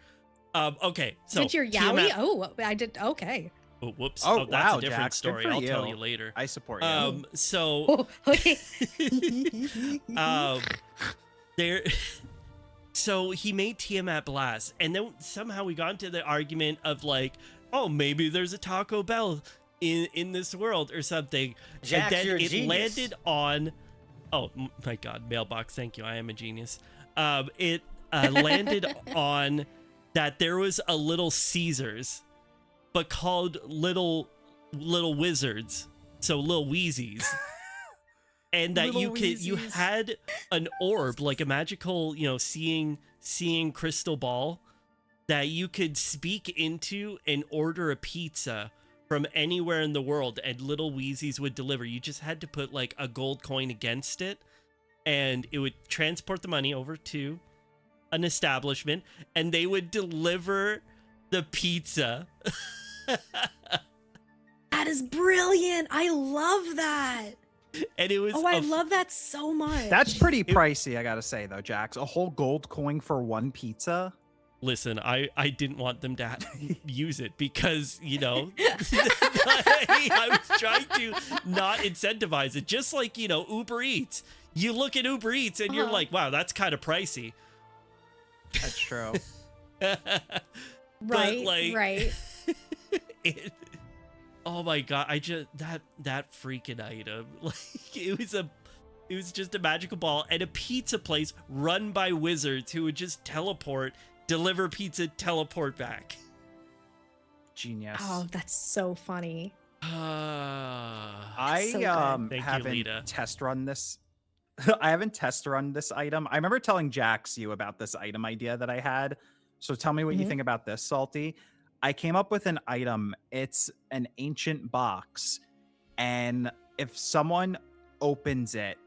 Okay, so Did your yowie? Tiamat- Oh, I did. Okay. Oh, whoops. Oh, That's wow, a different Jax, good story. for I'll tell you. you later. I support you. So Oh, okay. there so he made Tiamat Blast, and then somehow we got into the argument of like, oh, maybe there's a Taco Bell in this world or something. Jax, and then you're a it genius. landed on my god, mailbox, thank you, I am a genius. It landed on that there was a Little Caesars, but called Little Wizards, so Little Wheezies. And that Little you Wheezies. had an orb, like a magical, seeing crystal ball that you could speak into and order a pizza from anywhere in the world, and Little Wheezies would deliver. You just had to put like a gold coin against it, and it would transport the money over to an establishment, and they would deliver the pizza. That is brilliant. I love that. And it was I love that so much. That's pretty pricey, I gotta say, though, Jax. A whole gold coin for one pizza? Listen, I didn't want them to use it because, I was trying to not incentivize it. Just like, Uber Eats. You look at Uber Eats and you're like, wow, that's kind of pricey. That's true. right. like- right. Oh my god, I just that freaking item. Like it was It was just a magical ball and a pizza place run by wizards who would just teleport, deliver pizza, teleport back. Genius. Oh, that's so funny. I so good. Thank you, haven't Lita. test run this. I haven't test run this item. I remember telling Jax you about this item idea that I had. So tell me what you Mhm. think about this, Salty. I came up with an item. It's an ancient box, and if someone opens it,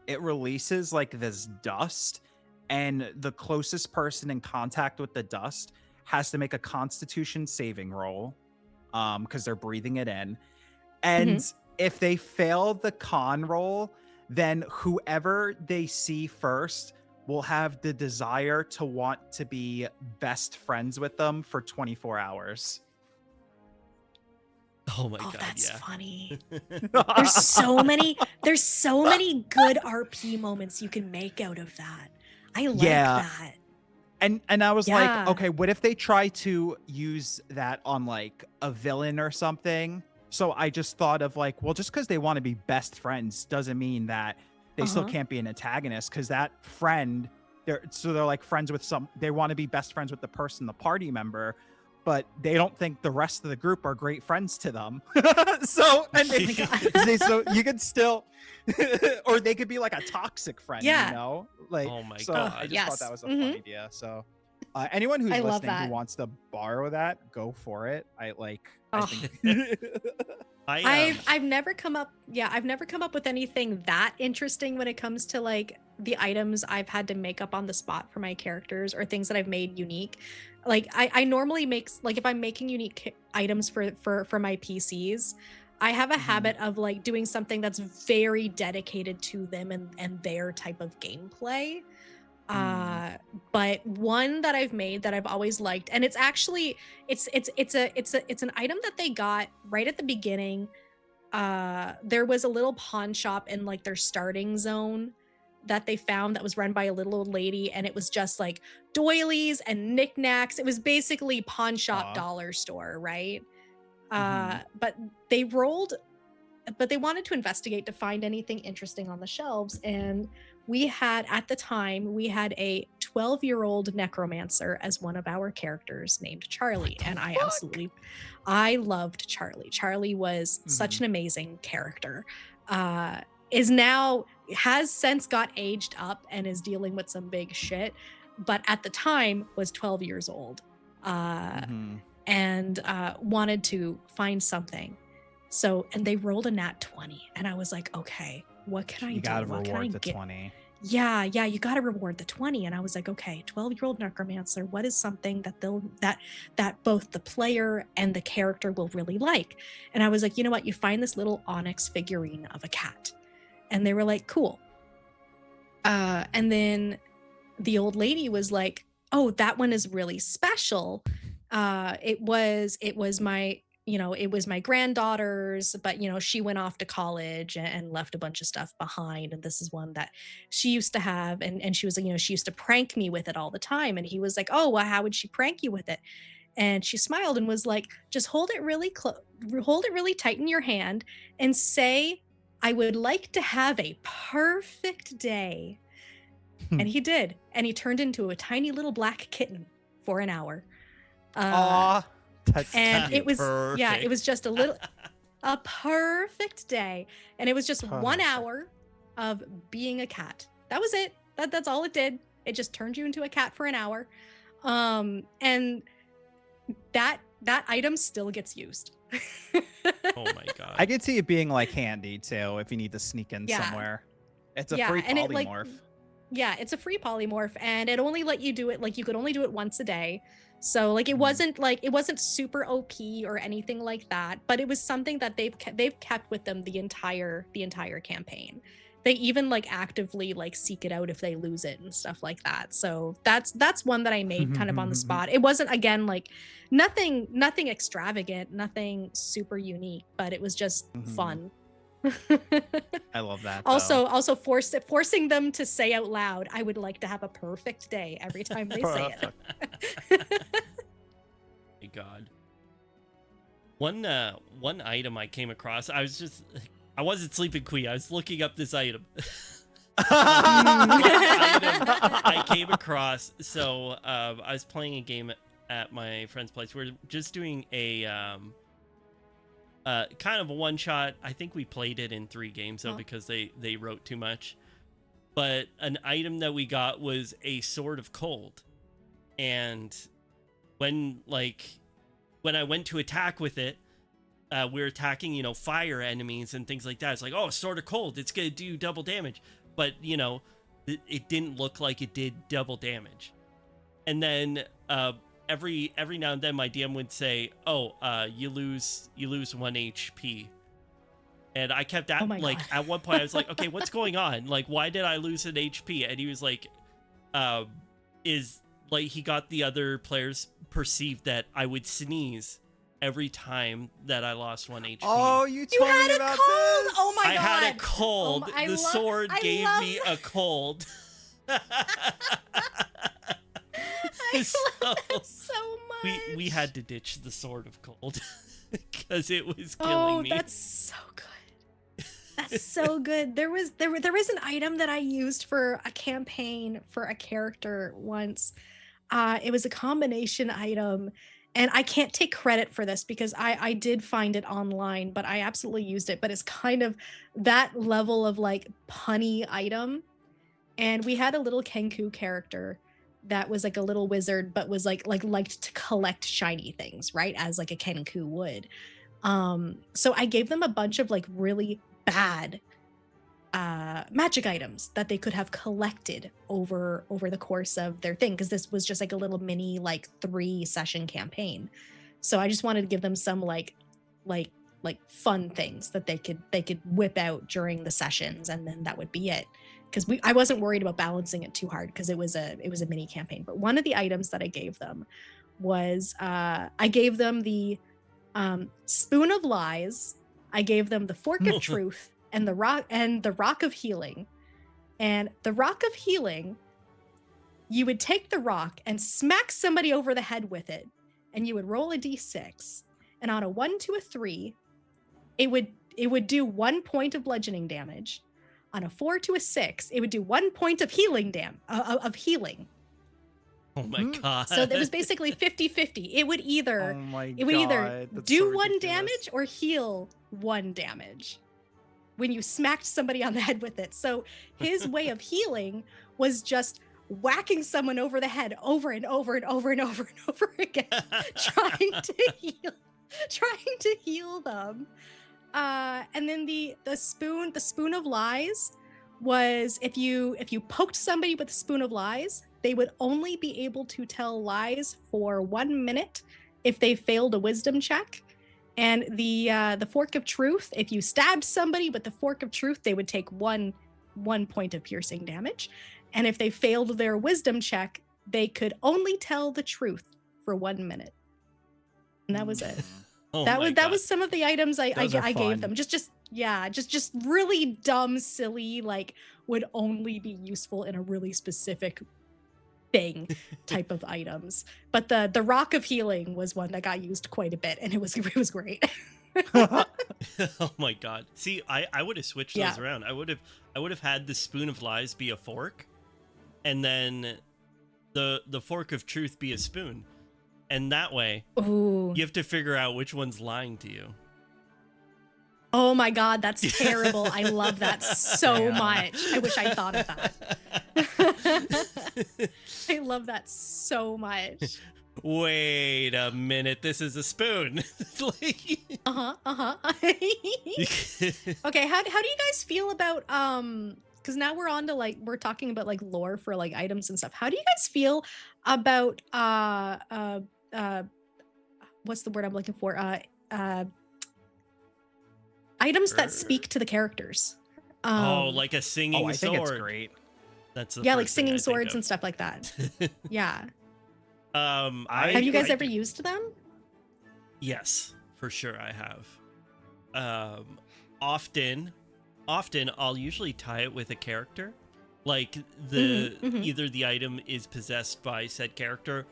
it releases like this dust, and the closest person in contact with the dust has to make a Constitution saving roll, because they're breathing it in. And if they fail the con roll, then whoever they see first will have the desire to want to be best friends with them for 24 hours. Oh my Oh, god, that's yeah. funny. There's so many good RP moments you can make out of that. I like Yeah. that. And I was like, Yeah. okay, what if they try to use that on like a villain or something? So I just thought of like, well, just because they want to be best friends doesn't mean that they still can't be an antagonist, because that friend, they're like friends with they want to be best friends with the person, the party member, but they don't think the rest of the group are great friends to them. So so you could still, or they could be like a toxic friend, Yeah. you know? Like, Oh my so God. I just Yes. thought that was a fun idea. So anyone who's I love listening that. who wants to borrow that, go for it. I Oh. think I've never come up with anything that interesting when it comes to like the items I've had to make up on the spot for my characters or things that I've made unique. Like I normally make, like if I'm making unique items for my PCs, I have a habit of like doing something that's very dedicated to them and their type of gameplay. But one that I've made that I've always liked, and it's actually it's an item that they got right at the beginning. There was a little pawn shop in like their starting zone that they found that was run by a little old lady, and it was just like doilies and knickknacks. It was basically pawn shop dollar store, right? But they wanted to investigate to find anything interesting on the shelves, and at the time we had a 12-year-old necromancer as one of our characters named Charlie, and I loved Charlie. Charlie was such an amazing character. Has since got aged up and is dealing with some big shit, but at the time was 12 years old, and wanted to find something. So, and they rolled a nat 20, and I was like, okay, what can I do? you gotta What can I reward the get? 20. Yeah, you got to reward the 20. And I was like, okay, 12-year-old necromancer, what is something that that both the player and the character will really like? And I was like, you know what? You find this little onyx figurine of a cat. And they were like, cool. And then the old lady was like, oh, that one is really special. It was my granddaughter's, but she went off to college and left a bunch of stuff behind, and this is one that she used to have, and she was like, she used to prank me with it all the time. And he was like, oh, well, how would she prank you with it? And she smiled and was like, just hold it really tight in your hand and say, I would like to have a perfect day. And he did, and he turned into a tiny little black kitten for an hour. That's And cute. it was Perfect. it was just a perfect day, and it was just 1 Perfect. hour of being a cat. That was it. That's all it did. It just turned you into a cat for an hour. And that item still gets used. Oh my god. I could see it being like handy too if you need to sneak in Yeah. somewhere. It's a Yeah, free and it, like, polymorph. Yeah, it's a free polymorph, and it only let you do it, like, you could only do it once a day. So like it wasn't super OP or anything like that, but it was something that they've kept with them the entire campaign. They even like actively like seek it out if they lose it and stuff like that. So that's one that I made kind of on the spot. It wasn't, again, like nothing extravagant, nothing super unique, but it was just fun. I love that. Also forcing them to say out loud, I would like to have a perfect day every time they say it. My god. One item I came across, I wasn't sleeping, Queen. I was looking up this item. item I came across. So I was playing a game at my friend's place. We're just doing a kind of a one shot. I think we played it in 3 games though, because they wrote too much. But an item that we got was a Sword of Cold, and when I went to attack with it, we were attacking, fire enemies and things like that. It's like, oh, Sword of Cold, it's gonna do double damage, but it didn't look like it did double damage. And then every now and then my DM would say, oh, you lose 1 HP. And I kept at at one point I was like, okay, what's going on? Like, why did I lose an HP? And he was like, he got the other players perceived that I would sneeze every time that I lost 1 HP. Oh, you told me about this. Oh my god! I had a cold. The sword gave me a cold. I love it so much. We had to ditch the Sword of Cold because it was killing me. Oh, that's so good. That's so good. There was an item that I used for a campaign for a character once. It was a combination item, and I can't take credit for this because I did find it online, but I absolutely used it. But it's kind of that level of like punny item. And we had a little Kenku character that was like a little wizard, but was liked to collect shiny things, right? As like a Kenku would. So I gave them a bunch of like really bad magic items that they could have collected over the course of their thing, because this was just like a little mini 3-session campaign. So I just wanted to give them some like fun things that they could whip out during the sessions, and then that would be it. Because I wasn't worried about balancing it too hard because it was a mini campaign. But one of the items that I gave them was I gave them the Spoon of Lies. I gave them the Fork of Truth and the Rock of Healing. And the Rock of Healing, you would take the rock and smack somebody over the head with it, and you would roll a d6. And on a 1 to a 3, it would do 1 point of bludgeoning damage. On a 4 to a 6, it would do 1 point of healing of healing. Oh my god. So that was basically 50-50. It would either do 1 damage or heal 1 damage when you smacked somebody on the head with it. So his way of healing was just whacking someone over the head over and over and over and over and over again, trying to heal them. And then the spoon of lies was if you poked somebody with the spoon of lies, they would only be able to tell lies for 1 minute if they failed a wisdom check. And the Fork of Truth, if you stabbed somebody with the Fork of Truth, they would take one point of piercing damage. And if they failed their wisdom check, they could only tell the truth for 1 minute. And that was it. That was some of the items I gave them. Just really dumb, silly, would only be useful in a really specific thing type of items. But the Rock of Healing was one that got used quite a bit, and it was great. Oh my god. See, I would have switched those around. I would have had the Spoon of Lies be a fork, and then the Fork of Truth be a spoon. And that way, you have to figure out which one's lying to you. Oh my god, that's terrible. I love that so much. I wish I thought of that. I love that so much. Wait a minute, this is a spoon. Okay, how do you guys feel about because now we're on to we're talking about lore for items and stuff. How do you guys feel about what's the word I'm looking for? Items that speak to the characers. Like a singing sword. I think it's great. That's the like singing swords and stuff like that. Yeah. Have you guys ever used them? Yes, for sure I have. Often I'll usually tie it with a character. Like either the item is possessed by said character.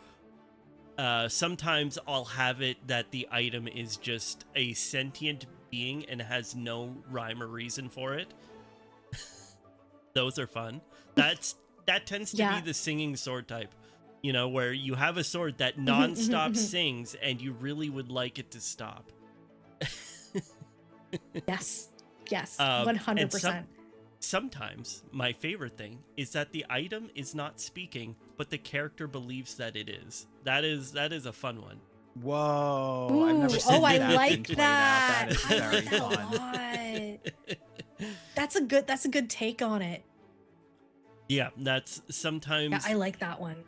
Sometimes I'll have it that the item is just a sentient being and has no rhyme or reason for it. Those are fun. That tends to Yeah. be the singing sword type. You know, where you have a sword that nonstop sings and you really would like it to stop. Yes. Yes. And 100%. sometimes my favorite thing is that the item is not speaking, but the character believes that it is. That is a fun one. Whoa! Ooh, I've never seen I that being like played that. out. That is I very like that fun. a lot. That's a good take on it. Yeah, that's sometimes Yeah, I like that one.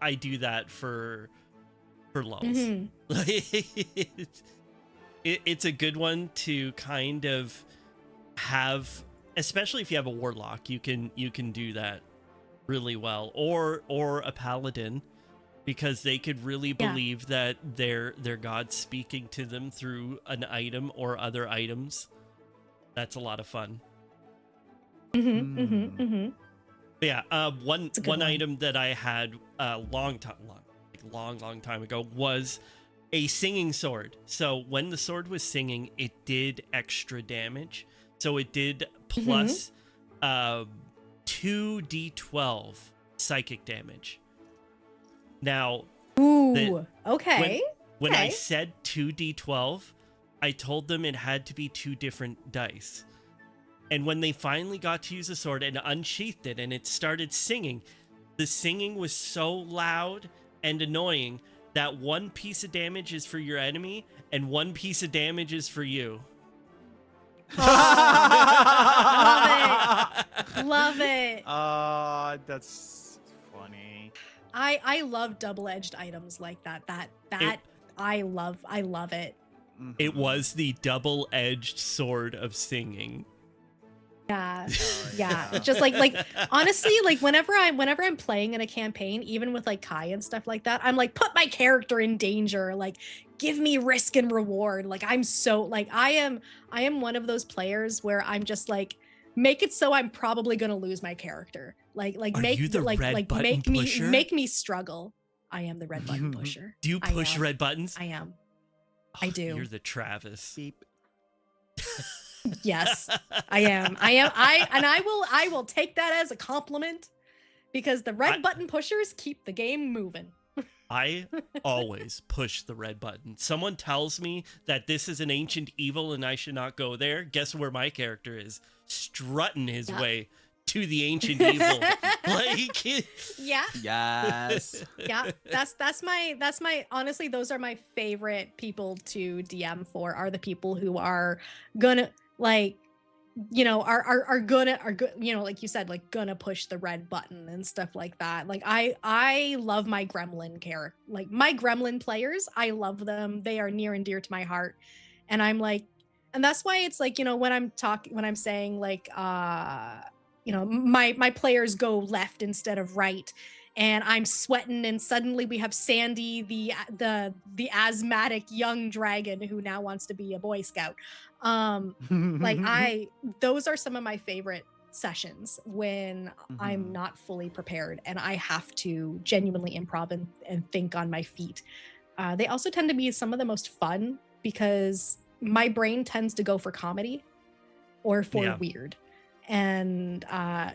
I do that for lulls. Mhm. It's a good one to kind of have, especially if you have a warlock. You can do that really well, or a paladin, because they could really Yeah. believe that their god's speaking to them through an item or other items. That's a lot of fun. But yeah, one It's a good one. item that I had a long time ago was a singing sword. So when the sword was singing, it did extra damage. So it did plus 2d12 psychic damage. Now, Ooh. Okay. when I Okay. said 2d12, I told them it had to be 2 different dice. And when they finally got to use the sword and unsheathed it and it started singing, the singing was so loud and annoying that 1 piece of damage is for your enemy and 1 piece of damage is for you. Love it. That's funny. I love double-edged items like that. I love it. It was the double-edged sword of singing. Yeah. Yeah. It's just like honestly, like whenever I'm playing in a campaign, even with like Kai and stuff like that, I'm like, put my character in danger, like give me risk and reward. Like I'm so like I am one of those players where I'm just like, make it so I'm probably gonna lose my character. Like Are make you the like red like button pusher? make me struggle. I am the red button pusher. Do you I push am. red buttons? I am. I do. You're the Travis. Beep. Yes, I am. I will take that as a compliment because the red button pushers keep the game moving. I always push the red button. Someone tells me that this is an ancient evil and I should not go there. Guess where my character is? Strutting his way to the ancient evil. Like, yeah. Yes. Yeah. That's my honestly, those are my favorite people to DM for, are the people who are gonna like, you know, are gonna you know, like you said, like gonna push the red button and stuff like that. Like I love my gremlin character, like my gremlin players. I love them. They are near and dear to my heart. And I'm like, and that's why it's like, you know, when I'm saying like you know, my players go left instead of right, and I'm sweating, and suddenly we have Sandy, the asthmatic young dragon who now wants to be a Boy Scout. Like those are some of my favorite sessions when I'm not fully prepared and I have to genuinely improv and think on my feet. They also tend to be some of the most fun because my brain tends to go for comedy or for weird. And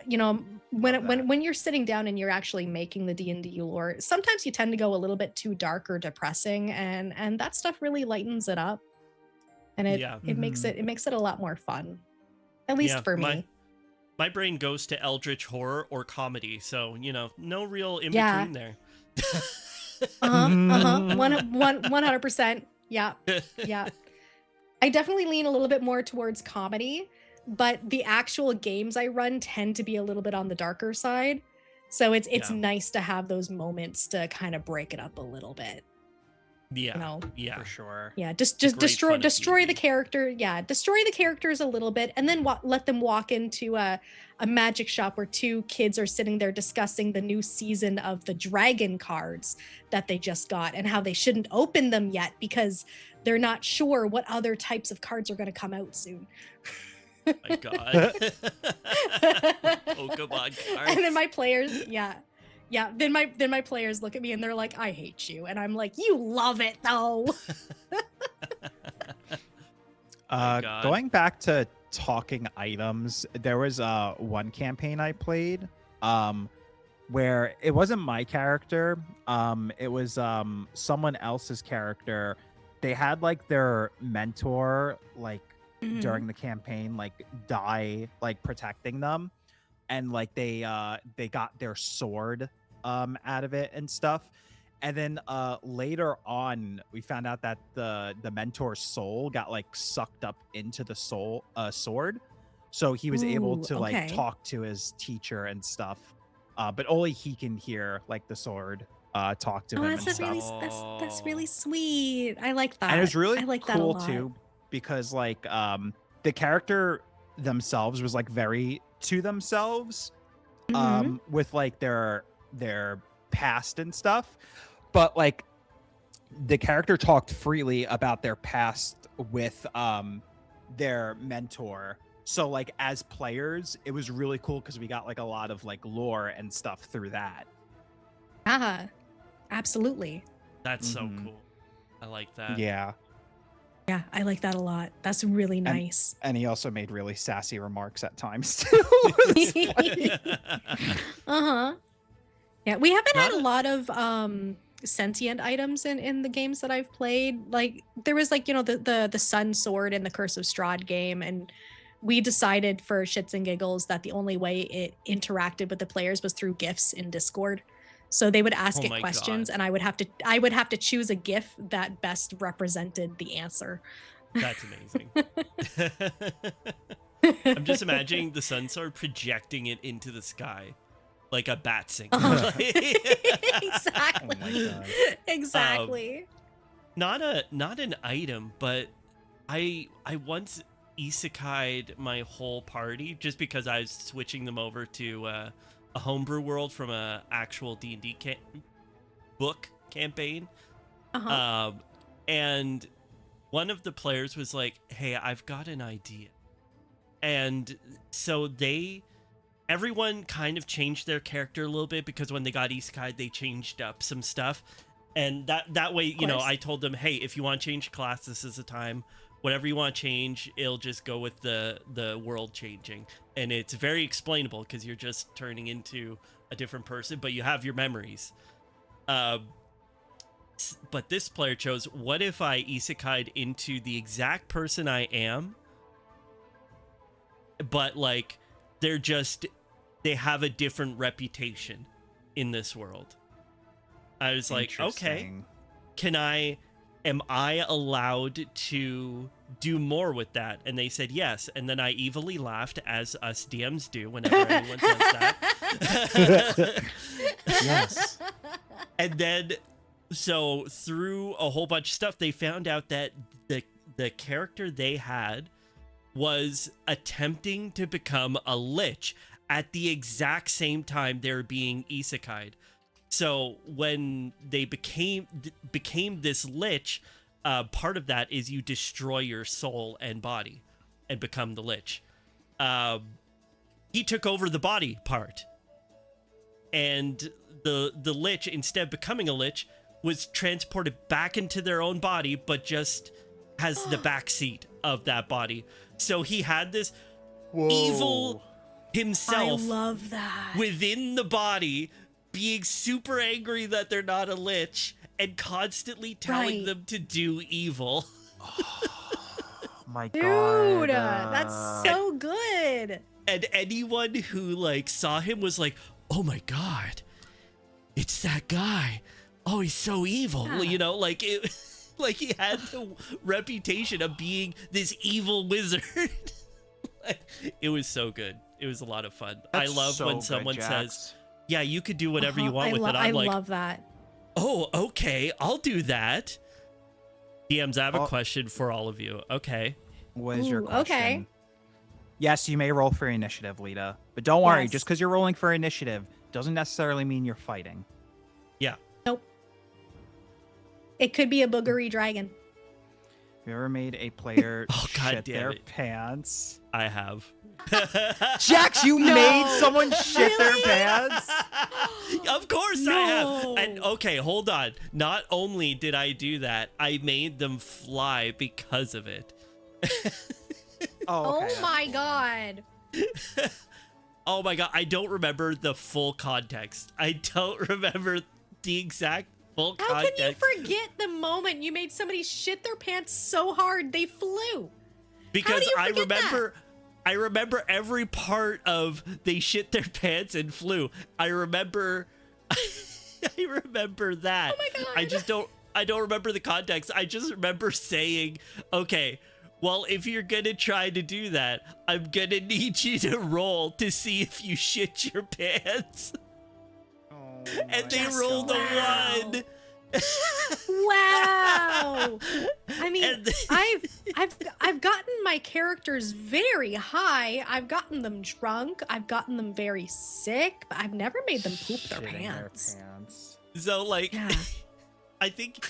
you know, when you're sitting down and you're actually making the D&D lore, sometimes you tend to go a little bit too dark or depressing, and that stuff really lightens it up, and it makes it a lot more fun, at least for me. My brain goes to eldritch horror or comedy, so you know, no real in between there. 100%. Yeah. I definitely lean a little bit more towards comedy, but the actual games I run tend to be a little bit on the darker side. So it's nice to have those moments to kind of break it up a little bit. Yeah. You know? Yeah. For sure. Yeah, just destroy the character. Yeah, destroy the characters a little bit, and then let them walk into a magic shop where 2 kids are sitting there discussing the new season of the dragon cards that they just got and how they shouldn't open them yet because they're not sure what other types of cards are going to come out soon. Oh my god. Pokemon cards. And then my players, then my players look at me and they're like, I hate you. And I'm like, you love it though. Going back to talking items, there was one campaign I played where it wasn't my character, it was someone else's character. They had like their mentor like during the campaign like die like protecting them, and like they got their sword out of it and stuff. And then later on, we found out that the mentor's soul got like sucked up into the sword, so he was able to like talk to his teacher and stuff. But only he can hear like the sword talk to him. That's and really stuff. that's really sweet. I like that. And it was really I like that a cool lot. too, because like the character themselves was like very to themselves, with like their past and stuff. But like the character talked freely about their past with their mentor. So like as players, it was really cool because we got like a lot of like lore and stuff through that. Absolutely. That's so cool. I like that. Yeah. Yeah, I like that a lot. That's really nice. And he also made really sassy remarks at times too. Yeah, we haven't had a lot of sentient items in the games that I've played. Like there was like, you know, the Sun Sword in the Curse of Strahd game, and we decided for shits and giggles that the only way it interacted with the players was through GIFs in Discord. So they would ask it questions, and I would have to choose a GIF that best represented the answer. That's amazing. I'm just imagining the Sun Sword projecting it into the sky like a bat singer. Exactly. Oh my God. Exactly. Not an item, but I once isekai'd my whole party just because I was switching them over to a homebrew world from a actual D&D book campaign. And one of the players was like, "Hey, I've got an idea." And so everyone kind of changed their character a little bit, because when they got isekai'd, they changed up some stuff. And that way, you know, I told them, "Hey, if you want to change class, this is the time. Whatever you want to change, it'll just go with the world changing." And it's very explainable because you're just turning into a different person, but you have your memories. But this player chose, what if I isekai'd into the exact person I am, but like they have a different reputation in this world? I was like, okay, am I allowed to do more with that? And they said yes. And then I evilly laughed, as us DMs do whenever anyone says that. Yes. And then, so through a whole bunch of stuff, they found out that the character they had was attempting to become a lich at the exact same time they were being isekai'd. So when they became this lich, part of that is you destroy your soul and body and become the lich. He took over the body part, and the lich, instead of becoming a lich, was transported back into their own body, but just has the back seat of that body. So he had this evil himself, I love that, within the body, being super angry that they're not a lich and constantly telling them to do evil. My dude, God. that's so good. And anyone who like saw him was like, "Oh my God, it's that guy. Oh, he's so evil." Yeah. You know, like it, like he had the reputation of being this evil wizard. It was so good. It was a lot of fun. That's I love so when good, someone Jax. says, "Yeah, you could do whatever you want with it." I I'm like, love that. "Oh, okay, I'll do that." DMs, I have a Oh. question for all of you. Okay. What is your Ooh, question? okay. Yes, you may roll for initiative, Lita. But don't worry, Yes. just because you're rolling for initiative doesn't necessarily mean you're fighting. Yeah. Nope. It could be a boogery dragon. Have you ever made a player Oh, God shit damn their it. pants? I have. Jax, you No. made someone shit their pants? Of course I have. No. And okay, hold on. Not only did I do that, I made them fly because of it. Oh, okay. Oh my god. Oh my god, I don't remember the full context. I don't remember the exact full How context. can you forget the moment you made somebody shit their pants so hard they flew? Because How do you forget I remember every part of they shit their pants and flew. I remember I remember that. Oh my god. I don't remember the context. I just remember saying, okay, well, if you're gonna try to do that, I'm gonna need you to roll to see if you shit your pants. Oh And they my rolled a Wow. 1. Wow. I mean, And I've gotten my characters very high. I've gotten them drunk. I've gotten them very sick, but I've never made them poop their Shitting pants. pants. so like Yeah. I think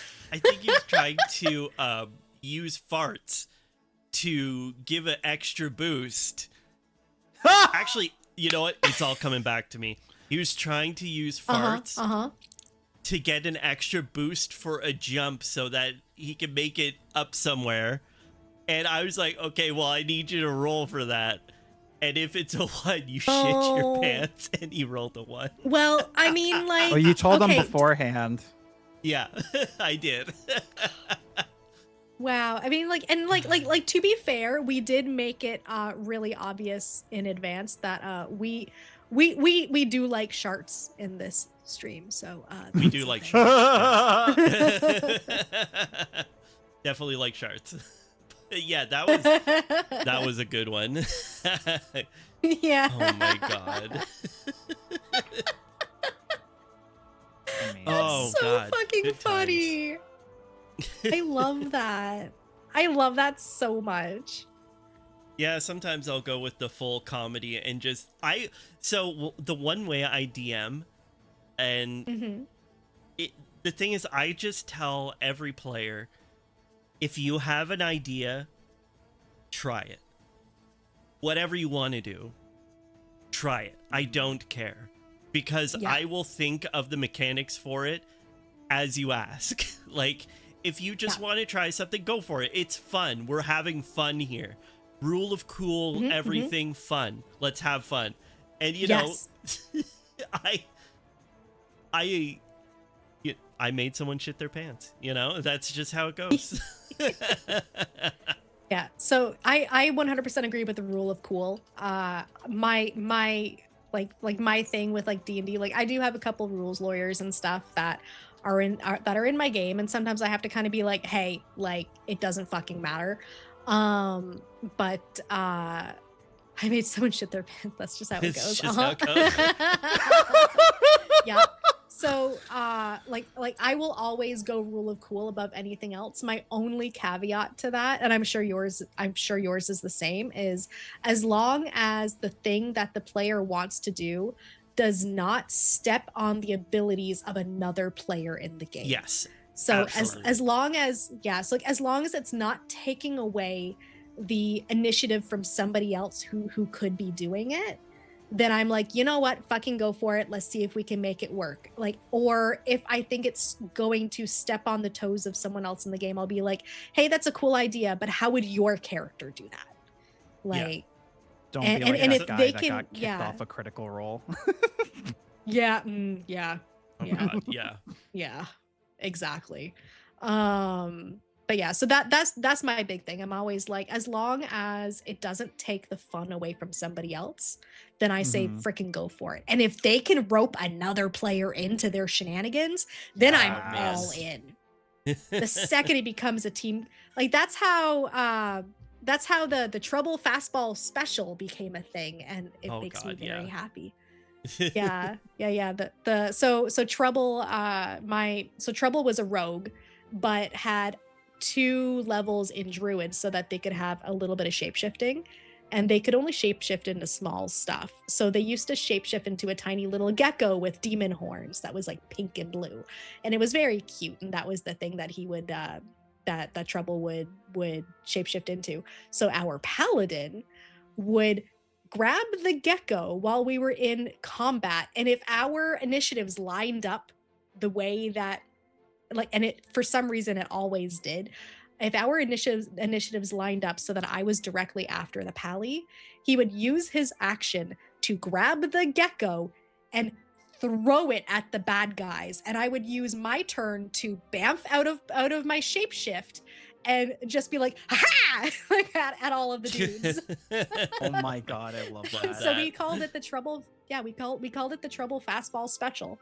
he's trying to use farts to give an extra boost. Actually, you know what? It's all coming back to me. He was trying to use farts to get an extra boost for a jump so that he can make it up somewhere. And I was like, okay, well, I need you to roll for that. And if it's a 1, you shit your Oh. pants. And he rolled a 1. Well, I mean, like. Oh, you told okay, them beforehand. Yeah, I did. Wow. I mean, like, and like to be fair, we did make it really obvious in advance that we do like sharts in this stream. So We do that's like the thing. sharts. Definitely like sharts. Yeah, that was a good one. Yeah. Oh my god. Oh so god. fucking Good times. funny. I love that. I love that so much. Yeah, sometimes I'll go with the full comedy and just the one way I DM and Hmm. the thing is I just tell every player, if you have an idea, try it. Whatever you want to do, try it. I don't care. Because Yeah. I will think of the mechanics for it as you ask. Like, if you just want to try something, go for it. It's fun. We're having fun here. Rule of cool, Mhm, everything fun. Let's have fun. And you Yes. know, I made someone shit their pants. You know, that's just how it goes. Yeah. So I 100% agree with the rule of cool. My my thing with like D&D, like I do have a couple rules lawyers and stuff that are in my game, and sometimes I have to kind of be like, hey, like it doesn't fucking matter. But I made someone shit their pants. That's just how it It's goes. just how it Yeah. So like I will always go rule of cool above anything else. My only caveat to that, and I'm sure yours is the same, is as long as the thing that the player wants to do does not step on the abilities of another player in the game. Yes. So Absolutely. as long as so like as long as it's not taking away the initiative from somebody else who could be doing it, then I'm like, you know what, fucking go for it. Let's see if we can make it work. Like, or if I think it's going to step on the toes of someone else in the game, I'll be like, hey, that's a cool idea, but how would your character do that? Like, Don't And- be like and that if guy they that can- got kicked yeah. off a critical role. yeah, Oh yeah, god, yeah. yeah, exactly. But yeah, so that's my big thing. I'm always like, as long as it doesn't take the fun away from somebody else, then I say Mhm. freaking go for it. And if they can rope another player into their shenanigans, then I'm all Yes. in. The second it becomes a team, like that's how the Trouble Fastball special became a thing, and it Oh, makes God, me very yeah. happy. Yeah. So Trouble Trouble was a rogue, but had 2 levels in druid so that they could have a little bit of shapeshifting, and they could only shapeshift into small stuff. So they used to shapeshift into a tiny little gecko with demon horns that was like pink and blue, and it was very cute, and that was the thing that he would that Trouble would shapeshift into. So our paladin would grab the gecko while we were in combat, and if our initiatives lined up the way that, like, and it for some reason it always did, if our initiatives lined up so that I was directly after the pally, he would use his action to grab the gecko and throw it at the bad guys, and I would use my turn to bamf out of my shapeshift and just be like, ha, like at all of the dudes. Oh my god, I love that. So we called it the trouble. Yeah, we called it the trouble fastball special,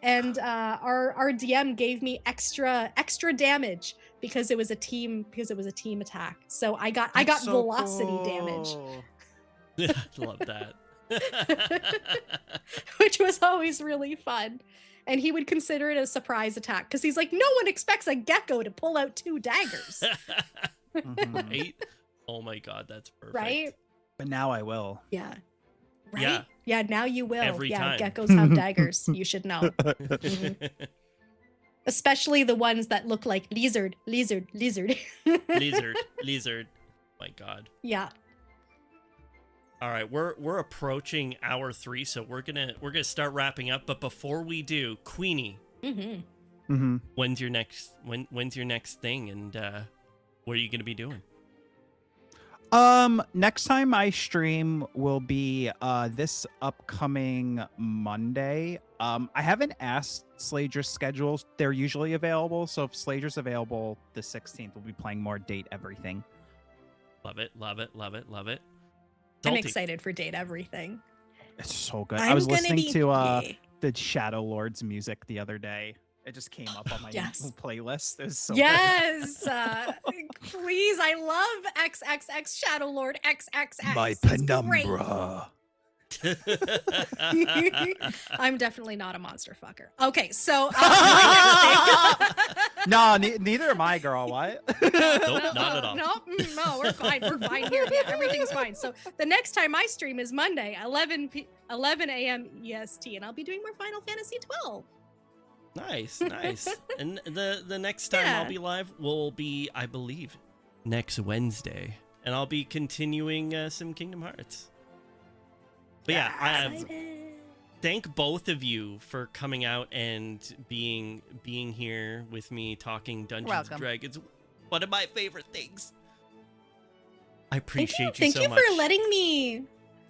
and our DM gave me extra damage because it was a team attack. So I got so velocity damage, Love that. which was always really fun. And he would consider it a surprise attack because he's like, no one expects a gecko to pull out 2 daggers. Mhm. Right? Oh my god, that's perfect. Right? But now I will. Yeah. Right? Yeah. Yeah, now you will. Every yeah, time. geckos have daggers. You should know. Mhm. Especially the ones that look like lizard. Lizard. My god. Yeah. All right, we're approaching hour 3, so we're gonna start wrapping up. But before we do, Queenie, Mm-hmm. Mm-hmm. when's your next thing, and what are you gonna be doing? Next time I stream will be this upcoming Monday. I haven't asked Slager's schedules. They're usually available, so if Slager's available the 16th, we'll be playing more Date Everything. Love it. I'm Salty. excited for Date Everything. It's so good. I'm I was gonna listening be- to yeah. the Shadow Lord's music the other day. It just came up on my Yes. playlist. It was so good. Yes. Please, I love XXX Shadow Lord XXX. My It's great. penumbra. I'm definitely not a monster fucker. Okay, so my next thing- No, neither am I, girl. What? Nope, not at all. No, we're fine. We're fine here. Yeah, everything's fine. So the next time I stream is Monday, 11 a.m. EST, and I'll be doing more Final Fantasy 12. Nice. And the next time Yeah. I'll be live will be, I believe, next Wednesday, and I'll be continuing some Kingdom Hearts. But yeah, I have Excited. thank both of you for coming out and being here with me talking Dungeons and welcome. Dragons. One of my favorite things. I Thank appreciate you Thank so you much. for letting me.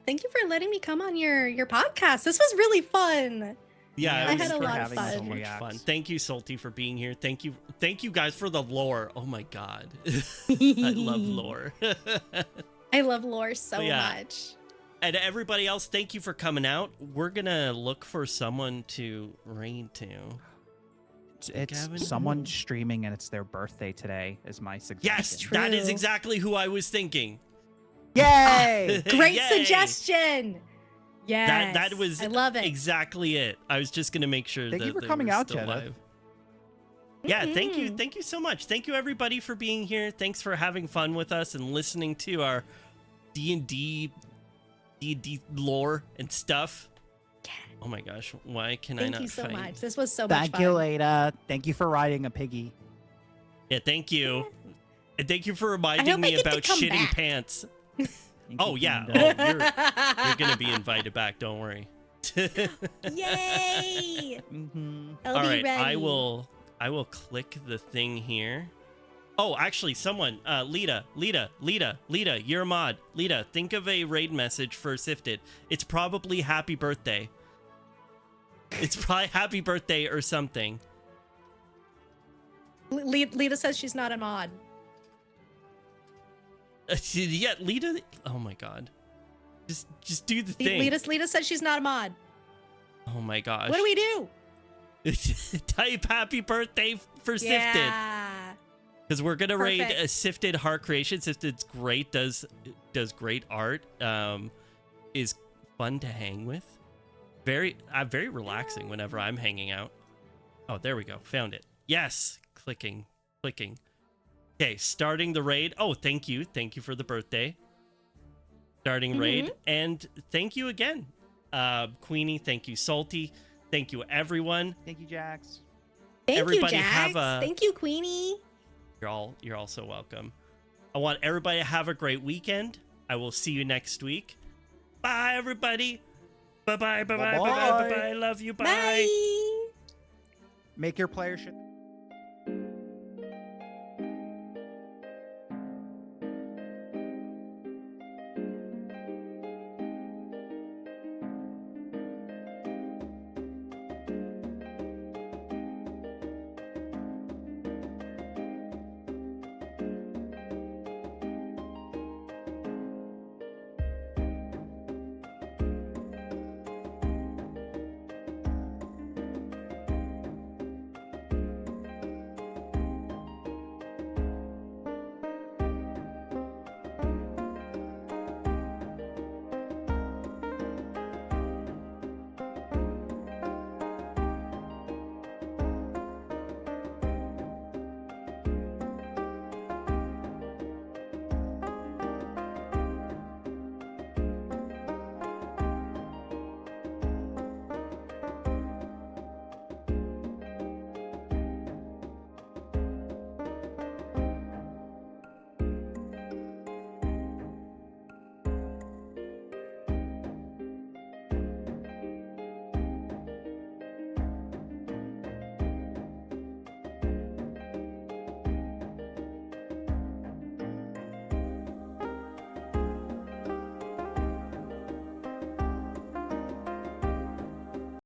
Thank you for letting me come on your podcast. This was really fun. Yeah, I it had was a lot of having us fun. so much react. fun. Thank you, Salty, for being here. Thank you guys for the lore. Oh my god, I love lore. I love lore so Yeah. much. And everybody else, thank you for coming out. We're gonna look for someone to raid to. It's Gavin? someone streaming and it's their birthday today. Is my suggestion. Yes, true. that is exactly who I was thinking. Yay! Great Yay! suggestion. Yes, That was I love it. exactly it. I was just gonna make sure Thank that you for they coming were out, still Jenna. live. Yeah, thank Mhm. you so much. Thank you everybody for being here. Thanks for having fun with us and listening to our D&D lore and stuff. Oh my gosh, why can I Thank not you so find... much. This was so much Thank fun. you, Leda. Thank you for riding a piggy. Yeah, thank you. And thank you for reminding hope I me get to about come shitting back. pants. Thank Oh you, yeah. Linda. Oh, you're gonna be invited back, don't worry. Yay! Mhm. I'll All be right, ready. I will click the thing here. Oh, actually, someone, Lita, you're a mod. Lita, think of a raid message for Sifted. It's probably happy birthday. It's probably happy birthday or something. Lita says she's not a mod. Yeah, Lita. Oh my god. Just do the thing. Lita says she's not a mod. Oh my gosh. What do we do? Type happy birthday for Sifted. Yeah. Because we're gonna raid Perfect. a Sifted Heart Creation. Sifted's great, does great art. Is fun to hang with. Very relaxing whenever I'm hanging out. Oh, there we go. Found it. Yes. Clicking. Okay, starting the raid. Oh, thank you for the birthday. Starting raid, and thank you again, Queenie. Thank you, Salty. Thank you, everyone. Thank you, Jax. Thank Everybody you, have Jax. a- Thank you, Queenie. You're all so welcome. I want everybody to have a great weekend. I will see you next week. Bye, everybody. Bye. Bye-bye. Love you. Bye. Bye. Make your player shit.